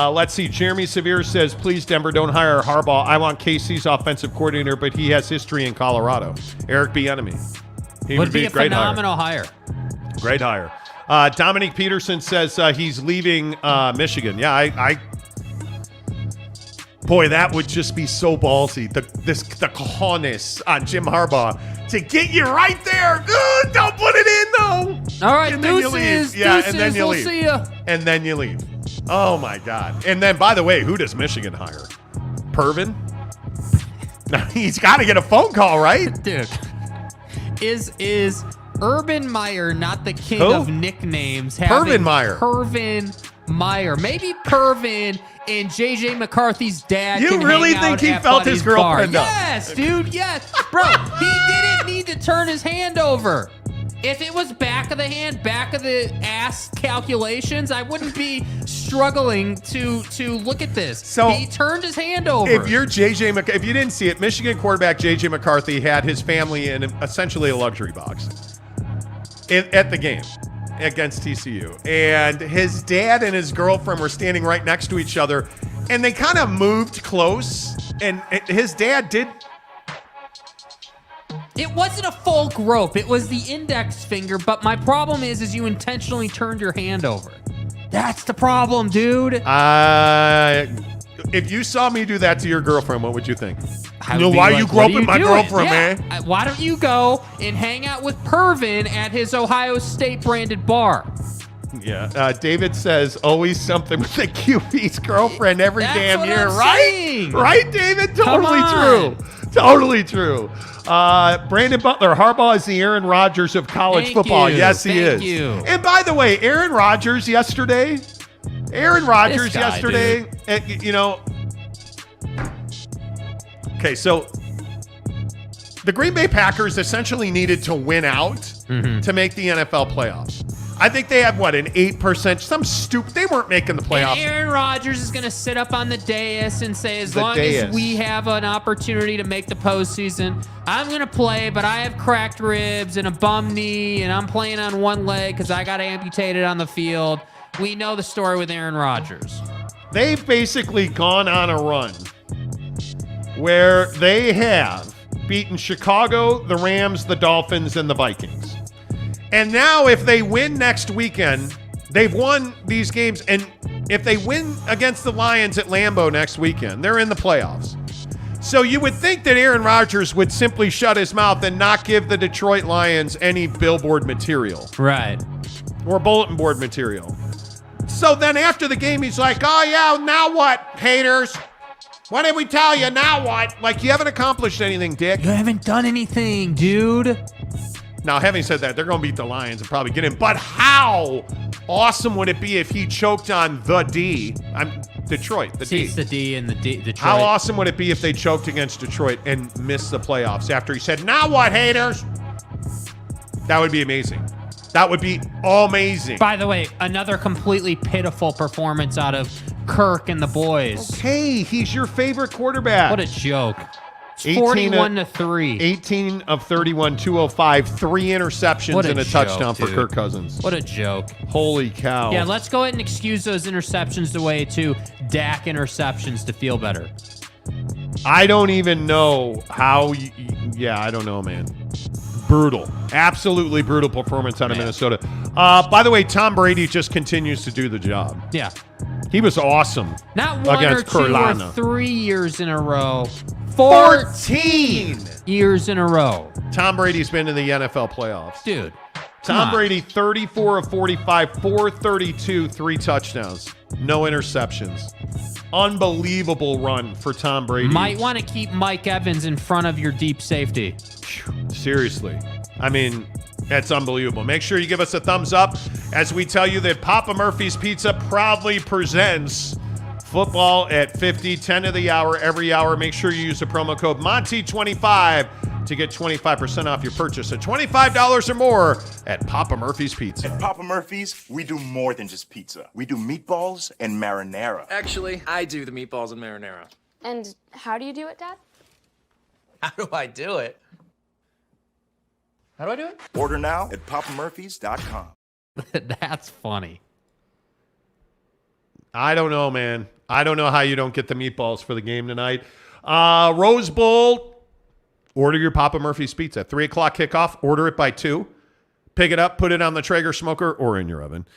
Let's see. Jeremy Severe says, please, Denver, don't hire Harbaugh. I want KC's offensive coordinator, but he has history in Colorado. Eric Bieniemy. He would be a great phenomenal hire. Great hire. Dominic Peterson says he's leaving Michigan. Yeah, boy, that would just be so ballsy. The cojones on Jim Harbaugh to get you right there. Don't put it in, though. All right, and then you leave. Yeah, and then you leave. See ya. And then you leave. Oh, my God. And then, by the way, who does Michigan hire? Pervin? He's got to get a phone call, right? Dude, is Urban Meyer not the king of nicknames? Pervin Meyer. Pervin Meyer. Maybe Pervin and J.J. McCarthy's dad. You really think he felt his girlfriend up? Yes, dude. Yes, bro. He didn't need to turn his hand over. If it was back of the hand, back of the ass calculations, I wouldn't be struggling to look at this. So he turned his hand over. If you're J.J. if you didn't see it, Michigan quarterback J.J. McCarthy had his family in essentially a luxury box at the game against TCU. And his dad and his girlfriend were standing right next to each other, and they kind of moved close, and his dad did. It wasn't a full grope. It was the index finger, but my problem is you intentionally turned your hand over. That's the problem, dude. If you saw me do that to your girlfriend, what would you think? Why are you groping my girlfriend, man? Why don't you go and hang out with Pervin at his Ohio State branded bar? Yeah. David says, always something with the QB's girlfriend every damn year, right? Right, David? Totally true. Totally true. Brandon Butler, Harbaugh is the Aaron Rodgers of college football. Yes, he is. And by the way, Aaron Rodgers yesterday, okay, so the Green Bay Packers essentially needed to win out to make the NFL playoffs. I think they have, an 8%, they weren't making the playoffs. And Aaron Rodgers is going to sit up on the dais and say, as long as we have an opportunity to make the postseason, I'm going to play, but I have cracked ribs and a bum knee, and I'm playing on one leg because I got amputated on the field. We know the story with Aaron Rodgers. They've basically gone on a run where they have beaten Chicago, the Rams, the Dolphins, and the Vikings. And now if they win next weekend, they've won these games. And if they win against the Lions at Lambeau next weekend, they're in the playoffs. So you would think that Aaron Rodgers would simply shut his mouth and not give the Detroit Lions any billboard material. Right. Or bulletin board material. So then after the game, he's like, oh, yeah, now what, haters? What did we tell you? Now what? Like, you haven't accomplished anything, Dick. You haven't done anything, dude. Now, having said that, they're going to beat the Lions and probably get in. But how awesome would it be if he choked on the D? Detroit, the D. It's the D and the D. Detroit. How awesome would it be if they choked against Detroit and missed the playoffs after he said, "Now what, haters?" That would be amazing. That would be amazing. By the way, another completely pitiful performance out of Kirk and the boys. Okay, he's your favorite quarterback. What a joke. 41-3. 18 of 31, 205, 3 interceptions and a touchdown for Kirk Cousins. What a joke. Holy cow. Yeah, let's go ahead and excuse those interceptions away to Dak interceptions to feel better. I don't even know how. I don't know, man. Brutal. Absolutely brutal performance out of Minnesota. By the way, Tom Brady just continues to do the job. Yeah. He was awesome. Not one against or two Carolina. or 3 years in a row. 14 years in a row. Tom Brady's been in the NFL playoffs. Dude. Tom Brady, 34 of 45, 432, 3 touchdowns. No interceptions. Unbelievable run for Tom Brady. Might want to keep Mike Evans in front of your deep safety. Seriously. I mean, that's unbelievable. Make sure you give us a thumbs up as we tell you that Papa Murphy's Pizza proudly presents Football at 50, 10 of the hour, every hour. Make sure you use the promo code Monty25 to get 25% off your purchase at $25 or more at Papa Murphy's Pizza. At Papa Murphy's, we do more than just pizza. We do meatballs and marinara. Actually, I do the meatballs and marinara. And how do you do it, Dad? How do I do it? How do I do it? Order now at papamurphys.com. That's funny. I don't know, man. I don't know how you don't get the meatballs for the game tonight. Rose Bowl, order your Papa Murphy's Pizza. 3 o'clock kickoff, order it by 2. Pick it up, put it on the Traeger smoker or in your oven.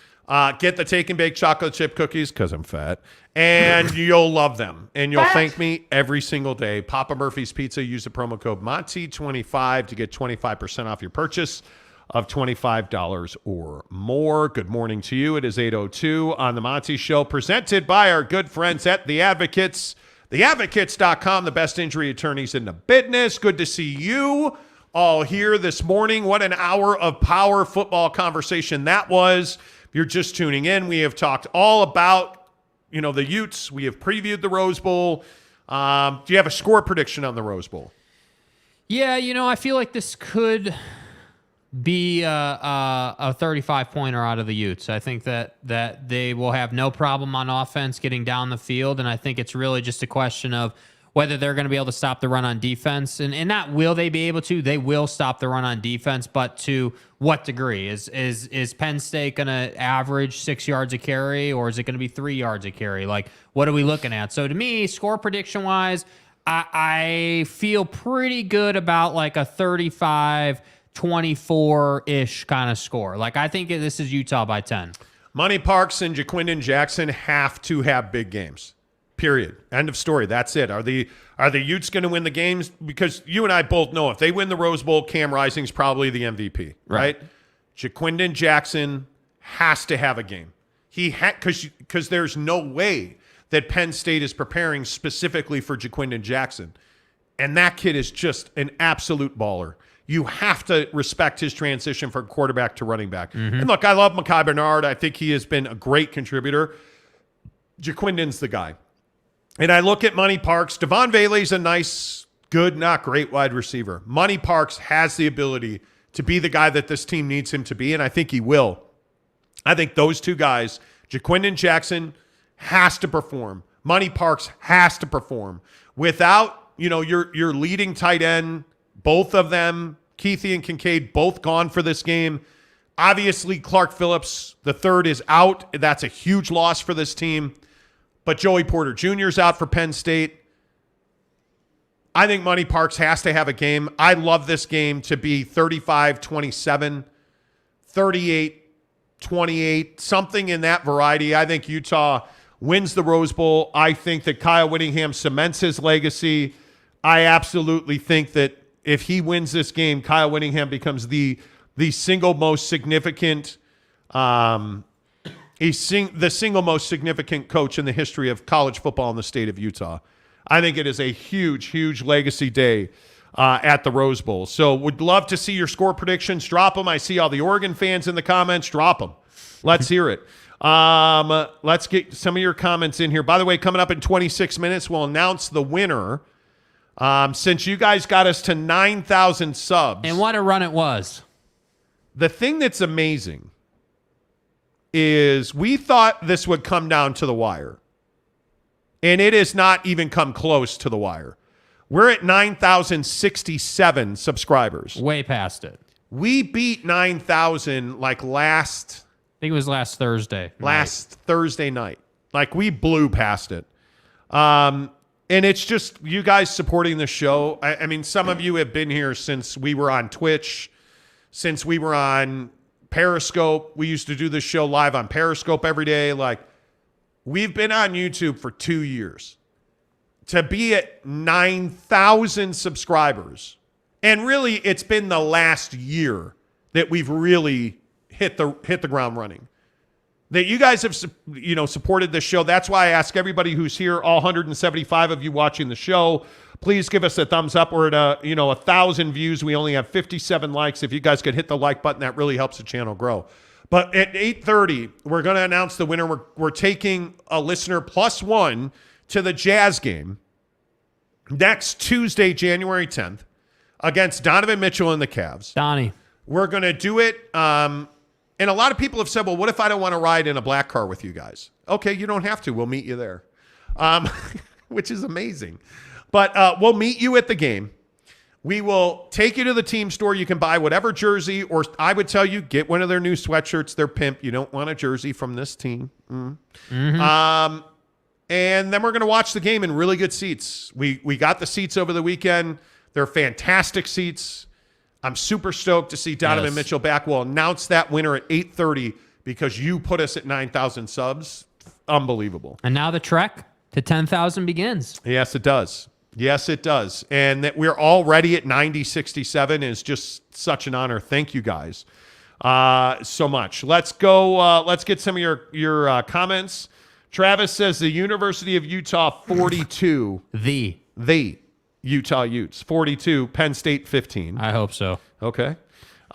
Get the take and bake chocolate chip cookies because I'm fat. And you'll love them. And you'll thank me every single day. Papa Murphy's Pizza, use the promo code Monty25 to get 25% off your purchase of $25 or more. Good morning to you. It is 8:02 on the Monty Show, presented by our good friends at The Advocates. TheAdvocates.com, the best injury attorneys in the business. Good to see you all here this morning. What an hour of power football conversation that was. If you're just tuning in, we have talked all about, the Utes. We have previewed the Rose Bowl. Do you have a score prediction on the Rose Bowl? Yeah, I feel like this could be a 35-pointer out of the Utes. I think that they will have no problem on offense getting down the field, and I think it's really just a question of whether they're going to be able to stop the run on defense. And not will they be able to. They will stop the run on defense, but to what degree? Is Penn State going to average 6 yards a carry, or is it going to be 3 yards a carry? Like, what are we looking at? So to me, score prediction-wise, I feel pretty good about like a 35-24-ish kind of score. Like, I think this is Utah by 10. Monty Parks and Jaquindon Jackson have to have big games. Period. End of story. That's it. Are the Utes going to win the games? Because you and I both know if they win the Rose Bowl, Cam Rising's probably the MVP, right? Jaquindon Jackson has to have a game. Because there's no way that Penn State is preparing specifically for Jaquindon Jackson. And that kid is just an absolute baller. You have to respect his transition from quarterback to running back. Mm-hmm. And look, I love Mekhi Bernard. I think he has been a great contributor. Jaquindon's the guy. And I look at Monty Parks. Devon Valey's a nice, good, not great wide receiver. Monty Parks has the ability to be the guy that this team needs him to be, and I think he will. I think those two guys, Jaquindon Jackson has to perform. Monty Parks has to perform. Without, your leading tight end, both of them, Keithy and Kincaid, both gone for this game. Obviously, Clark Phillips, the third, is out. That's a huge loss for this team. But Joey Porter Jr. is out for Penn State. I think Monty Parks has to have a game. I love this game to be 35-27, 38-28, something in that variety. I think Utah wins the Rose Bowl. I think that Kyle Whittingham cements his legacy. I absolutely think that if he wins this game, Kyle Whittingham becomes the single most significant the single most significant coach in the history of college football in the state of Utah. I think it is a huge, huge legacy day at the Rose Bowl. So would love to see your score predictions. Drop them. I see all the Oregon fans in the comments. Drop them. Let's hear it. Let's get some of your comments in here. By the way, coming up in 26 minutes, we'll announce the winner. Since you guys got us to 9,000 subs. And what a run it was. The thing that's amazing is we thought this would come down to the wire. And it has not even come close to the wire. We're at 9,067 subscribers. Way past it. We beat 9,000 like last... I think it was last Thursday. Thursday night. Like, we blew past it. And it's just you guys supporting the show. I mean, some of you have been here since we were on Twitch, since we were on Periscope. We used to do this show live on Periscope every day. Like, we've been on YouTube for 2 years. To be at 9,000 subscribers, and really it's been the last year that we've really hit the ground running. That you guys have, supported this show. That's why I ask everybody who's here, all 175 of you watching the show, please give us a thumbs up. We're at 1,000 views. We only have 57 likes. If you guys could hit the like button, that really helps the channel grow. But at 8:30, we're going to announce the winner. We're taking a listener +1 to the Jazz game next Tuesday, January 10th, against Donovan Mitchell and the Cavs. Donnie. We're going to do it. And a lot of people have said, well, what if I don't want to ride in a black car with you guys? Okay, you don't have to. We'll meet you there, which is amazing. But we'll meet you at the game. We will take you to the team store. You can buy whatever jersey, or I would tell you, get one of their new sweatshirts. They're pimp. You don't want a jersey from this team. Mm-hmm. And then we're going to watch the game in really good seats. We got the seats over the weekend. They're fantastic seats. I'm super stoked to see Donovan Mitchell back. We'll announce that winner at 8:30 because you put us at 9,000 subs. Unbelievable. And now the trek to 10,000 begins. Yes, it does. Yes, it does. And that we're already at 9067 is just such an honor. Thank you guys so much. Let's go. Let's get some of your comments. Travis says the University of Utah 42. The Utah Utes 42, Penn State 15. I hope so. Okay.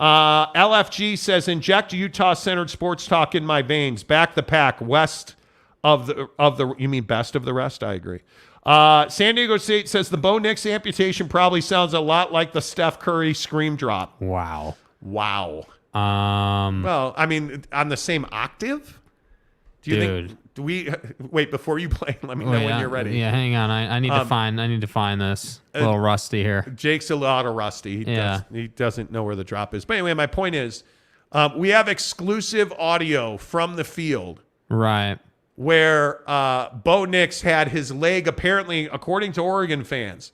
LFG says inject Utah-centered sports talk in my veins. Back the pack. West of the. You mean best of the rest? I agree. San Diego State says the Bo Nix amputation probably sounds a lot like the Steph Curry scream drop. Wow. Well, I mean, on the same octave. Do you think? Do we wait before you play? Let me know when you're ready. Yeah, hang on. I need to find this. A little rusty here. Jake's a lot of rusty. He doesn't know where the drop is. But anyway, my point is, we have exclusive audio from the field, right? Where Bo Nix had his leg, apparently, according to Oregon fans,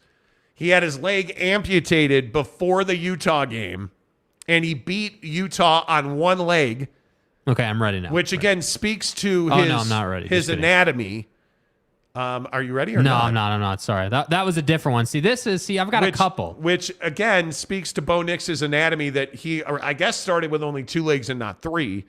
he had his leg amputated before the Utah game, and he beat Utah on one leg. Okay, I'm ready now. Which again speaks to no, I'm not ready. His anatomy. Are you ready or no? not? I'm not. Sorry, that was a different one. I've got a couple. Which again speaks to Bo Nix's anatomy that he, I guess, started with only 2 legs and not 3.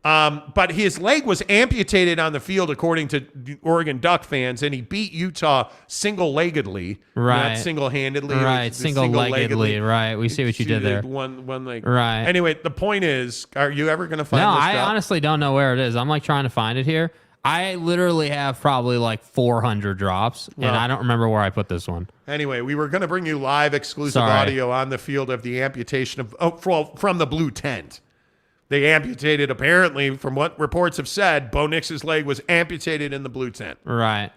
But his leg was amputated on the field, according to Oregon Duck fans, and he beat Utah single-leggedly, right? Not single-handedly, right? Single-leggedly, right? We see what you did there. One leg, right? Anyway, the point is, are you ever going to find? No, this I drop? honestly don't know where it is. I'm like trying to find it here. I literally have probably like 400 drops, and I don't remember where I put this one. Anyway, we were going to bring you live exclusive audio on the field of the amputation from the blue tent. They amputated, apparently, from what reports have said, Bo Nix's leg was amputated in the blue tent. Right.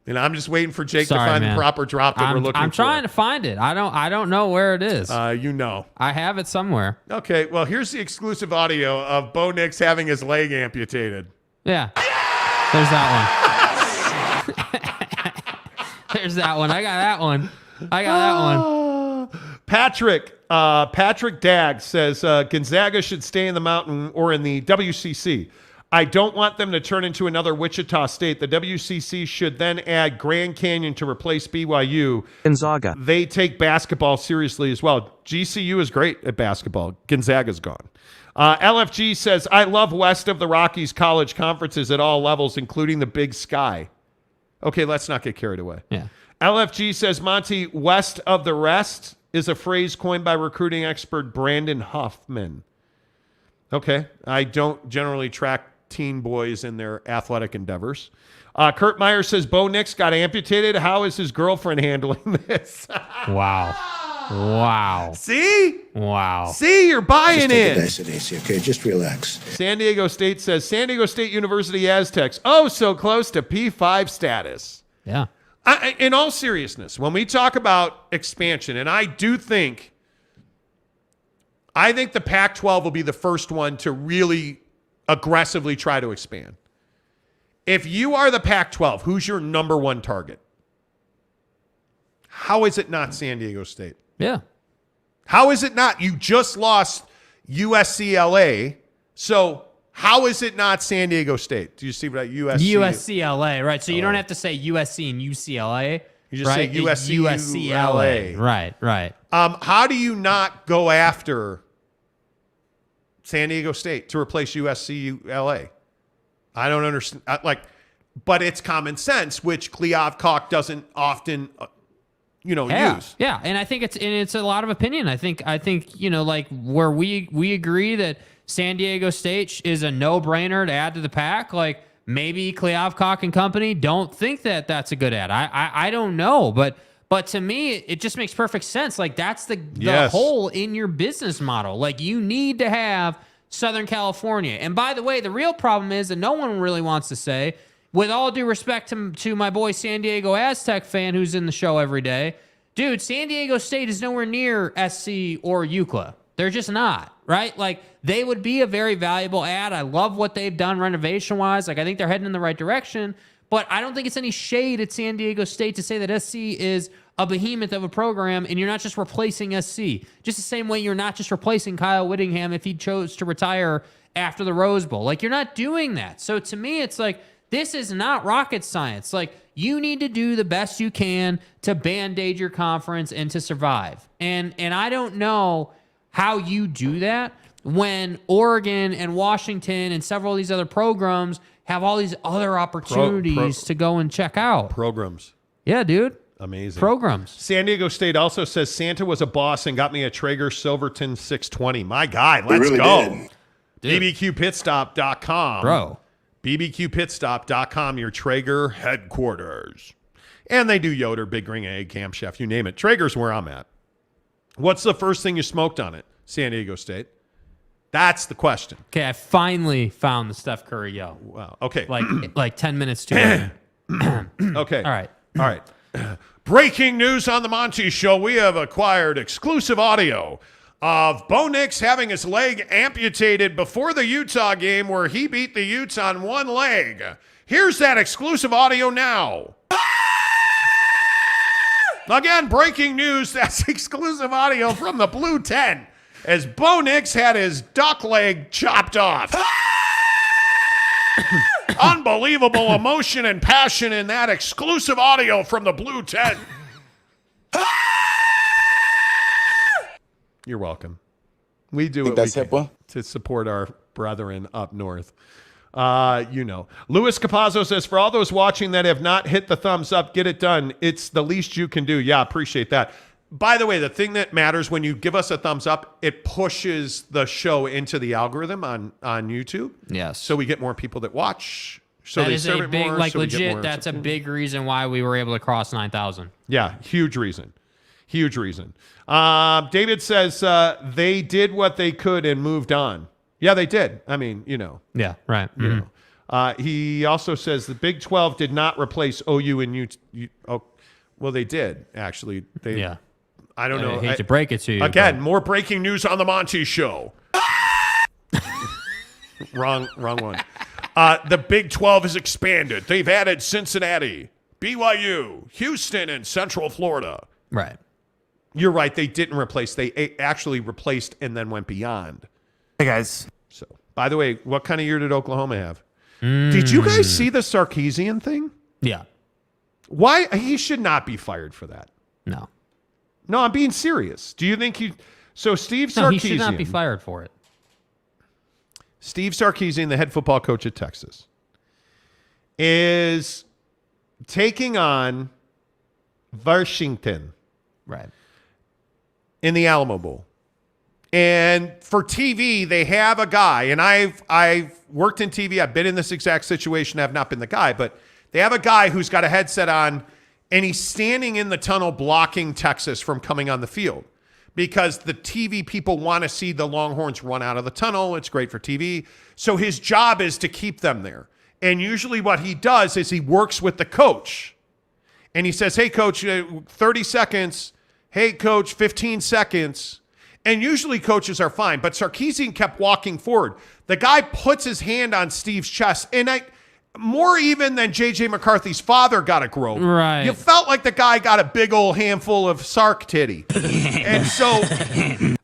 And I'm just waiting for Jake to find the proper drop that we're looking for. I'm trying to find it. I don't know where it is. I have it somewhere. Okay, well, here's the exclusive audio of Bo Nix having his leg amputated. Yeah. There's that one. There's that one. I got that one. Patrick Dagg says Gonzaga should stay in the Mountain or in the WCC. I don't want them to turn into another Wichita State. The WCC should then add Grand Canyon to replace BYU. Gonzaga. They take basketball seriously as well. GCU is great at basketball. Gonzaga's gone. LFG says, I love west of the Rockies college conferences at all levels, including the Big Sky. Okay, let's not get carried away. Yeah. LFG says, Monty, west of the rest is a phrase coined by recruiting expert Brandon Huffman. Okay. I don't generally track teen boys in their athletic endeavors. Kurt Meyer says, Bo Nix got amputated. How is his girlfriend handling this? Wow. See? Wow. See, you're buying in. Okay, just relax. San Diego State says, San Diego State University Aztecs, oh, so close to P5 status. Yeah. In all seriousness, when we talk about expansion, and I think the Pac-12 will be the first one to really aggressively try to expand. If you are the Pac-12, who's your number one target? How is it not San Diego State? Yeah. How is it not? You just lost USC-LA, so how is it not San Diego State? Do you see what USC? USC-LA, right? So you don't have to say USC and UCLA. You just right? say USC-LA. Right. How do you not go after San Diego State to replace USC-LA? I don't understand. But it's common sense, which Kliavkoff doesn't often, use. Yeah, and I think it's a lot of opinion. I think where we agree that San Diego State is a no-brainer to add to the pack. Like maybe Kliavkoff and company don't think that that's a good add. I don't know, but to me it just makes perfect sense. Like that's the hole in your business model. Like you need to have Southern California. And by the way, the real problem is that no one really wants to say, with all due respect to my boy San Diego Aztec fan who's in the show every day, dude, San Diego State is nowhere near SC or UCLA. They're just not, right? Like, they would be a very valuable ad. I love what they've done renovation-wise. Like, I think they're heading in the right direction. But I don't think it's any shade at San Diego State to say that SC is a behemoth of a program and you're not just replacing SC. Just the same way you're not just replacing Kyle Whittingham if he chose to retire after the Rose Bowl. Like, you're not doing that. So to me, it's like, this is not rocket science. Like, you need to do the best you can to band-aid your conference and to survive. And I don't know how you do that when Oregon and Washington and several of these other programs have all these other opportunities to go and check out. Programs. Yeah, dude. Amazing. Programs. San Diego State also says Santa was a boss and got me a Traeger Silverton 620. My guy, let's go. BBQPitstop.com. Bro. BBQPitstop.com, your Traeger headquarters. And they do Yoder, Big Ring Egg, Camp Chef, you name it. Traeger's where I'm at. What's the first thing you smoked on it, San Diego State? That's the question. Okay, I finally found the Steph Curry yo. Wow. Okay. Like 10 minutes too late. Okay. All right. Breaking news on the Monty Show. We have acquired exclusive audio of Bo Nix having his leg amputated before the Utah game where he beat the Utes on one leg. Here's that exclusive audio now. Again, breaking news. That's exclusive audio from the Blue Tent as Bo Nix had his duck leg chopped off. Unbelievable emotion and passion in that exclusive audio from the Blue Tent. You're welcome. We do it to support our brethren up north. Louis Capazzo says, for all those watching that have not hit the thumbs up, get it done. It's the least you can do. Yeah, appreciate that. By the way, the thing that matters when you give us a thumbs up, it pushes the show into the algorithm on YouTube. Yes. So we get more people that watch. So that they is serve a it big, more, like so we get legit, more that's a big reason why we were able to cross 9,000. Yeah, huge reason. Huge reason. David says they did what they could and moved on. Yeah, they did. I mean, Yeah, right. You know. He also says the Big 12 did not replace OU and well, they did, actually. Yeah. I don't know. I hate to break it to you. Again, more breaking news on the Monty Show. Wrong one. The Big 12 has expanded. They've added Cincinnati, BYU, Houston, and Central Florida. Right. You're right. They didn't replace. They actually replaced and then went beyond. Hey, guys. So, by the way, what kind of year did Oklahoma have? Did you guys see the Sarkisian thing? Yeah. Why? He should not be fired for that. No. No, I'm being serious. Do you think So Steve Sarkisian. No, he should not be fired for it. Steve Sarkisian, the head football coach at Texas, is taking on Washington. Right. In the Alamo Bowl. And for TV, they have a guy, and I've worked in TV. I've been in this exact situation. I've not been the guy, but they have a guy who's got a headset on, and he's standing in the tunnel blocking Texas from coming on the field because the TV people want to see the Longhorns run out of the tunnel. It's great for TV. So his job is to keep them there. And usually what he does is he works with the coach. And he says, hey, coach, 30 seconds. Hey, coach, 15 seconds. And usually coaches are fine. But Sarkisian kept walking forward. The guy puts his hand on Steve's chest. And more even than J.J. McCarthy's father got a grope. Right. You felt like the guy got a big old handful of Sark titty. And so...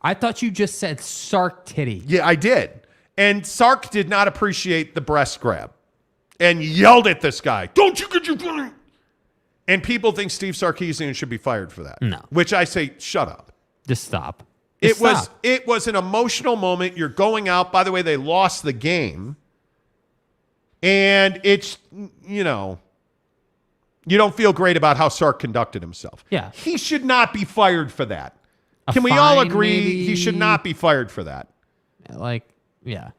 I thought you just said Sark titty. Yeah, I did. And Sark did not appreciate the breast grab and yelled at this guy, don't you get your... And people think Steve Sarkisian should be fired for that. No. Which I say, shut up. Just stop. It was an emotional moment. You're going out. By the way, they lost the game. And it's, you don't feel great about how Sark conducted himself. Yeah. He should not be fired for that. Can we all agree maybe? He should not be fired for that? Yeah.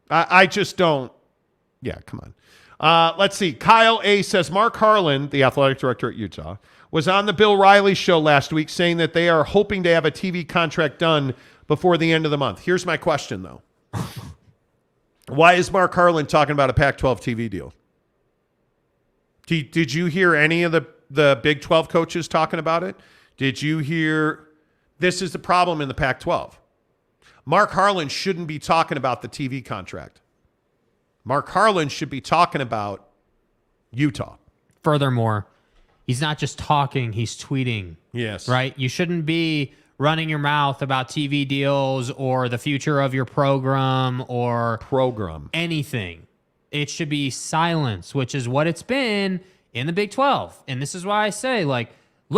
I just don't. Yeah, come on. Let's see. Kyle A. says, Mark Harlan, the athletic director at Utah, was on the Bill Riley show last week saying that they are hoping to have a TV contract done before the end of the month. Here's my question, though. Why is Mark Harlan talking about a Pac-12 TV deal? Did you hear any of the Big 12 coaches talking about it? Did you hear? This is the problem in the Pac-12. Mark Harlan shouldn't be talking about the TV contract. Mark Harlan should be talking about Utah. Furthermore, he's not just talking, he's tweeting. Yes. Right? You shouldn't be running your mouth about TV deals or the future of your program or anything. It should be silence, which is what it's been in the Big 12. And this is why I say, look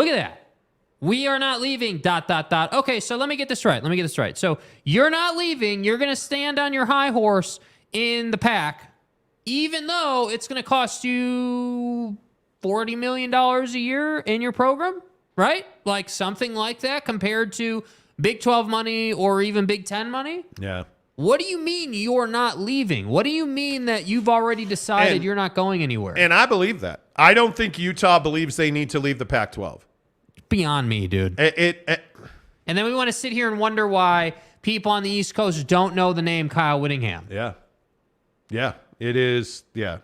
at that. We are not leaving, ... Okay, so let me get this right. So you're not leaving. You're going to stand on your high horse in the PAC, even though it's going to cost you $40 million a year in your program, right? Like something like that compared to Big 12 money or even Big 10 money. Yeah. What do you mean you're not leaving? What do you mean that you've already decided you're not going anywhere? And I believe that. I don't think Utah believes they need to leave the Pac-12. Beyond me, dude. And then we want to sit here and wonder why people on the East Coast don't know the name Kyle Whittingham. Yeah. Yeah, it is. Yeah.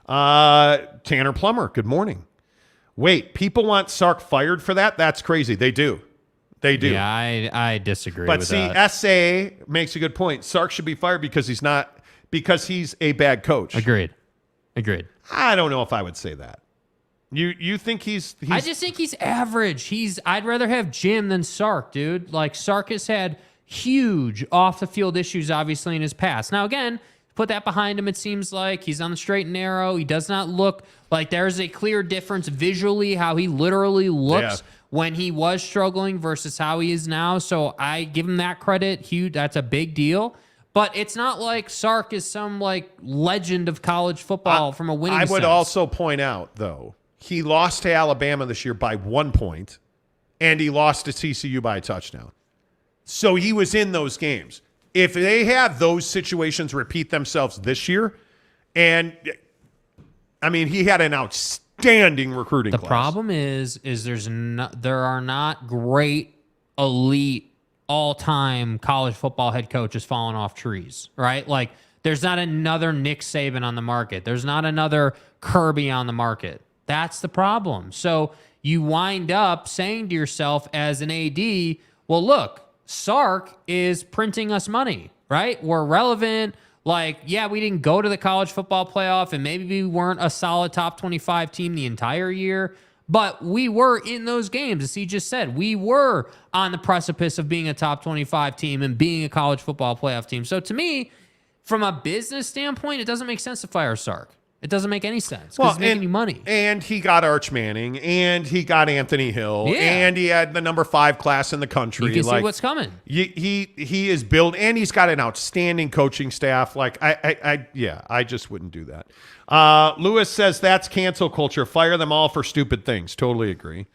Tanner Plummer, good morning. Wait, people want Sark fired for that? That's crazy. They do. Yeah, I disagree with that. But see, SA makes a good point. Sark should be fired because he's a bad coach. Agreed. I don't know if I would say that. You think he's I just think he's average. I'd rather have Jim than Sark, dude. Like Sark has had huge off the field issues, obviously, in his past. Now, again, put that behind him. It seems like he's on the straight and narrow. He does not look like there's a clear difference visually how he literally looks when he was struggling versus how he is now. So I give him that credit. Huge. That's a big deal. But it's not like Sark is some legend of college football from a winning sense. I would also point out, though, he lost to Alabama this year by 1 point, and he lost to TCU by a touchdown. So he was in those games. If they have those situations repeat themselves this year, and I mean, he had an outstanding recruiting class. The problem is there are not great, elite, all-time college football head coaches falling off trees, right? Like, there's not another Nick Saban on the market. There's not another Kirby on the market. That's the problem. So you wind up saying to yourself as an AD, well, look, Sark is printing us money, right? We're relevant. We didn't go to the college football playoff, and maybe we weren't a solid top 25 team the entire year, but we were in those games. As he just said, we were on the precipice of being a top 25 team and being a college football playoff team. So to me, from a business standpoint, it doesn't make sense to fire Sark. It doesn't make any sense because he's making you money. And he got Arch Manning, and he got Anthony Hill, and he had the number 5 class in the country. You can see what's coming. He is built, and he's got an outstanding coaching staff. Like I just wouldn't do that. Lewis says that's cancel culture. Fire them all for stupid things. Totally agree.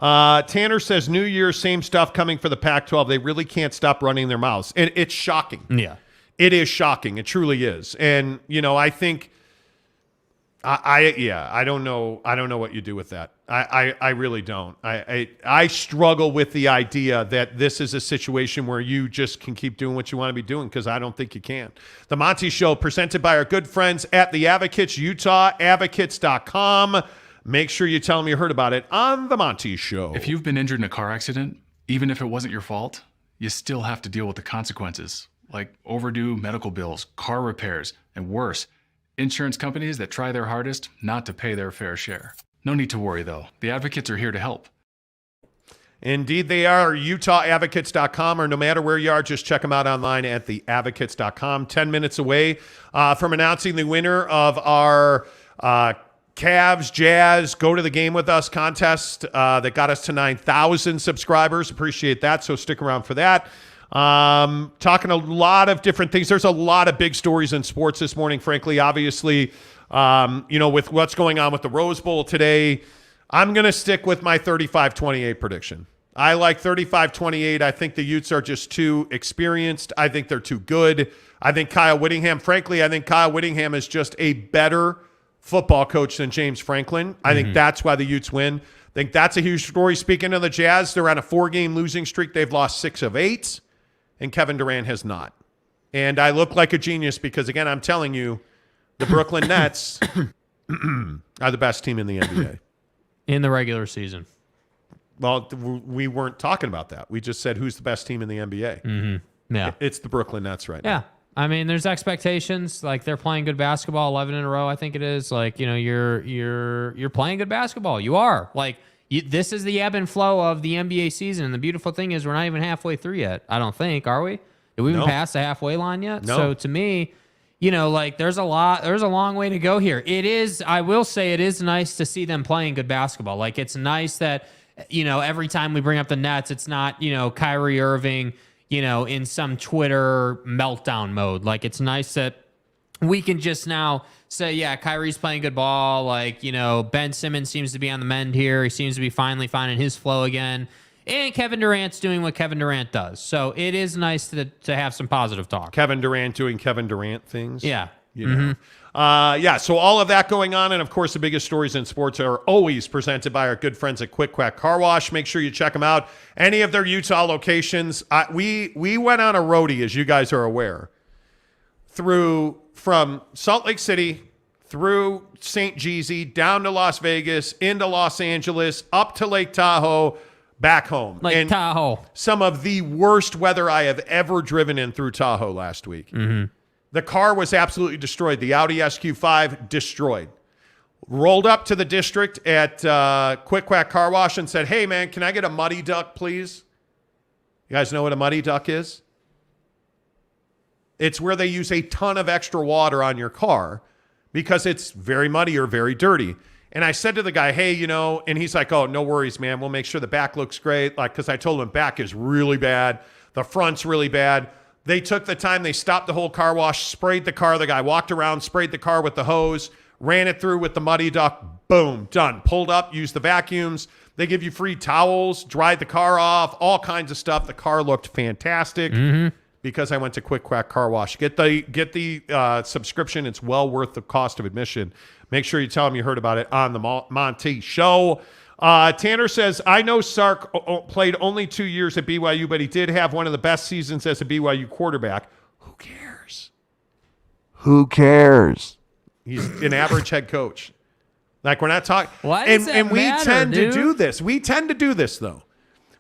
Tanner says New Year's, same stuff coming for the Pac-12. They really can't stop running their mouths. And it's shocking. Yeah. It is shocking. It truly is. And, I think I don't know what you do with that. I really don't. I struggle with the idea that this is a situation where you just can keep doing what you want to be doing, because I don't think you can. The Monty Show, presented by our good friends at The Advocates, UtahAdvocates.com. Make sure you tell them you heard about it on The Monty Show. If you've been injured in a car accident, even if it wasn't your fault, you still have to deal with the consequences, like overdue medical bills, car repairs, and worse, insurance companies that try their hardest not to pay their fair share. No need to worry, though. The Advocates are here to help. Indeed, they are. UtahAdvocates.com, or no matter where you are, just check them out online at theadvocates.com. 10 minutes away from announcing the winner of our Cavs Jazz Go to the Game with Us contest that got us to 9,000 subscribers. Appreciate that, so stick around for that. Talking a lot of different things. There's a lot of big stories in sports this morning, frankly. Obviously, with what's going on with the Rose Bowl today, I'm going to stick with my 35-28 prediction. I like 35-28. I think the Utes are just too experienced. I think they're too good. I think Kyle Whittingham is just a better football coach than James Franklin. I think that's why the Utes win. I think that's a huge story. Speaking of the Jazz, they're on a 4-game losing streak. They've lost 6 of 8, and Kevin Durant has not. And I look like a genius because, again, I'm telling you, the Brooklyn Nets are the best team in the NBA. In the regular season. Well, we weren't talking about that. We just said who's the best team in the NBA. Mm-hmm. Yeah. It's the Brooklyn Nets right now. Yeah. I mean, there's expectations. Like, they're playing good basketball, 11 in a row, I think it is. Like, you're playing good basketball. You are. Like, this is the ebb and flow of the NBA season. And the beautiful thing is we're not even halfway through yet, I don't think. Are we? Did we even pass the halfway line yet? No. So, to me, there's a long way to go here. I will say it is nice to see them playing good basketball. Like, it's nice that, every time we bring up the Nets, it's not, Kyrie Irving, in some Twitter meltdown mode. Like, it's nice that we can just now say, yeah, Kyrie's playing good ball. Like, Ben Simmons seems to be on the mend here. He seems to be finally finding his flow again. And Kevin Durant's doing what Kevin Durant does. So it is nice to have some positive talk. Kevin Durant doing Kevin Durant things. Yeah. So all of that going on. And, of course, the biggest stories in sports are always presented by our good friends at Quick Quack Car Wash. Make sure you check them out. Any of their Utah locations. We went on a roadie, as you guys are aware, from Salt Lake City through St. Jeezy, down to Las Vegas, into Los Angeles, up to Lake Tahoe, back home. Tahoe. Some of the worst weather I have ever driven in through Tahoe last week. Mm-hmm. The car was absolutely destroyed. The Audi SQ5 destroyed. Rolled up to the district at Quick Quack Car Wash and said, hey, man, can I get a muddy duck, please? You guys know what a muddy duck is? It's where they use a ton of extra water on your car because it's very muddy or very dirty. And I said to the guy, hey, and he's like, oh, no worries, man. We'll make sure the back looks great. Like, because I told him back is really bad. The front's really bad. They took the time. They stopped the whole car wash, sprayed the car. The guy walked around, sprayed the car with the hose, ran it through with the muddy duck. Boom, done. Pulled up, used the vacuums. They give you free towels, dried the car off, all kinds of stuff. The car looked fantastic because I went to Quick Quack Car Wash. Get the subscription. It's well worth the cost of admission. Make sure you tell them you heard about it on the Monty Show. Tanner says, I know Sark played only 2 years at BYU, but he did have one of the best seasons as a BYU quarterback. Who cares? Who cares? He's an average head coach. Like, we're not talking. Why does that and we matter, tend dude? to do this. We tend to do this, though.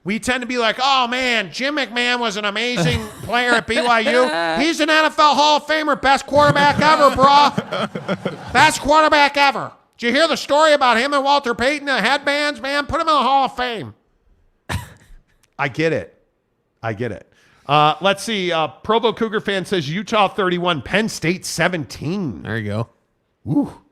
We tend to be like, oh, man, Jim McMahon was an amazing player at BYU. He's an NFL Hall of Famer. Best quarterback ever, bro. Best quarterback ever. Did you hear the story about him and Walter Payton, the headbands, man? Put him in the Hall of Fame. I get it. Let's see. Provo Cougar fan says Utah 31, Penn State 17. There you go. Ooh.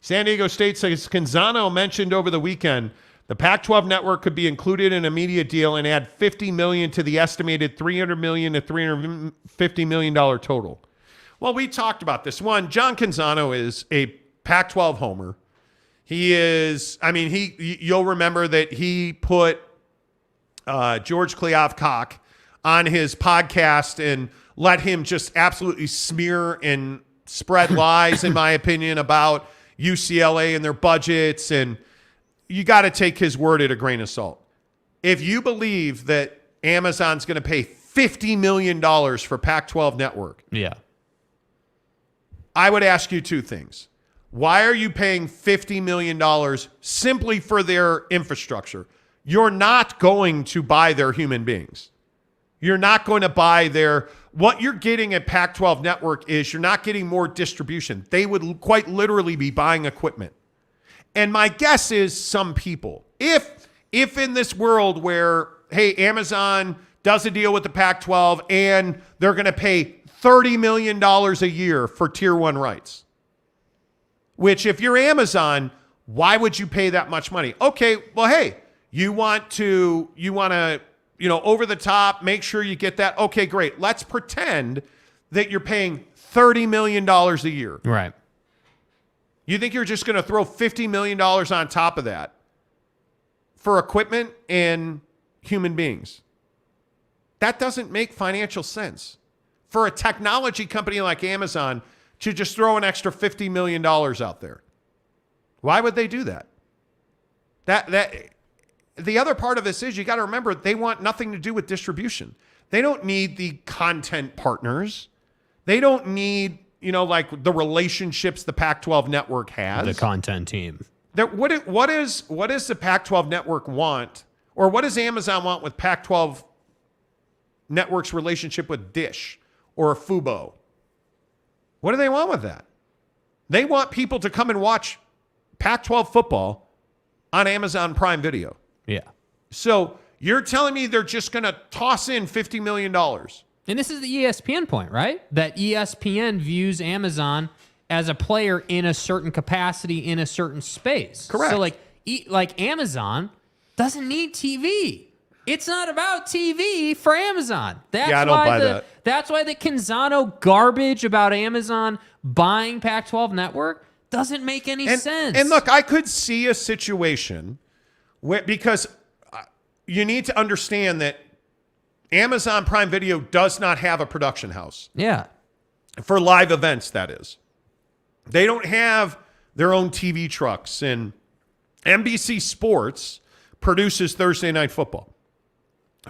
San Diego State says Canzano mentioned over the weekend the Pac-12 network could be included in a media deal and add $50 million to the estimated $300 million to $350 million total. Well, we talked about this. One, John Canzano is a Pac-12 homer. He is, you'll remember that he put George Kliavkoff on his podcast and let him just absolutely smear and spread lies, in my opinion, about UCLA and their budgets. And you got to take his word at a grain of salt. If you believe that Amazon's going to pay $50 million for Pac-12 network, I would ask you two things. Why are you paying $50 million simply for their infrastructure? You're not going to buy their human beings. You're not going to buy their... What you're getting at Pac-12 network is you're not getting more distribution. They would quite literally be buying equipment. And my guess is some people, if in this world where, hey, Amazon does a deal with the Pac-12 and they're going to pay $30 million a year for tier 1 rights, which if you're Amazon, why would you pay that much money? Okay, well, hey, you want to, over the top, make sure you get that. Okay, great. Let's pretend that you're paying $30 million a year. Right. You think you're just going to throw $50 million on top of that for equipment and human beings? That doesn't make financial sense. For a technology company like Amazon to just throw an extra $50 million out there. Why would they do that? The other part of this is you got to remember they want nothing to do with distribution. They don't need the content partners. They don't need, like the relationships the Pac-12 network has. The content team. What does the Pac-12 network want, or what does Amazon want with Pac-12 network's relationship with Dish or Fubo? What do they want with that? They want people to come and watch Pac-12 football on Amazon Prime Video. Yeah. So you're telling me they're just going to toss in $50 million. And this is the ESPN point, right? That ESPN views Amazon as a player in a certain capacity in a certain space. Correct. So like Amazon doesn't need TV. It's not about TV for Amazon. I don't buy that. That's why the Canzano garbage about Amazon buying Pac-12 network doesn't make any sense. And look, I could see a situation where, because you need to understand that Amazon Prime Video does not have a production house. Yeah. For live events, that is. They don't have their own TV trucks. And NBC Sports produces Thursday Night Football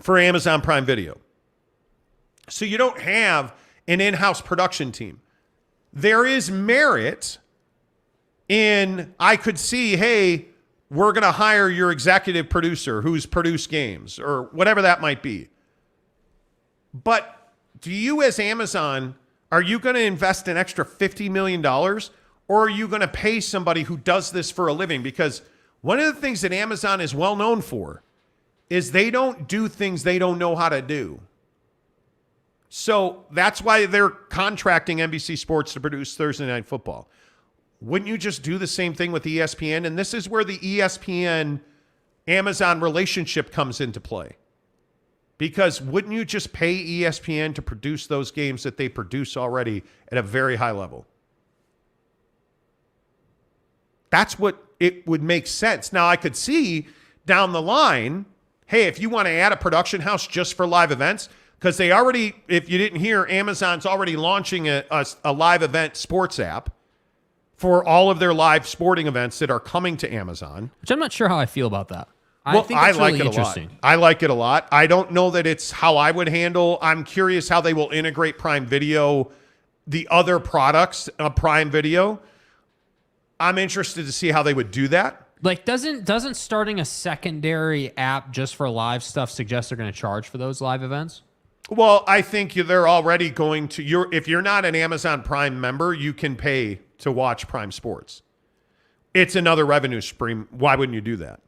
for Amazon Prime Video. So you don't have an in-house production team. There is merit in, I could see, hey, we're going to hire your executive producer who's produced games or whatever that might be. But do you as Amazon, are you going to invest an extra $50 million, or are you going to pay somebody who does this for a living? Because one of the things that Amazon is well known for is they don't do things they don't know how to do. So that's why they're contracting NBC Sports to produce Thursday Night Football. Wouldn't you just do the same thing with ESPN? And this is where the ESPN-Amazon relationship comes into play. Because wouldn't you just pay ESPN to produce those games that they produce already at a very high level? That's what it would make sense. Now, I could see down the line, hey, if you want to add a production house just for live events, because they already, if you didn't hear, Amazon's already launching a live event sports app for all of their live sporting events that are coming to Amazon. Which I'm not sure how I feel about that. Well, I think it's like really it a lot. interesting. I like it a lot. I don't know that it's how I would handle. I'm curious how they will integrate Prime Video, the other products of Prime Video. I'm interested to see how they would do that. Like, doesn't starting a secondary app just for live stuff suggest they're going to charge for those live events? Well, I think they're already going to. If you're not an Amazon Prime member, you can pay to watch Prime Sports. It's another revenue stream. Why wouldn't you do that?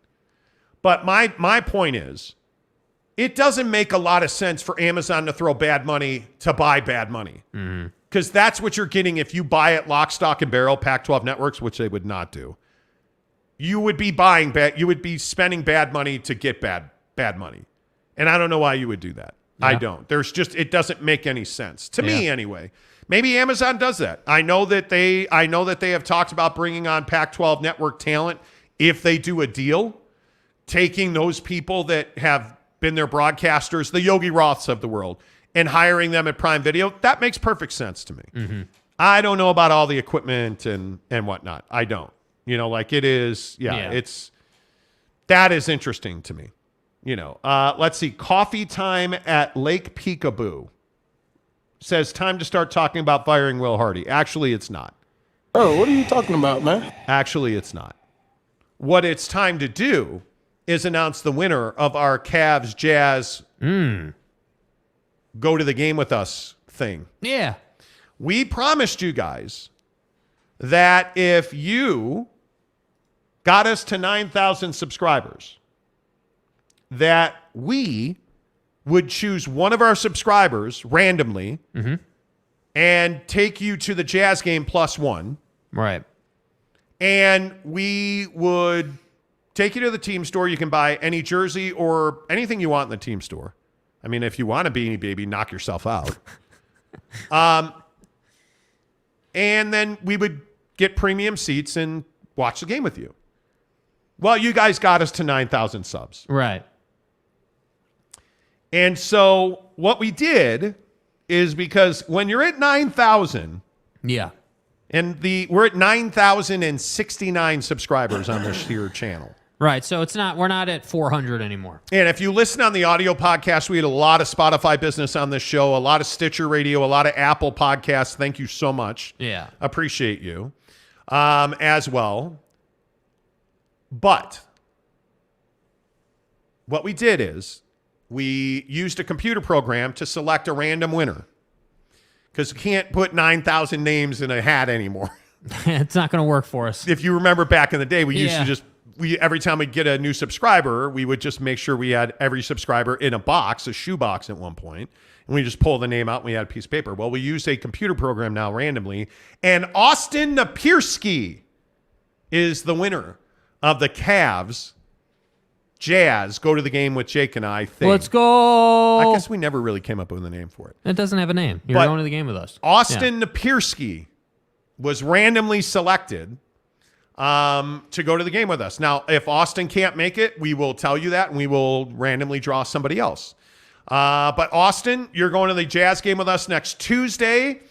But my point is, it doesn't make a lot of sense for Amazon to throw bad money to buy bad money. Because that's what you're getting if you buy it lock, stock, and barrel, Pac-12 networks, which they would not do. You would be buying bad. You would be spending bad money to get bad money, and I don't know why you would do that. Yeah. I don't. It doesn't make any sense to me anyway. Maybe Amazon does that. I know that they have talked about bringing on Pac-12 network talent if they do a deal, taking those people that have been their broadcasters, the Yogi Roths of the world, and hiring them at Prime Video. That makes perfect sense to me. I don't know about all the equipment and whatnot. I don't. It is, that is interesting to me. Let's see. Coffee time at Lake Peekaboo says time to start talking about firing Will Hardy. Actually, it's not. Oh, what are you talking about, man? Actually, it's not. What it's time to do is announce the winner of our Cavs Jazz go to the game with us thing. Yeah. We promised you guys that if you got us to 9,000 subscribers, that we would choose one of our subscribers randomly and take you to the Jazz game +1. Right. And we would take you to the team store. You can buy any jersey or anything you want in the team store. I mean, if you want a Beanie Baby, knock yourself out. And then we would get premium seats and watch the game with you. Well, you guys got us to 9,000 subs. Right. And so what we did is, because when you're at 9,000, and we're at 9,069 subscribers on this here channel. Right. So we're not at 400 anymore. And if you listen on the audio podcast, we had a lot of Spotify business on this show, a lot of Stitcher Radio, a lot of Apple podcasts. Thank you so much. Yeah. Appreciate you as well. But what we did is we used a computer program to select a random winner, because we can't put 9,000 names in a hat anymore. It's not going to work for us. If you remember back in the day, we used to every time we get a new subscriber, we would just make sure we had every subscriber in a box, a shoebox at one point, and we just pull the name out and we had a piece of paper. Well, we use a computer program now randomly, and Austin Napierski is the winner of the Cavs Jazz go to the game with Jake and I thing. Let's go. I guess we never really came up with a name for it. It doesn't have a name. You're going to the game with us. Austin Napierski was randomly selected to go to the game with us. Now, if Austin can't make it, we will tell you that, and we will randomly draw somebody else. But Austin, you're going to the Jazz game with us next Tuesday.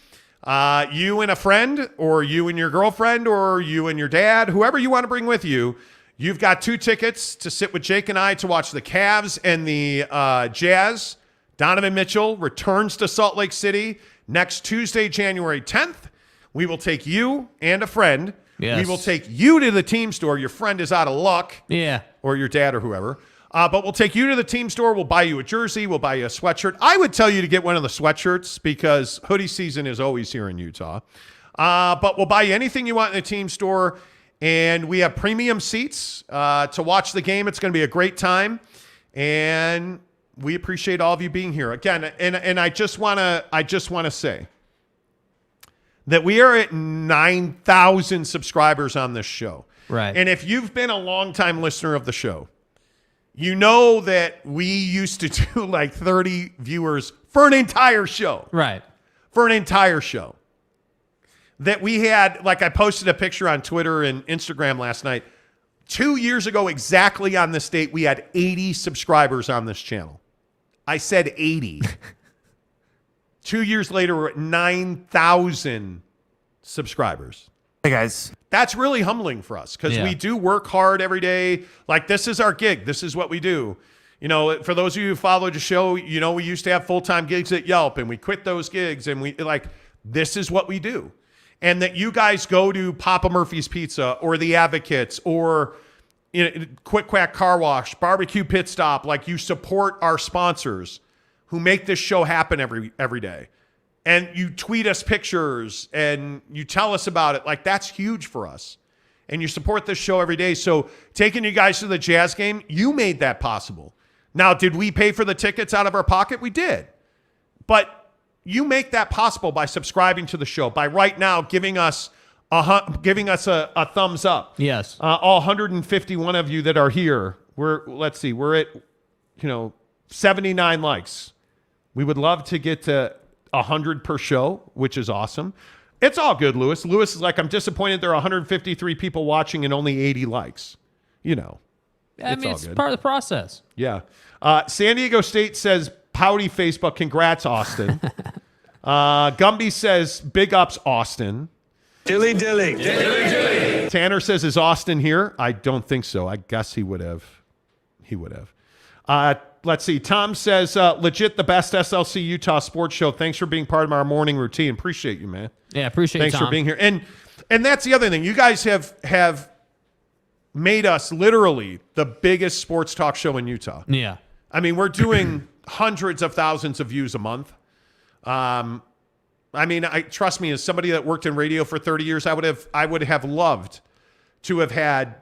You and a friend, or you and your girlfriend, or you and your dad, whoever you want to bring with you, you've got 2 tickets to sit with Jake and I to watch the Cavs and the Jazz. Donovan Mitchell returns to Salt Lake City next Tuesday, January 10th. We will take you and a friend. Yes. We will take you to the team store. Your friend is out of luck. Yeah. Or your dad or whoever. But we'll take you to the team store. We'll buy you a jersey. We'll buy you a sweatshirt. I would tell you to get one of the sweatshirts, because hoodie season is always here in Utah. But we'll buy you anything you want in the team store. And we have premium seats to watch the game. It's going to be a great time. And we appreciate all of you being here. Again, and I just want to say that we are at 9,000 subscribers on this show. Right. And if you've been a longtime listener of the show, you know that we used to do like 30 viewers for an entire show. Right. For an entire show. That we had, like I posted a picture on Twitter and Instagram last night. 2 years ago exactly on this date, we had 80 subscribers on this channel. I said 80. 2 years later, we're at 9,000 subscribers. Hey, guys. That's really humbling for us, because we do work hard every day. Like, this is our gig. This is what we do. You know, for those of you who followed the show, you know, we used to have full-time gigs at Yelp, and we quit those gigs, and this is what we do. And that you guys go to Papa Murphy's Pizza or The Advocates or Quick Quack Car Wash, Barbecue Pit Stop. Like, you support our sponsors who make this show happen every day. And you tweet us pictures and you tell us about it. Like, that's huge for us. And you support this show every day. So taking you guys to the Jazz game, you made that possible. Now, did we pay for the tickets out of our pocket? We did. But you make that possible by subscribing to the show, by right now giving us a thumbs up. Yes. All 151 of you that are here, we're at 79 likes. We would love to get to 100 per show, which is awesome. It's all good, Lewis. Lewis is like, I'm disappointed there are 153 people watching and only 80 likes. It's part of the process. Yeah. San Diego State says, pouty Facebook, congrats, Austin. Gumby says, big ups, Austin. Dilly. Tanner says, is Austin here? I don't think so. I guess he would have. Let's see. Tom says, legit the best SLC Utah sports show. Thanks for being part of our morning routine. Appreciate you, man. Yeah, appreciate Thanks Tom. for being here. And that's the other thing. You guys have made us literally the biggest sports talk show in Utah. Yeah. I mean, we're doing hundreds of thousands of views a month. Trust me, as somebody that worked in radio for 30 years, I would have loved to have had,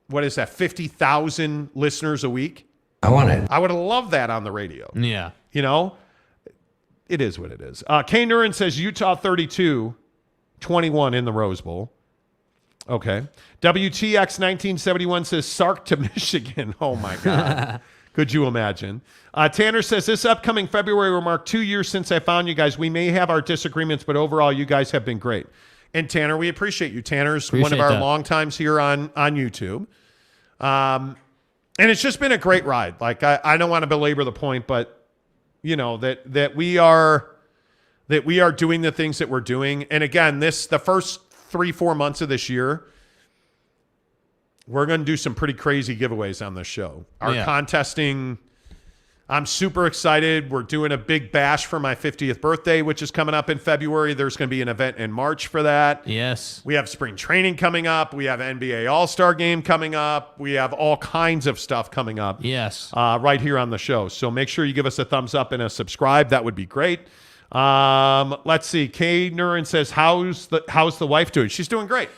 what is that, 50,000 listeners a week? I would have loved that on the radio. Yeah. It is what it is. K. Nurin says Utah 32, 21 in the Rose Bowl. Okay. WTX 1971 says Sark to Michigan. Oh, my God. Could you imagine? Tanner says, this upcoming February will mark 2 years since I found you guys. We may have our disagreements, but overall, you guys have been great. And Tanner, we appreciate you. Tanner's one of our long times here on YouTube. And it's just been a great ride. Like, I don't want to belabor the point, but, that we are doing the things that we're doing. And again, the first 3-4 months of this year, we're going to do some pretty crazy giveaways on this show. Our contesting, I'm super excited. We're doing a big bash for my 50th birthday, which is coming up in February. There's going to be an event in March for that. Yes. We have spring training coming up. We have NBA All-Star Game coming up. We have all kinds of stuff coming up. Yes. Right here on the show. So make sure you give us a thumbs up and a subscribe. That would be great. Let's see. Kay Nurin says, how's the wife doing? She's doing great.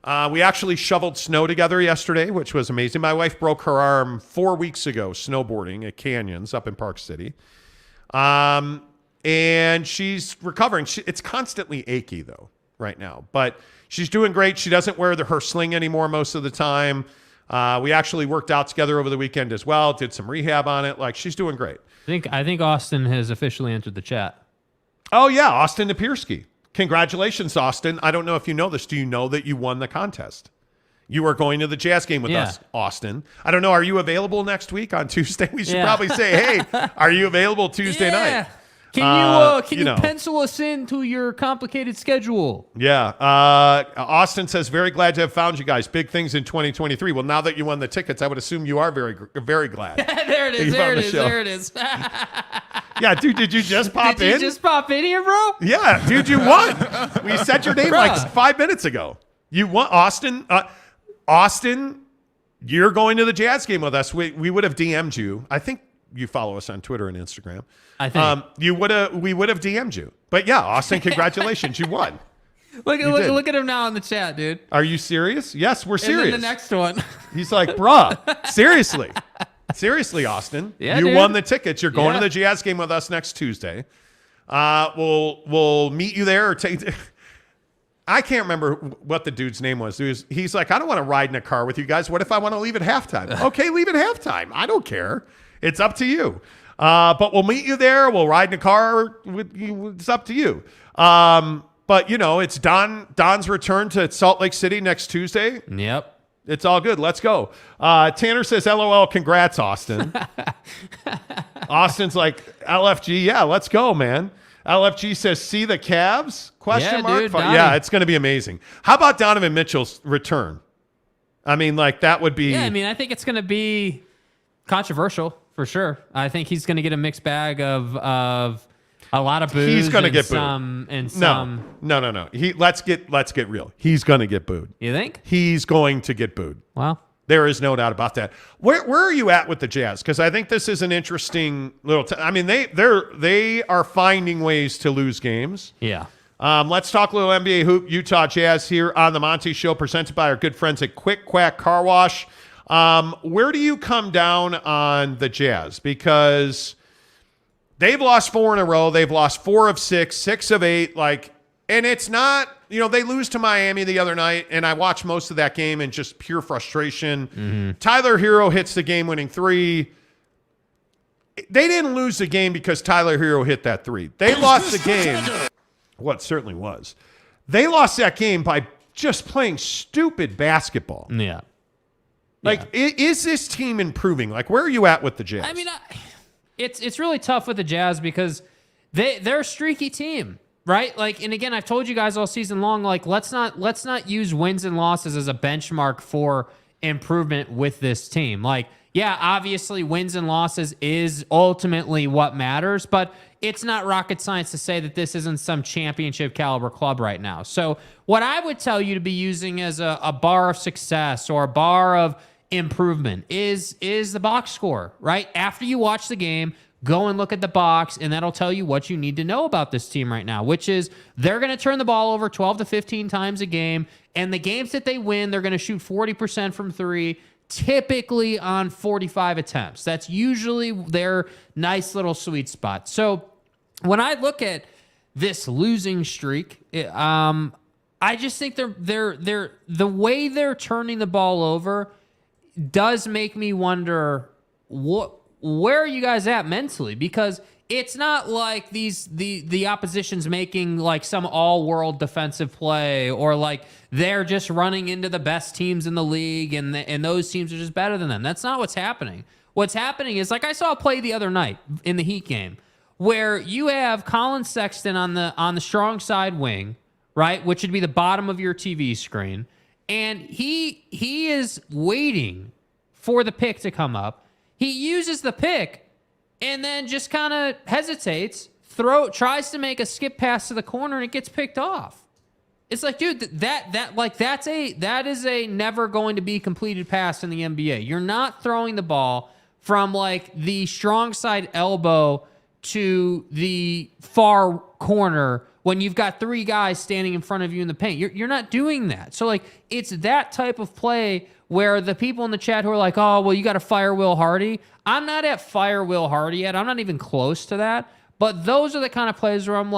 We actually shoveled snow together yesterday, which was amazing. My wife broke her arm 4 weeks ago snowboarding at Canyons up in Park City. And she's recovering. It's constantly achy, though, right now. But she's doing great. She doesn't wear her sling anymore most of the time. We actually worked out together over the weekend as well, did some rehab on it. Like, she's doing great. I think Austin has officially entered the chat. Oh, yeah, Austin Napierski. Congratulations, Austin. I don't know if you know this. Do you know that you won the contest? You are going to the Jazz game with us, Austin. I don't know. Are you available next week on Tuesday? We should probably say, hey, are you available Tuesday night? Can you pencil us into your complicated schedule? Yeah. Austin says, very glad to have found you guys. Big things in 2023. Well, now that you won the tickets, I would assume you are very, very glad. There it is. Yeah, dude, did you just pop in? Did you just pop in here, bro? Yeah, dude, you won. We said your name like 5 minutes ago. You won, Austin. Austin, you're going to the Jazz game with us. We would have DM'd you. I think you follow us on Twitter and Instagram. I think we would have DM'd you. But yeah, Austin, congratulations, you won. Look at him now in the chat, dude. Are you serious? Yes, we're serious. And then the next one. He's like, bruh, seriously. Seriously, Austin. Yeah, you dude. won the tickets. You're going to the Jazz game with us next Tuesday. We'll meet you there or take. I can't remember what the dude's name was. He's like, I don't want to ride in a car with you guys. What if I want to leave at halftime? Okay, leave at halftime. I don't care. It's up to you. But we'll meet you there. We'll ride in a car with you. It's up to you. But it's Don's return to Salt Lake City next Tuesday. Yep. It's all good. Let's go. Tanner says, LOL, congrats, Austin. Austin's like, LFG, yeah, let's go, man. LFG says, see the Cavs? Question mark? Dude, yeah, it's going to be amazing. How about Donovan Mitchell's return? I mean, like, that would be... Yeah, I mean, I think it's going to be controversial, for sure. I think he's going to get a mixed bag of a lot of boos. He's going to get booed. No. Let's get real. He's going to get booed. You think? He's going to get booed. Wow. There is no doubt about that. Where are you at with the Jazz? Because I think this is an interesting little... I mean, they are finding ways to lose games. Yeah. Let's talk a little NBA hoop. Utah Jazz here on the Monty Show, presented by our good friends at Quick Quack Car Wash. Where do you come down on the Jazz? Because they've lost 4 in a row. They've lost 4 of 6, 6 of 8. And it's not, they lose to Miami the other night, and I watched most of that game in just pure frustration. Mm-hmm. Tyler Hero hits the game-winning 3. They didn't lose the game because Tyler Hero hit that 3. They lost the game. Well, it certainly was. They lost that game by just playing stupid basketball. Yeah. Is this team improving? Where are you at with the Jazz? I mean, it's really tough with the Jazz because they're a streaky team, right? And again, I've told you guys all season long, let's not use wins and losses as a benchmark for improvement with this team. Yeah, obviously wins and losses is ultimately what matters, but it's not rocket science to say that this isn't some championship caliber club right now. So what I would tell you to be using as a bar of success or a bar of improvement is the box score, right? After you watch the game, go and look at the box, and that'll tell you what you need to know about this team right now, which is they're going to turn the ball over 12 to 15 times a game, and the games that they win, they're going to shoot 40% from 3, typically on 45 attempts. That's usually their nice little sweet spot. So when I look at this losing streak, I just think they're the way they're turning the ball over does make me wonder where are you guys at mentally? Because it's not like the opposition's making some all-world defensive play or they're just running into the best teams in the league and those teams are just better than them. That's not what's happening. What's happening is I saw a play the other night in the Heat game where you have Colin Sexton on the strong side wing, right, which would be the bottom of your TV screen, and he is waiting for the pick to come up. He uses the pick and then just kind of hesitates, tries to make a skip pass to the corner, and it gets picked off. It's dude, that is a never going to be completed pass in the NBA. You're not throwing the ball from the strong side elbow to the far corner when you've got 3 guys standing in front of you in the paint. You're not doing that. So it's that type of play where the people in the chat who are oh, well, you got to fire Will Hardy. I'm not at fire Will Hardy yet. I'm not even close to that. But those are the kind of plays where I'm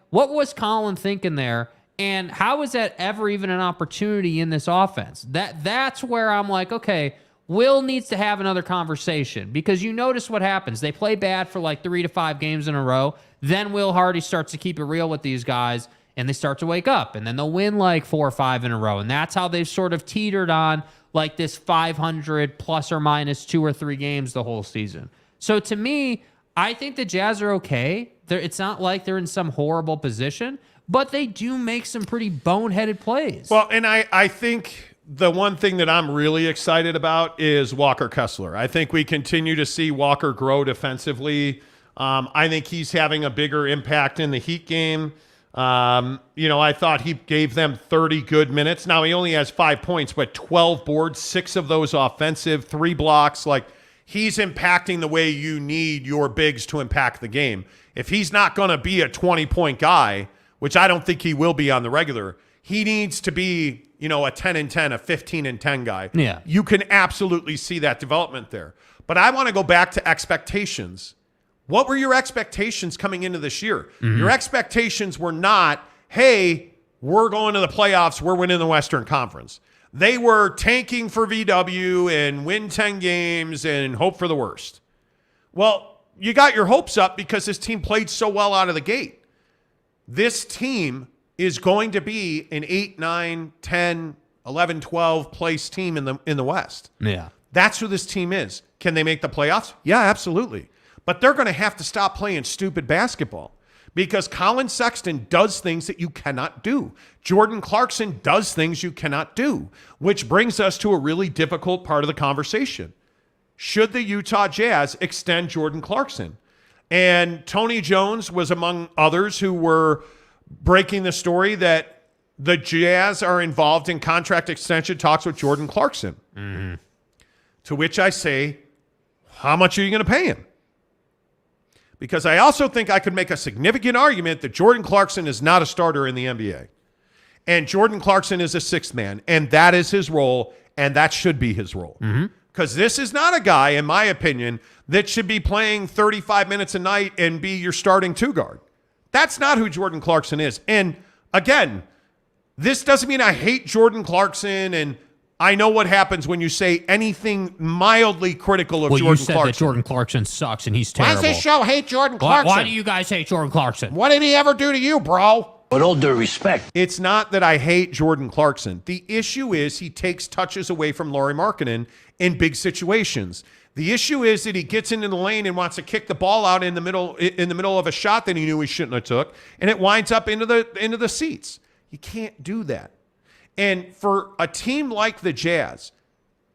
what was Colin thinking there? And how is that ever even an opportunity in this offense? That's where I'm okay, Will needs to have another conversation because you notice what happens. They play bad for 3 to 5 games in a row. Then Will Hardy starts to keep it real with these guys, and they start to wake up, and then they'll win 4 or 5 in a row. And that's how they've sort of teetered on this 500 plus or minus 2 or 3 games the whole season. So to me, I think the Jazz are okay. It's not like they're in some horrible position, but they do make some pretty boneheaded plays. Well, and I think the one thing that I'm really excited about is Walker Kessler. I think we continue to see Walker grow defensively. I think he's having a bigger impact in the Heat game. I thought he gave them 30 good minutes. Now he only has 5 points, but 12 boards, 6 of those offensive, 3 blocks. He's impacting the way you need your bigs to impact the game. If he's not going to be a 20-point guy, which I don't think he will be on the regular, he needs to be, a 10 and 10, a 15 and 10 guy. Yeah. You can absolutely see that development there. But I want to go back to expectations. What were your expectations coming into this year? Mm-hmm. Your expectations were not, hey, we're going to the playoffs, we're winning the Western Conference. They were tanking for VW and win 10 games and hope for the worst. Well, you got your hopes up because this team played so well out of the gate. This team is going to be an 8, 9, 10, 11, 12 place team in the West. Yeah. That's who this team is. Can they make the playoffs? Yeah, absolutely. But they're going to have to stop playing stupid basketball because Colin Sexton does things that you cannot do. Jordan Clarkson does things you cannot do, which brings us to a really difficult part of the conversation. Should the Utah Jazz extend Jordan Clarkson? And Tony Jones was among others who were breaking the story that the Jazz are involved in contract extension talks with Jordan Clarkson. Mm-hmm. To which I say, how much are you going to pay him? Because I also think I could make a significant argument that Jordan Clarkson is not a starter in the NBA. And Jordan Clarkson is a sixth man, and that is his role, and that should be his role. Mm-hmm. Because this is not a guy, in my opinion, that should be playing 35 minutes a night and be your starting two guard. That's not who Jordan Clarkson is. And again, this doesn't mean I hate Jordan Clarkson, and I know what happens when you say anything mildly critical of Jordan Clarkson. Well, you said that Jordan Clarkson sucks and he's terrible. Why does this show hate Jordan Clarkson? Why do you guys hate Jordan Clarkson? What did he ever do to you, bro? With all due respect. It's not that I hate Jordan Clarkson. The issue is he takes touches away from Lauri Markkanen in big situations. The issue is that he gets into the lane and wants to kick the ball out in the middle of a shot that he knew he shouldn't have took, and it winds up into the seats. You can't do that. And for a team like the Jazz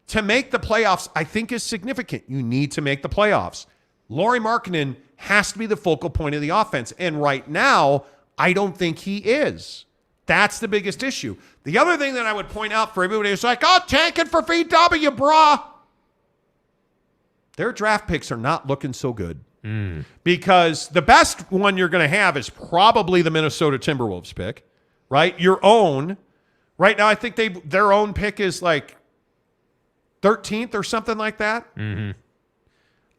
to make the playoffs, I think is significant. You need to make the playoffs. Lauri Markkanen has to be the focal point of the offense. And right now, I don't think he is. That's the biggest issue. The other thing that I would point out for everybody who's like, oh, tanking for VW, brah. Their draft picks are not looking so good. Because the best one you're going to have is probably the Minnesota Timberwolves pick, right? Your own. Right now, I think their own pick is like 13th or something like that. Mm-hmm.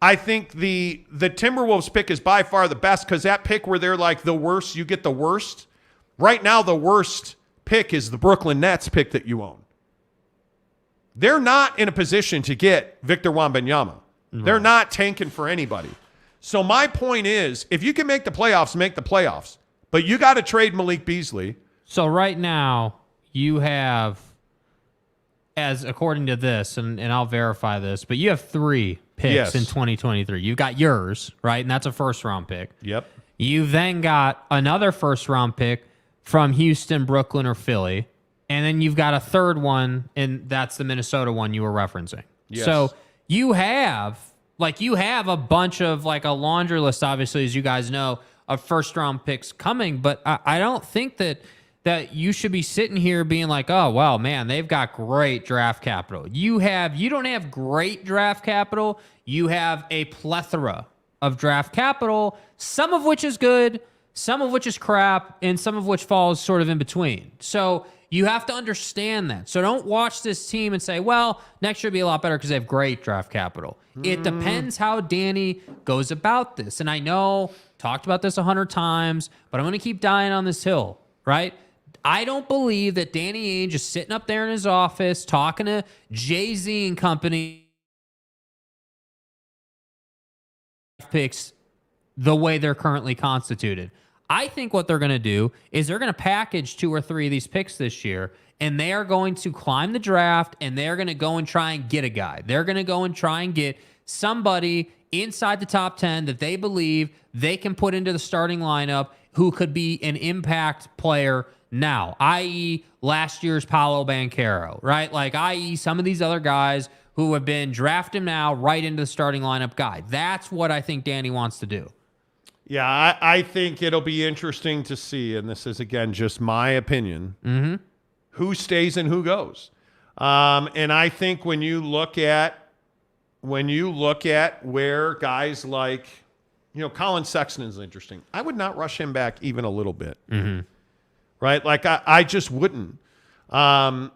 I think the Timberwolves pick is by far the best because that pick where they're like the worst, you get the worst. Right now, the worst pick is the Brooklyn Nets pick that you own. They're not in a position to get Victor Wembanyama. Right. They're not tanking for anybody. So my point is, if you can make the playoffs, make the playoffs. But you got to trade Malik Beasley. So right now, you have, as according to this, and I'll verify this, but you have 3 picks in 2023. You've got yours, right? And that's a first-round pick. Yep. You've then got another first-round pick from Houston, Brooklyn, or Philly. And then you've got a third one, and that's the Minnesota one you were referencing. Yes. So you have a bunch of, like, a laundry list, obviously, as you guys know, of first-round picks coming. But I don't think that you should be sitting here being like, oh, well, man, they've got great draft capital. You don't have great draft capital. You have a plethora of draft capital, some of which is good, some of which is crap, and some of which falls sort of in between. So you have to understand that. So don't watch this team and say, well, next year will be a lot better because they have great draft capital. It depends how Danny goes about this. And I know, talked about this 100 times, but I'm going to keep dying on this hill, right? I don't believe that Danny Ainge is sitting up there in his office talking to Jay-Z and company picks the way they're currently constituted. I think what they're going to do is they're going to package 2 or 3 of these picks this year, and they are going to climb the draft, and they're going to go and try and get a guy. They're going to go and try and get somebody inside the top 10 that they believe they can put into the starting lineup who could be an impact player now, i.e. last year's Paolo Banchero, right? Like, i.e. some of these other guys who have been drafted now right into the starting lineup guy. That's what I think Danny wants to do. Yeah, I think it'll be interesting to see, and this is, again, just my opinion, who stays and who goes. And I think when you look at where guys like, Colin Sexton is interesting. I would not rush him back even a little bit. Right? Like, I just wouldn't. I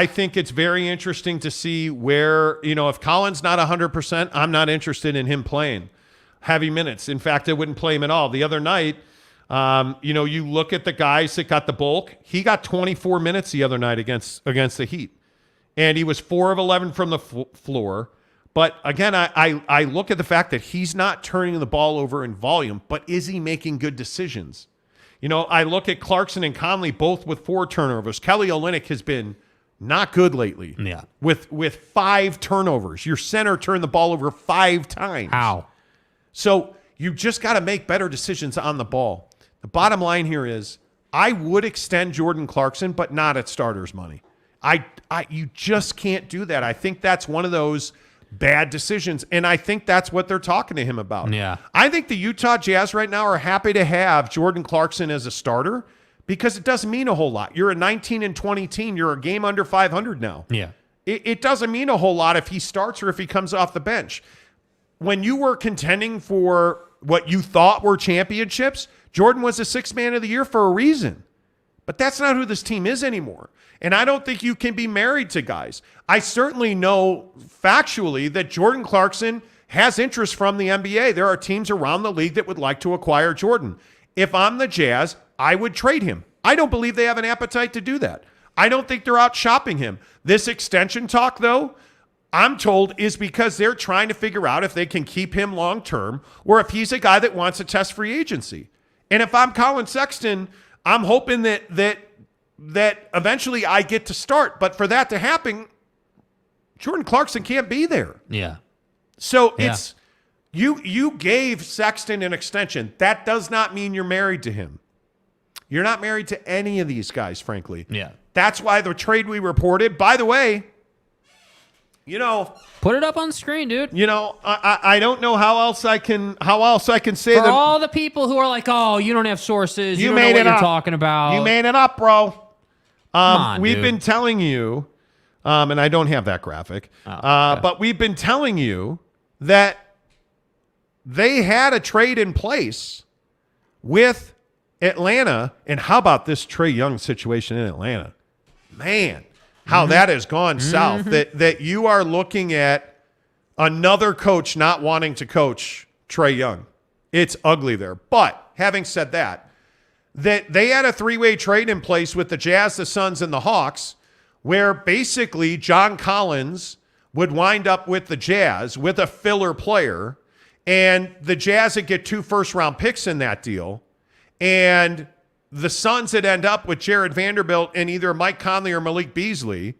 think it's very interesting to see where, if Colin's not 100%, I'm not interested in him playing heavy minutes. In fact, I wouldn't play him at all. The other night, you look at the guys that got the bulk. He got 24 minutes the other night against the Heat. And he was 4 of 11 from the floor. But again, I look at the fact that he's not turning the ball over in volume, but is he making good decisions? I look at Clarkson and Conley both with 4 turnovers. Kelly Olynyk has been not good lately. Yeah. With 5 turnovers. Your center turned the ball over 5 times. How? So you just got to make better decisions on the ball. The bottom line here is I would extend Jordan Clarkson, but not at starters money. You just can't do that. I think that's one of those bad decisions, and I think that's what they're talking to him about. Yeah. I think the Utah Jazz right now are happy to have Jordan Clarkson as a starter because it doesn't mean a whole lot. You're a 19-20 team. You're a game under 500 now. Yeah. It doesn't mean a whole lot if he starts or if he comes off the bench. When you were contending for what you thought were championships, Jordan was the 6th man of the year for a reason But that's not who this team is anymore. And I don't think you can be married to guys. I certainly know factually that Jordan Clarkson has interest from the NBA. There are teams around the league that would like to acquire Jordan. If I'm the Jazz, I would trade him. I don't believe they have an appetite to do that. I don't think they're out shopping him. This extension talk, though, I'm told is because they're trying to figure out if they can keep him long term or if he's a guy that wants to test free agency. And if I'm Colin Sexton, I'm hoping that eventually I get to start. But for that to happen, Jordan Clarkson can't be there. Yeah. So it's you gave Sexton an extension. That does not mean you're married to him. You're not married to any of these guys, frankly. Yeah. That's why the trade we reported, by the way, put it up on the screen, dude. I don't know how else I can say for that. all the people who are like, oh, you don't have sources, you don't know what you're talking about. You made it up, bro. Come on, we've dude. been telling you, and I don't have that graphic, but we've been telling you that they had a trade in place with Atlanta. And how about this Trae Young situation in Atlanta? Man, how that has gone south, that you are looking at another coach not wanting to coach Trae Young. It's ugly there. But having said that they had a three-way trade in place with the Jazz, the Suns, and the Hawks, where basically John Collins would wind up with the Jazz with a filler player, and the Jazz would get 2 first-round picks in that deal, and the Suns would end up with Jared Vanderbilt and either Mike Conley or Malik Beasley.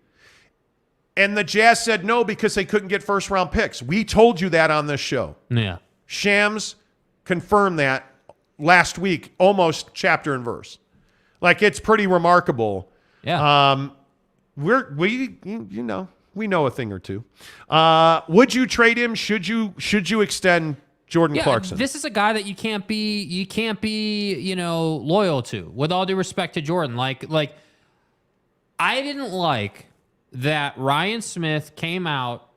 And the Jazz said no because they couldn't get first-round picks. We told you that on this show. Yeah. Shams confirmed that last week, almost chapter and verse. Like, it's pretty remarkable. Yeah. We know a thing or two. Would you trade him? Should you extend Jordan Clarkson? This is a guy that you can't be, loyal to. With all due respect to Jordan, like I didn't like that Ryan Smith came out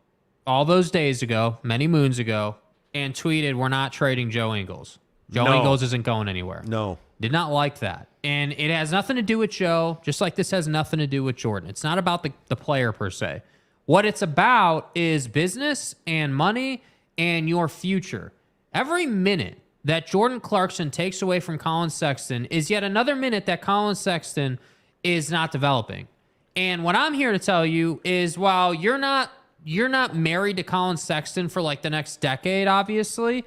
all those days ago, many moons ago, and tweeted, "We're not trading Joe Ingles. Joe Ingles isn't going anywhere." No. Did not like that. And it has nothing to do with Joe, just like this has nothing to do with Jordan. It's not about the player per se. What it's about is business and money and your future. Every minute that Jordan Clarkson takes away from Colin Sexton is yet another minute that Colin Sexton is not developing. And what I'm here to tell you is, while you're not married to Colin Sexton for like the next decade, obviously,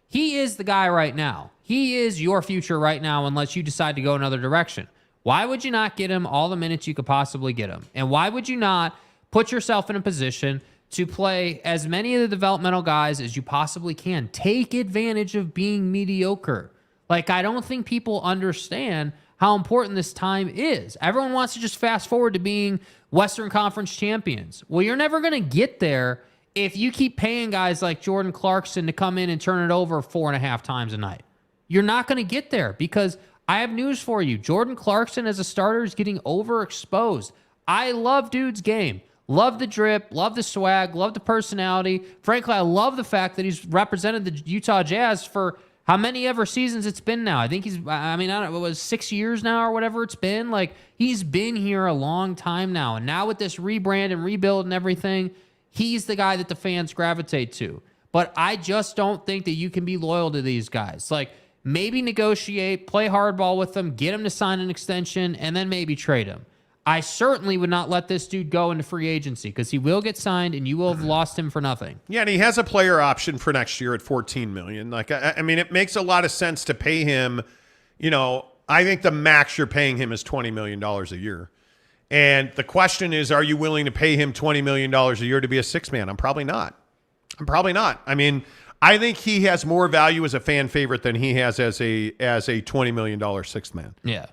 he is the guy right now. He is your future right now unless you decide to go another direction. Why would you not get him all the minutes you could possibly get him? And why would you not put yourself in a position to play as many of the developmental guys as you possibly can? Take advantage of being mediocre. Like, I don't think people understand how important this time is. Everyone wants to just fast forward to being Western Conference champions. Well, you're never going to get there if you keep paying guys like Jordan Clarkson to come in and turn it over 4.5 times a night. You're not going to get there, because I have news for you. Jordan Clarkson as a starter is getting overexposed. I love dude's game. Love the drip, love the swag, love the personality. Frankly, I love the fact that he's represented the Utah Jazz for how many ever seasons it's been now. I think I don't know, it was 6 years now or whatever it's been. Like, he's been here a long time now. And now with this rebrand and rebuild and everything, he's the guy that the fans gravitate to. But I just don't think that you can be loyal to these guys. Like, maybe negotiate, play hardball with them, get him to sign an extension, and then maybe trade him. I certainly would not let this dude go into free agency, because he will get signed and you will have lost him for nothing. Yeah, and he has a player option for next year at $14 million. Like, I mean, it makes a lot of sense to pay him. I think the max you're paying him is $20 million a year. And the question is, are you willing to pay him $20 million a year to be a sixth man? I'm probably not. I mean, I think he has more value as a fan favorite than he has as a $20 million sixth man. Yeah.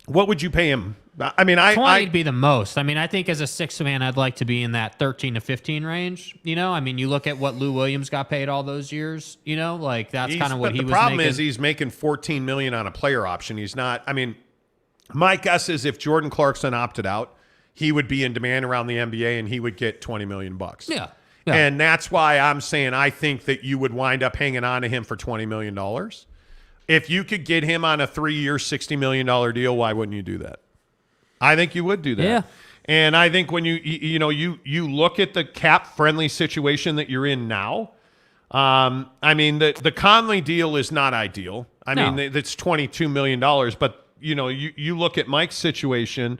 What would you pay him? I mean, 20 would be the most. I mean, I think as a sixth man, I'd like to be in that 13 to 15 range. I mean, you look at what Lou Williams got paid all those years. Like, that's kind of what he was making. The problem is he's making $14 million on a player option. He's not. I mean, my guess is if Jordan Clarkson opted out, he would be in demand around the NBA and he would get $20 million. Yeah. And that's why I'm saying I think that you would wind up hanging on to him for $20 million. If you could get him on a 3-year, $60 million deal, why wouldn't you do that? I think you would do that. Yeah. And I think when you look at the cap-friendly situation that you're in now, I mean, the Conley deal is not ideal. I mean, it's $22 million, but, you look at Mike's situation,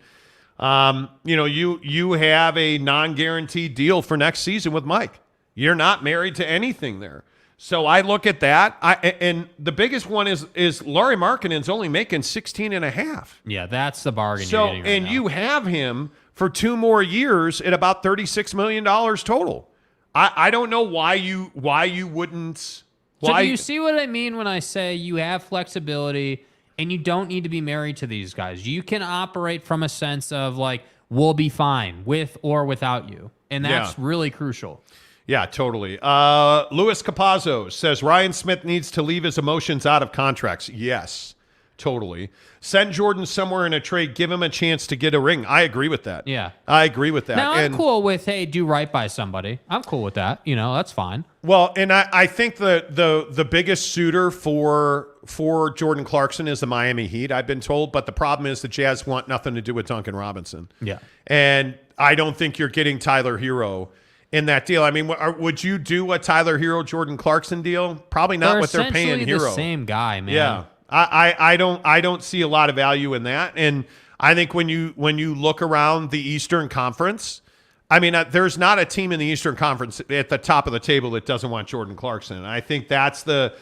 you have a non-guaranteed deal for next season with Mike. You're not married to anything there. So I look at that, and the biggest one is Lauri Markkanen's only making 16.5. Yeah, that's the bargain you're getting right now. You have him for 2 more years at about $36 million total. I don't know why you wouldn't. So do you see what I mean when I say you have flexibility and you don't need to be married to these guys? You can operate from a sense of like, we'll be fine with or without you, and that's really crucial. Yeah, totally. Luis Capazzo says Ryan Smith needs to leave his emotions out of contracts. Yes, totally. Send Jordan somewhere in a trade. Give him a chance to get a ring. I agree with that. Yeah. I agree with that. Now, I'm cool with, hey, do right by somebody. I'm cool with that. That's fine. Well, and I think the biggest suitor for Jordan Clarkson is the Miami Heat, I've been told. But the problem is the Jazz want nothing to do with Duncan Robinson. Yeah. And I don't think you're getting Tyler Hero in that deal. I mean, would you do a Tyler Hero, Jordan Clarkson deal? Probably not what they're paying Hero. The same guy, man. Yeah, I don't see a lot of value in that. And I think when you look around the Eastern Conference, I mean, there's not a team in the Eastern Conference at the top of the table that doesn't want Jordan Clarkson. And I think that's the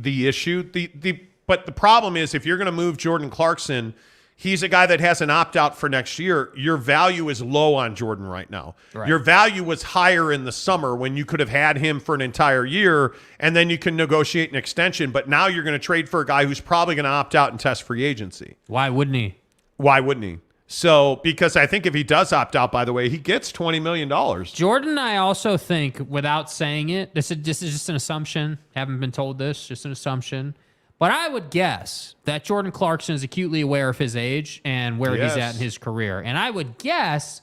issue. But the problem is if you're going to move Jordan Clarkson, he's a guy that has an opt-out for next year. Your value is low on Jordan right now. Right. Your value was higher in the summer when you could have had him for an entire year, and then you can negotiate an extension. But now you're going to trade for a guy who's probably going to opt out and test free agency. Why wouldn't he? Why wouldn't he? So, because I think if he does opt out, by the way, he gets $20 million. Jordan, I also think, without saying it, this is just an assumption. Haven't been told this, just an assumption. But I would guess that Jordan Clarkson is acutely aware of his age and where he's at in his career. And I would guess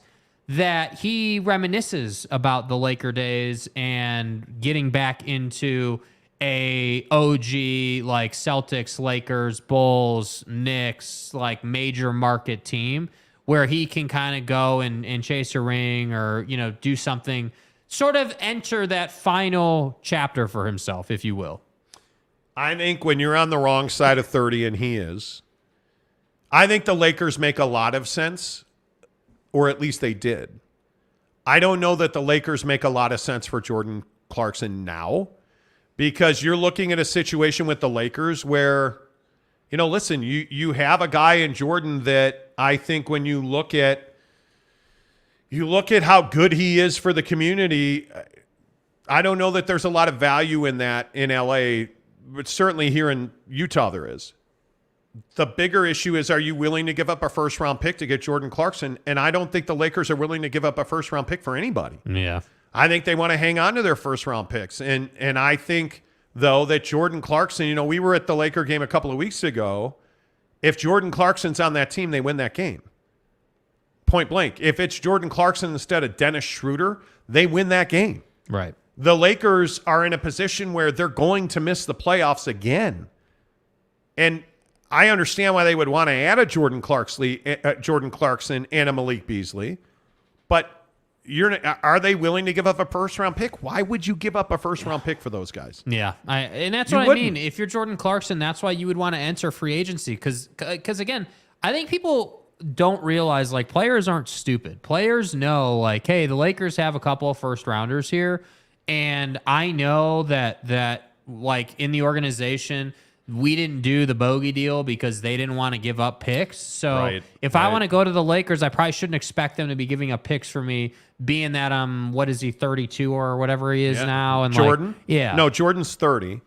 that he reminisces about the Laker days and getting back into a OG like Celtics, Lakers, Bulls, Knicks, like major market team where he can kind of go and chase a ring or, do something, sort of enter that final chapter for himself, if you will. I think when you're on the wrong side of 30, and he is, I think the Lakers make a lot of sense, or at least they did. I don't know that the Lakers make a lot of sense for Jordan Clarkson now, because you're looking at a situation with the Lakers where, listen, you have a guy in Jordan that I think when you look at how good he is for the community, I don't know that there's a lot of value in that in LA. But certainly here in Utah there is. The bigger issue is, are you willing to give up a first-round pick to get Jordan Clarkson? And I don't think the Lakers are willing to give up a first-round pick for anybody. Yeah. I think they want to hang on to their first-round picks. And I think, though, that Jordan Clarkson, we were at the Laker game a couple of weeks ago. If Jordan Clarkson's on that team, they win that game. Point blank. If it's Jordan Clarkson instead of Dennis Schroeder, they win that game. Right. The Lakers are in a position where they're going to miss the playoffs again. And I understand why they would want to add a Jordan Clarkson and a Malik Beasley. But are they willing to give up a first-round pick? Why would you give up a first-round pick for those guys? Yeah, and that's what I mean. If you're Jordan Clarkson, that's why you would want to enter free agency. Because again, I think people don't realize, like, players aren't stupid. Players know, like, hey, the Lakers have a couple of first-rounders here. And I know that like in the organization, we didn't do the bogey deal because they didn't want to give up picks. So if I want to go to the Lakers, I probably shouldn't expect them to be giving up picks for me, being that what is he, 32 or whatever he is now? And Jordan? No, Jordan's 30.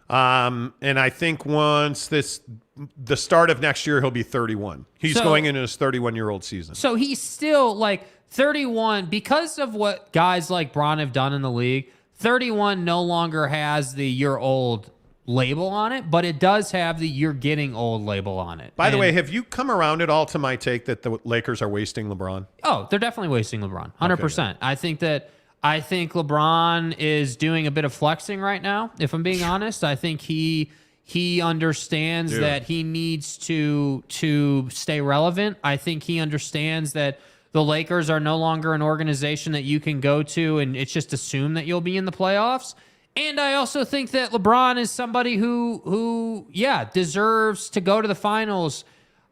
And I think once the start of next year, he'll be 31. He's going into his 31-year-old season. So he's still like 31, because of what guys like Bron have done in the league. 31 no longer has the "you're old" label on it, but it does have the "you're getting old" label on it. By the way, have you come around at all to my take that the Lakers are wasting LeBron? Oh, they're definitely wasting LeBron, 100%. Okay, I think LeBron is doing a bit of flexing right now. If I'm being honest, I think he he understands that he needs to stay relevant. I think he understands that the Lakers are no longer an organization that you can go to and it's just assume that you'll be in the playoffs. And I also think that LeBron is somebody who deserves to go to the finals,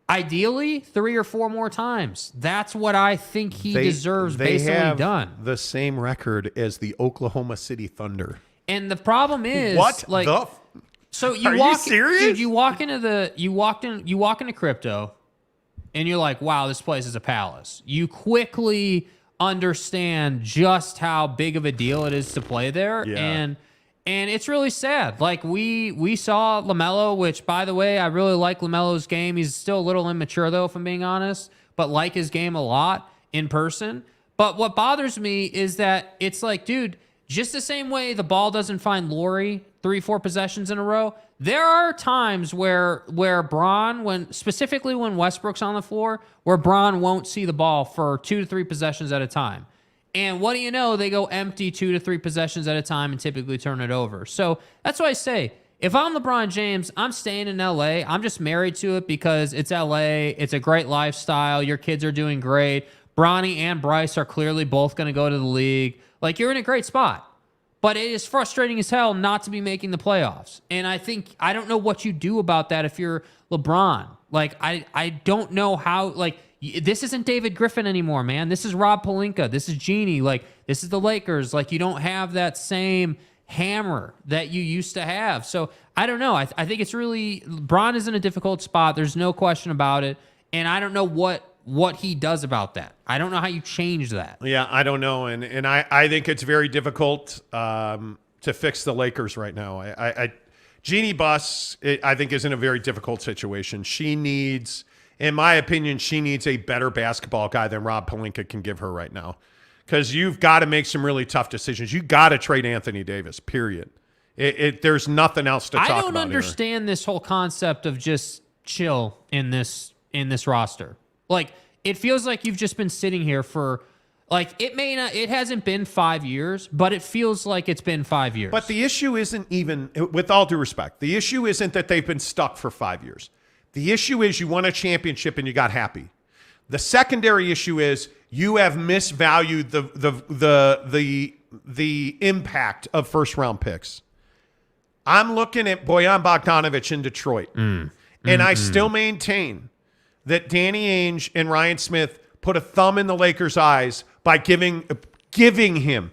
ideally 3 or 4 more times. That's what I think he deserves based on what he's done. The same record as the Oklahoma City Thunder. And the problem is, what like, so you Are walk, you serious? Dude, you walk into crypto, and you're like, wow, this place is a palace. You quickly understand just how big of a deal it is to play there, and it's really sad. Like we saw LaMelo, which, by the way, I really like LaMelo's game. He's still a little immature though, if I'm being honest, but like his game a lot in person. But what bothers me is that it's like, dude, just the same way the ball doesn't find Laurie 3-4 possessions in a row, there are times where Bron, specifically when Westbrook's on the floor, where Bron won't see the ball for 2 to 3 possessions at a time. And what do you know? They go empty 2 to 3 possessions at a time and typically turn it over. So that's why I say, if I'm LeBron James, I'm staying in LA. I'm just married to it because it's LA. It's a great lifestyle. Your kids are doing great. Bronny and Bryce are clearly both going to go to the league. Like, you're in a great spot. But it is frustrating as hell not to be making the playoffs. And I don't know what you do about that if you're LeBron. Like, I don't know how, like, this isn't David Griffin anymore, man. This is Rob Pelinka. This is Genie. Like, this is the Lakers. Like, you don't have that same hammer that you used to have. So, I don't know. I think it's really, Bron is in a difficult spot. There's no question about it. And I don't know what he does about that. I don't know how you change that. Yeah, I don't know. And I think it's very difficult to fix the Lakers right now. Jeannie Buss, I think, is in a very difficult situation. She needs, in my opinion, a better basketball guy than Rob Pelinka can give her right now. Because you've got to make some really tough decisions. You got to trade Anthony Davis, period. There's nothing else to talk about. I don't understand this whole concept of just chill in this roster. Like, it feels like you've just been sitting here for, like, it hasn't been 5 years, but it feels like it's been 5 years. But the issue isn't even, with all due respect, the issue isn't that they've been stuck for 5 years. The issue is you won a championship and you got happy. The secondary issue is you have misvalued the impact of first round picks. I'm looking at Bojan Bogdanovic in Detroit, and I still maintain that Danny Ainge and Ryan Smith put a thumb in the Lakers' eyes by giving him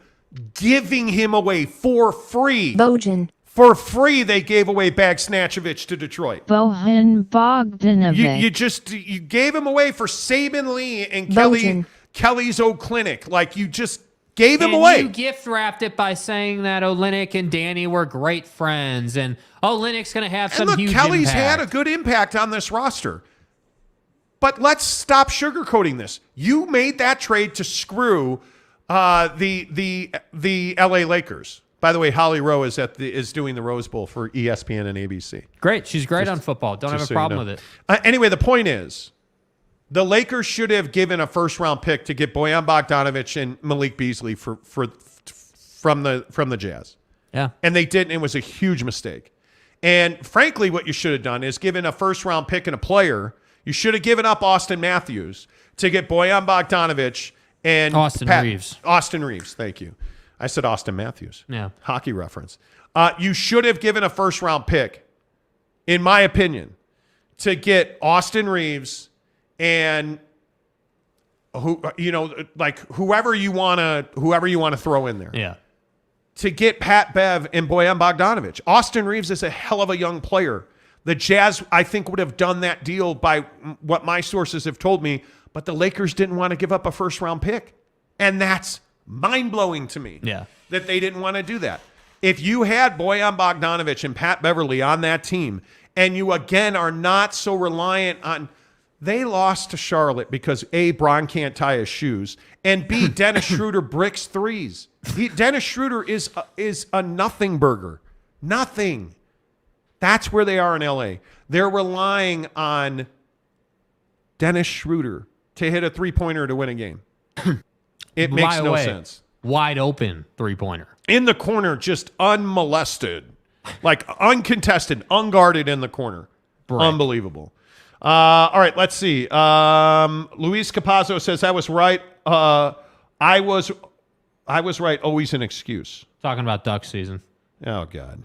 away for free. Bojan. For free, they gave away Bagsnatchevich to Detroit. Bojan Bogdanovic. You gave him away for Saban Lee and Kelly's O'Clinic. Like, you just gave him away. You gift wrapped it by saying that Olynyk and Danny were great friends, and Olynyk's going to have some huge Kelly's impact. had a good impact on this roster. But let's stop sugarcoating this. You made that trade to screw the LA Lakers. By the way, Holly Rowe is doing the Rose Bowl for ESPN and ABC. Great. She's great on football. Don't have a problem with it. Anyway, the point is, the Lakers should have given a first-round pick to get Bojan Bogdanovic and Malik Beasley from the Jazz. Yeah. And they didn't. It was a huge mistake. And frankly, what you should have done is given a first-round pick and a player. You should have given up Austin Matthews to get Bojan Bogdanovic and Reeves. Austin Reeves, thank you. I said Austin Matthews. Yeah. Hockey reference. You should have given a first-round pick, in my opinion, to get Austin Reeves and whoever you want to throw in there. Yeah. To get Pat Bev and Bojan Bogdanovic. Austin Reeves is a hell of a young player. The Jazz, I think, would have done that deal by what my sources have told me, but the Lakers didn't want to give up a first-round pick. And that's mind-blowing to me that they didn't want to do that. If you had Bojan Bogdanovic and Pat Beverly on that team, and you, again, are not so reliant on... They lost to Charlotte because, A, Bron can't tie his shoes, and B, Dennis Schroeder bricks threes. Dennis Schroeder is a nothing burger. Nothing. That's where they are in LA. They're relying on Dennis Schroeder to hit a three-pointer to win a game. It makes no sense. Wide open three-pointer. In the corner, just unmolested. Like uncontested, unguarded in the corner. Right. Unbelievable. All right, let's see. Luis Capazzo says, I was right. I was right. Always an excuse. Talking about duck season. Oh, God.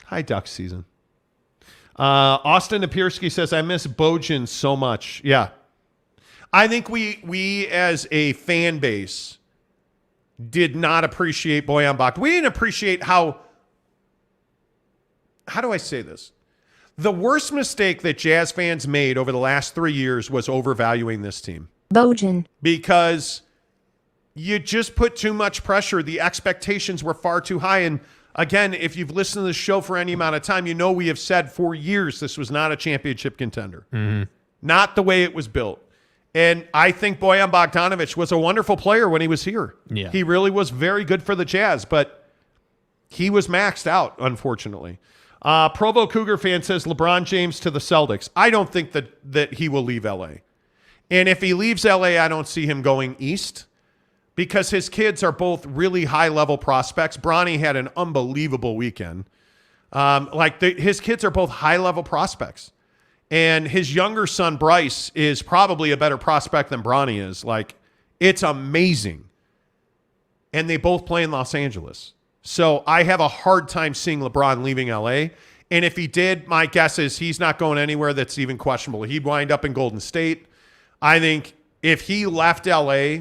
Hi, duck season. Austin Napierski says, I miss Bojan so much. Yeah. I think we as a fan base did not appreciate Bojan Bogdanovic. We didn't appreciate how do I say this? The worst mistake that Jazz fans made over the last 3 years was overvaluing this team. Bojan. Because you just put too much pressure. The expectations were far too high. And again, if you've listened to the show for any amount of time, you know we have said for years this was not a championship contender. Mm-hmm. Not the way it was built. And I think Bojan Bogdanovic was a wonderful player when he was here. Yeah. He really was very good for the Jazz, but he was maxed out, unfortunately. Provo Cougar fan says LeBron James to the Celtics. I don't think that he will leave L.A. And if he leaves L.A., I don't see him going east because his kids are both really high-level prospects. Bronny had an unbelievable weekend. His kids are both high-level prospects. And his younger son, Bryce, is probably a better prospect than Bronny is. Like, it's amazing. And they both play in Los Angeles. So I have a hard time seeing LeBron leaving LA. And if he did, my guess is he's not going anywhere that's even questionable. He'd wind up in Golden State. I think if he left LA,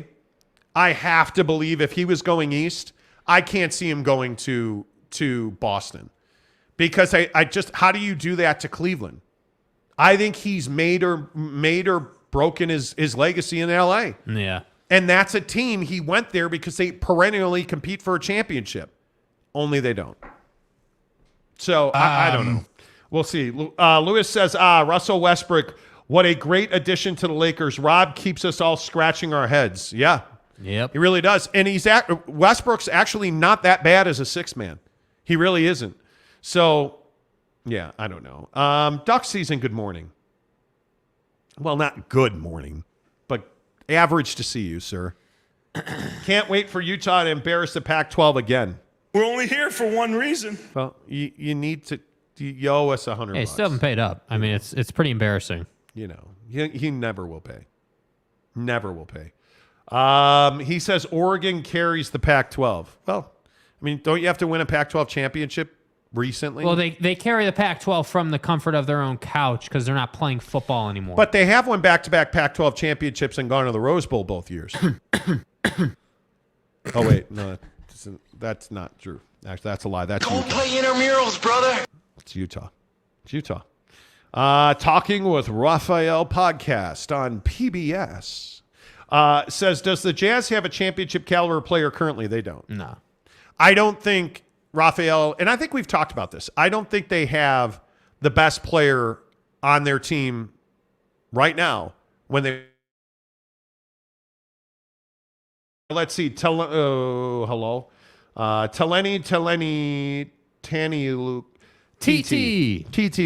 I have to believe if he was going east, I can't see him going to Boston. Because I just, how do you do that to Cleveland? I think he's made or broken his legacy in LA. Yeah. And that's a team, he went there because they perennially compete for a championship. Only they don't. So, I don't know. We'll see. Lewis says, Russell Westbrook, what a great addition to the Lakers. Rob keeps us all scratching our heads. Yeah. Yep. He really does. And Westbrook's actually not that bad as a sixth man. He really isn't. So, yeah, I don't know. Duck season, good morning. Well, not good morning, but average to see you, sir. Can't wait for Utah to embarrass the Pac-12 again. We're only here for one reason. Well, you need to you owe us $100. Hey, still haven't paid up. I mean, it's pretty embarrassing. You know, he never will pay. Never will pay. He says Oregon carries the Pac-12. Well, I mean, don't you have to win a Pac-12 championship recently? Well, they carry the Pac-12 from the comfort of their own couch because they're not playing football anymore. But they have won back-to-back Pac-12 championships and gone to the Rose Bowl both years. Oh, wait. No, that's not true. Actually, that's a lie. That's Go Utah. play intramurals, brother. It's Utah. It's Utah. Talking with Raphael podcast on PBS. Says, does the Jazz have a championship caliber player currently? They don't. No. I don't think Raphael, and I think we've talked about this, I don't think they have the best player on their team right now when they... Let's see. Hello. Tani, TT,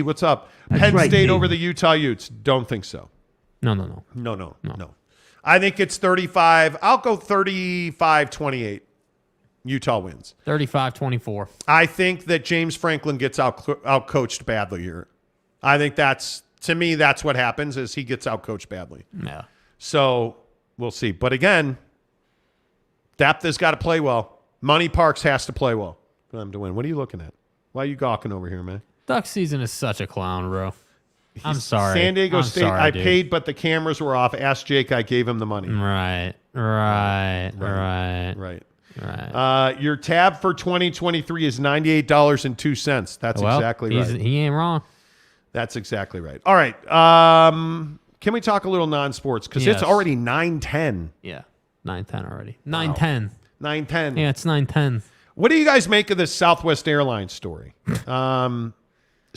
what's up? That's Penn right, State T. over the Utah Utes. Don't think so. No. No. I think it's 35. I'll go 35-28. Utah wins. 35-24. I think that James Franklin gets out-coached badly here. I think to me, that's what happens is he gets out-coached badly. Yeah. So we'll see. But again, depth has got to play well. Money Parks has to play well for them to win. What are you looking at? Why are you gawking over here, man? Duck season is such a clown, bro. I'm sorry. San Diego State, sorry, I dude. paid, but the cameras were off. Ask Jake, I gave him the money. Right. Your tab for 2023 is $98.02. That's exactly right. He ain't wrong. That's exactly right. All right. Can we talk a little non-sports? Because it's already 9:10. Yeah. 9:10 already. 9:10. 9:10. Yeah, it's 9:10. What do you guys make of this Southwest Airlines story?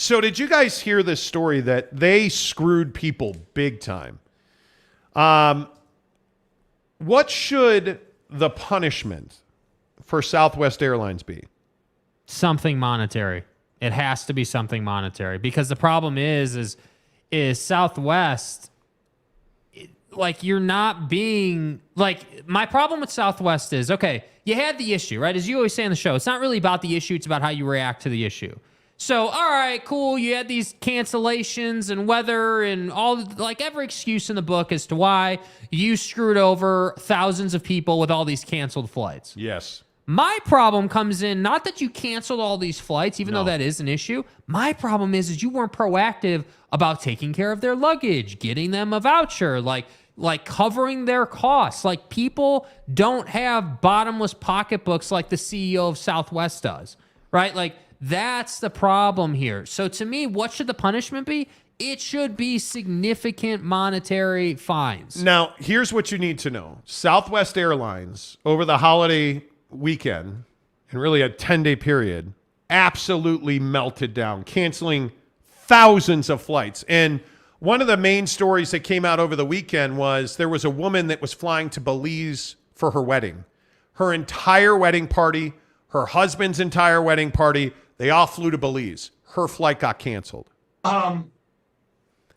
So did you guys hear this story that they screwed people big time? What should the punishment for Southwest Airlines be? Something monetary. It has to be something monetary because the problem is Southwest, you're not being my problem with Southwest is, okay, you had the issue, right? As you always say on the show, it's not really about the issue, it's about how you react to the issue. So, all right, cool, you had these cancellations and weather and all, every excuse in the book as to why you screwed over thousands of people with all these canceled flights. Yes. My problem comes in, not that you canceled all these flights, even though that is an issue. My problem is you weren't proactive about taking care of their luggage, getting them a voucher, covering their costs. People don't have bottomless pocketbooks like the CEO of Southwest does, right? That's the problem here. So to me, what should the punishment be? It should be significant monetary fines. Now, here's what you need to know. Southwest Airlines, over the holiday weekend, and really a 10-day period, absolutely melted down, canceling thousands of flights. And one of the main stories that came out over the weekend was there was a woman that was flying to Belize for her wedding. Her entire wedding party, her husband's entire wedding party, they all flew to Belize. Her flight got canceled.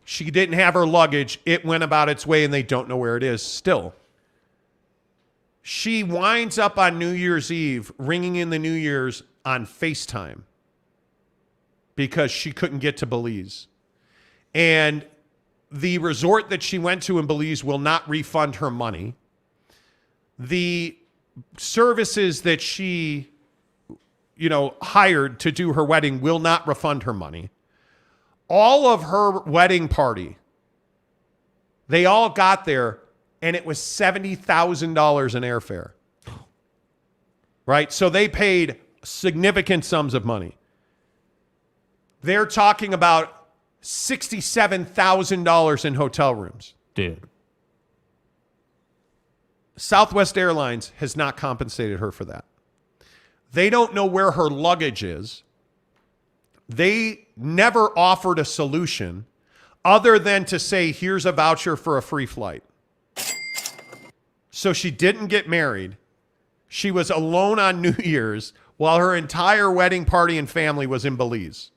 She didn't have her luggage. It went about its way, and they don't know where it is still. She winds up on New Year's Eve ringing in the New Year's on FaceTime because she couldn't get to Belize. And the resort that she went to in Belize will not refund her money. The services that she, hired to do her wedding will not refund her money. All of her wedding party, they all got there, and it was $70,000 in airfare. Right? So they paid significant sums of money. They're talking about $67,000 in hotel rooms. Dude. Southwest Airlines has not compensated her for that. They don't know where her luggage is. They never offered a solution other than to say, here's a voucher for a free flight. So she didn't get married. She was alone on New Year's while her entire wedding party and family was in Belize.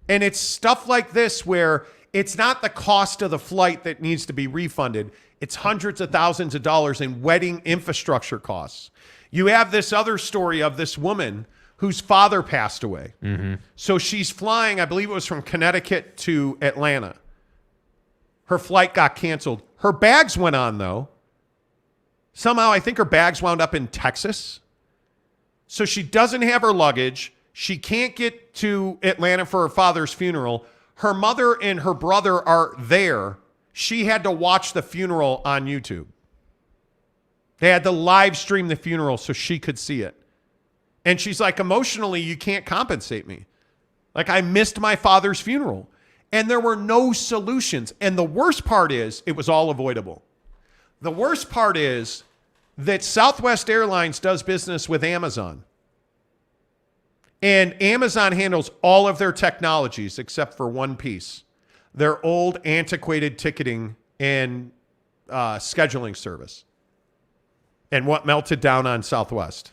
And it's stuff like this where it's not the cost of the flight that needs to be refunded. It's hundreds of thousands of dollars in wedding infrastructure costs. You have this other story of this woman whose father passed away. Mm-hmm. So she's flying, I believe it was from Connecticut to Atlanta. Her flight got canceled. Her bags went on, though. Somehow I think her bags wound up in Texas. So she doesn't have her luggage. She can't get to Atlanta for her father's funeral. Her mother and her brother are there. She had to watch the funeral on YouTube. They had to live stream the funeral so she could see it. And she's like, emotionally, you can't compensate me. I missed my father's funeral. And there were no solutions. And the worst part is, it was all avoidable. The worst part is that Southwest Airlines does business with Amazon. And Amazon handles all of their technologies except for one piece. Their old, antiquated ticketing and scheduling service. And what melted down on Southwest.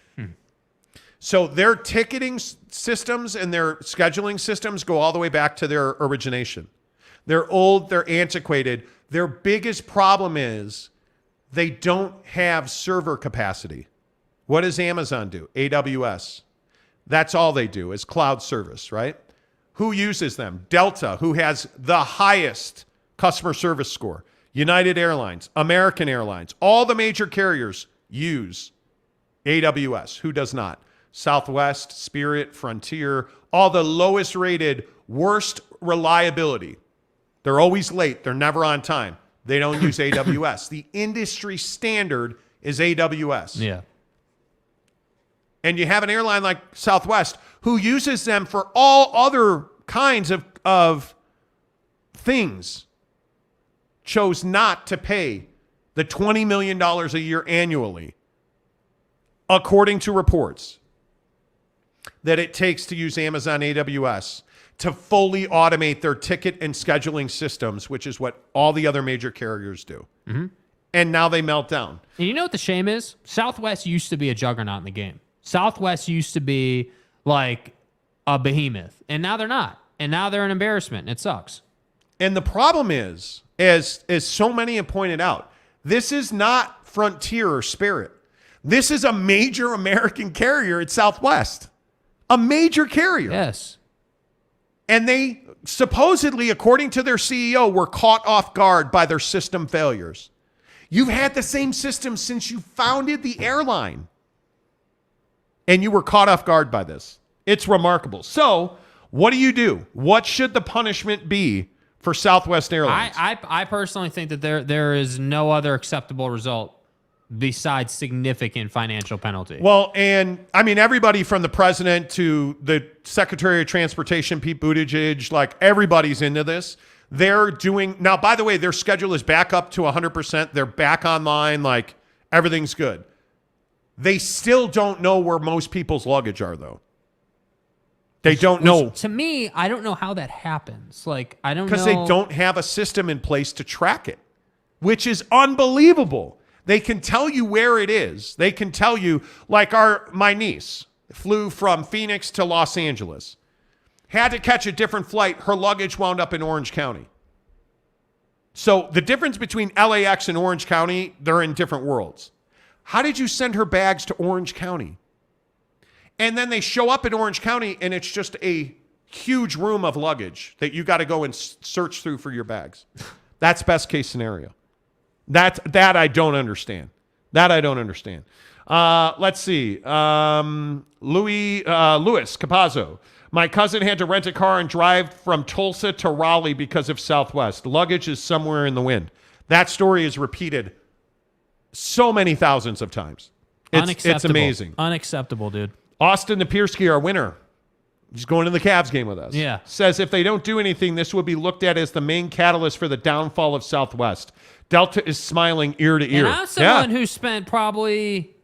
So their ticketing systems and their scheduling systems go all the way back to their origination. They're old, they're antiquated. Their biggest problem is they don't have server capacity. What does Amazon do? AWS. That's all they do is cloud service, right? Who uses them? Delta, who has the highest customer service score. United Airlines, American Airlines, all the major carriers use AWS. Who does not? Southwest, Spirit, Frontier, all the lowest rated, worst reliability. They're always late. They're never on time. They don't use AWS. The industry standard is AWS. Yeah. And you have an airline like Southwest who uses them for all other kinds of things, chose not to pay the $20 million a year annually, according to reports, that it takes to use Amazon AWS to fully automate their ticket and scheduling systems, which is what all the other major carriers do. Mm-hmm. And now they melt down. And you know what the shame is? Southwest used to be a juggernaut in the game. Southwest used to be like a behemoth, and now they're not. And now they're an embarrassment, and it sucks. And the problem is as so many have pointed out, this is not Frontier or Spirit. This is a major American carrier at Southwest. A major carrier. Yes. And they supposedly, according to their CEO, were caught off guard by their system failures. You've had the same system since you founded the airline. And you were caught off guard by this. It's remarkable. So, what do? What should the punishment be for Southwest Airlines? I personally think that there is no other acceptable result besides significant financial penalty. Well, and I mean, everybody from the president to the Secretary of Transportation, Pete Buttigieg, like everybody's into this. They're doing, now, by the way, their schedule is back up to 100%. They're back online. Like everything's good. They still don't know where most people's luggage are, though. They don't know. To me, I don't know how that happens. Like, I don't know. Because they don't have a system in place to track it, which is unbelievable. They can tell you where it is. They can tell you, like my niece flew from Phoenix to Los Angeles, had to catch a different flight. Her luggage wound up in Orange County. So the difference between LAX and Orange County, they're in different worlds. How did you send her bags to Orange County? And then they show up in Orange County and it's just a huge room of luggage that you got to go and search through for your bags. That's best case scenario. That I don't understand. Let's see. Louis Capazzo. My cousin had to rent a car and drive from Tulsa to Raleigh because of Southwest. Luggage is somewhere in the wind. That story is repeated so many thousands of times. It's amazing. Unacceptable, dude. Austin Napierski, our winner, he's going to the Cavs game with us. Yeah. Says if they don't do anything, this will be looked at as the main catalyst for the downfall of Southwest. Delta is smiling ear to ear. And I'm someone who spent probably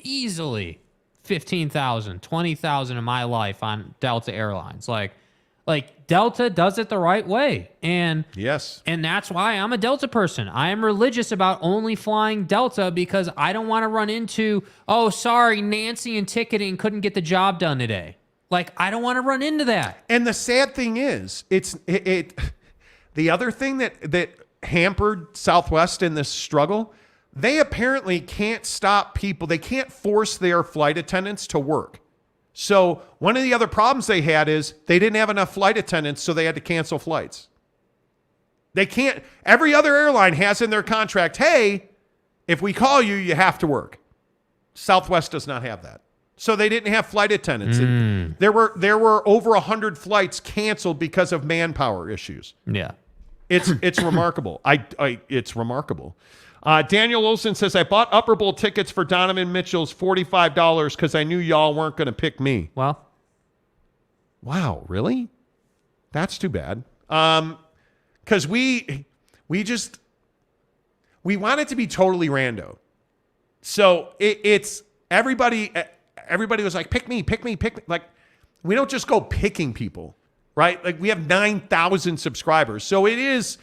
easily $15,000, $20,000 in my life on Delta Airlines. Like Delta does it the right way. And yes. And that's why I'm a Delta person. I am religious about only flying Delta because I don't want to run into, oh, sorry, Nancy in ticketing couldn't get the job done today. Like, I don't want to run into that. And the sad thing is, the other thing that hampered Southwest in this struggle, they apparently can't stop people. They can't force their flight attendants to work. So one of the other problems they had is they didn't have enough flight attendants, so they had to cancel flights. They can't. Every other airline has in their contract, hey, if we call you, you have to work. Southwest does not have that. So they didn't have flight attendants. And there were over 100 flights canceled because of manpower issues. Yeah. It's remarkable. It's remarkable. Daniel Olson says, I bought Upper Bowl tickets for Donovan Mitchell's $45 because I knew y'all weren't going to pick me. Well. Wow, really? That's too bad. Because we want it to be totally rando. So it's everybody was like, pick me. Like, we don't just go picking people, right? Like, we have 9,000 subscribers. So it is,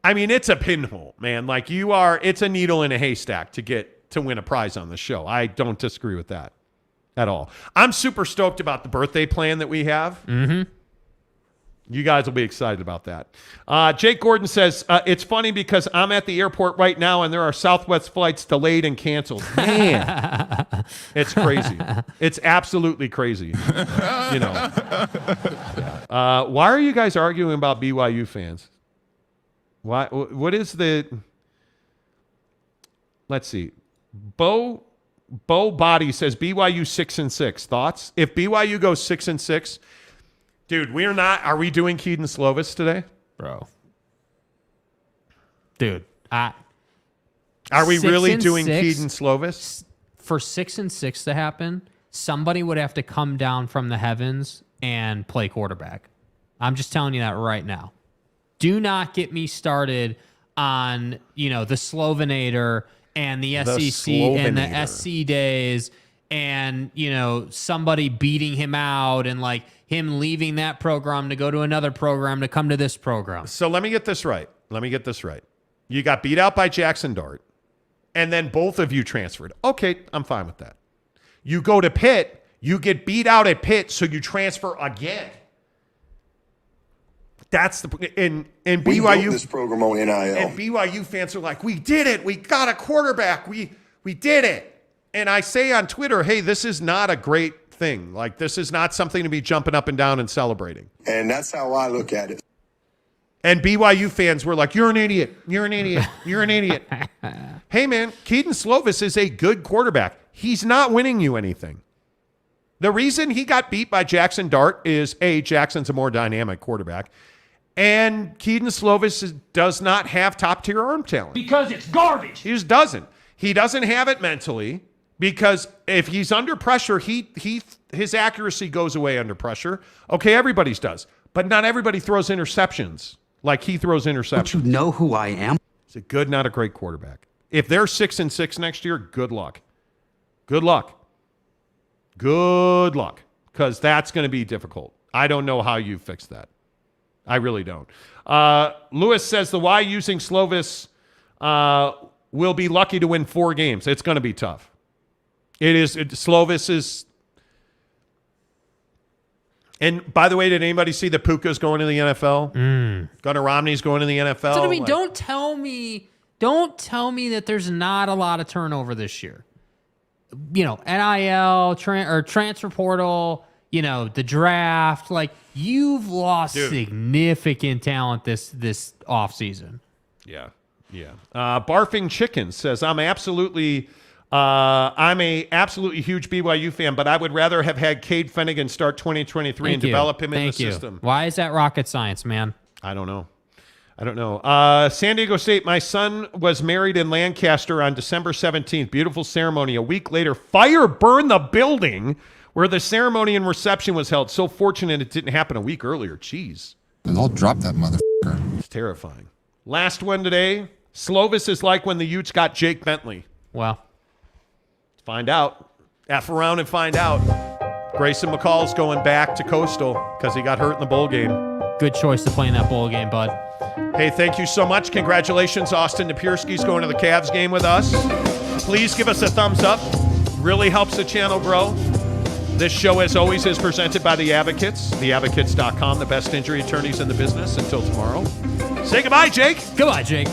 I mean, it's a pinhole, man. Like, it's a needle in a haystack to win a prize on the show. I don't disagree with that at all. I'm super stoked about the birthday plan that we have. Mm-hmm. You guys will be excited about that. Jake Gordon says, it's funny because I'm at the airport right now and there are Southwest flights delayed and canceled. Man, it's crazy. It's absolutely crazy. You know. Why are you guys arguing about BYU fans? Why? What is the... Let's see. Bo Body says BYU 6-6. Thoughts? If BYU goes 6-6... Dude, we are not. Are we doing Keaton Slovis today? Bro. Dude. Are we really doing Keaton Slovis? For 6-6 to happen, somebody would have to come down from the heavens and play quarterback. I'm just telling you that right now. Do not get me started on, the Slovinator and the SEC and the SC days and, somebody beating him out and like him leaving that program to go to another program to come to this program. So let me get this right. You got beat out by Jackson Dart, and then both of you transferred. Okay, I'm fine with that. You go to Pitt, you get beat out at Pitt, so you transfer again. That's the and We built BYU this program on NIL. and BYU fans are like, we did it. We got a quarterback. We did it. And I say on Twitter, hey, this is not a great thing. Like, this is not something to be jumping up and down and celebrating. And that's how I look at it. And BYU fans were like, you're an idiot. You're an idiot. You're an idiot. Hey, man, Keaton Slovis is a good quarterback. He's not winning you anything. The reason he got beat by Jackson Dart is, A, Jackson's a more dynamic quarterback, and Keaton Slovis does not have top-tier arm talent. Because it's garbage. He just doesn't. He doesn't have it mentally because if he's under pressure, his accuracy goes away under pressure. Okay, everybody's does. But not everybody throws interceptions like he throws interceptions. Don't you know who I am? He's a good, not a great quarterback. If they're 6-6 next year, good luck. Good luck. Good luck. Because that's going to be difficult. I don't know how you fix that. I really don't. Lewis says the Y using Slovis will be lucky to win 4 games. It's going to be tough. Slovis is. And by the way, did anybody see that Puka's going to the NFL? Gunnar Romney's going to the NFL. So, I mean, don't tell me that there's not a lot of turnover this year. You know, NIL or transfer portal. You know, the draft. Like, you've lost significant talent this offseason. Yeah. Barfing Chicken says, I'm a absolutely huge BYU fan, but I would rather have had Cade Finnegan start 2023 and develop him in the system. Why is that rocket science, man? I don't know. San Diego State, my son was married in Lancaster on December 17th. Beautiful ceremony. A week later, fire burned the building where the ceremony and reception was held. So fortunate it didn't happen a week earlier. Jeez. They'll drop that motherfucker. It's terrifying. Last one today. Slovis is like when the Utes got Jake Bentley. Well, let's find out. F around and find out. Grayson McCall's going back to Coastal because he got hurt in the bowl game. Good choice to play in that bowl game, bud. Hey, thank you so much. Congratulations, Austin Napierski's going to the Cavs game with us. Please give us a thumbs up. Really helps the channel grow. This show, as always, is presented by The Advocates, theadvocates.com, the best injury attorneys in the business. Until tomorrow. Say goodbye, Jake. Goodbye, Jake.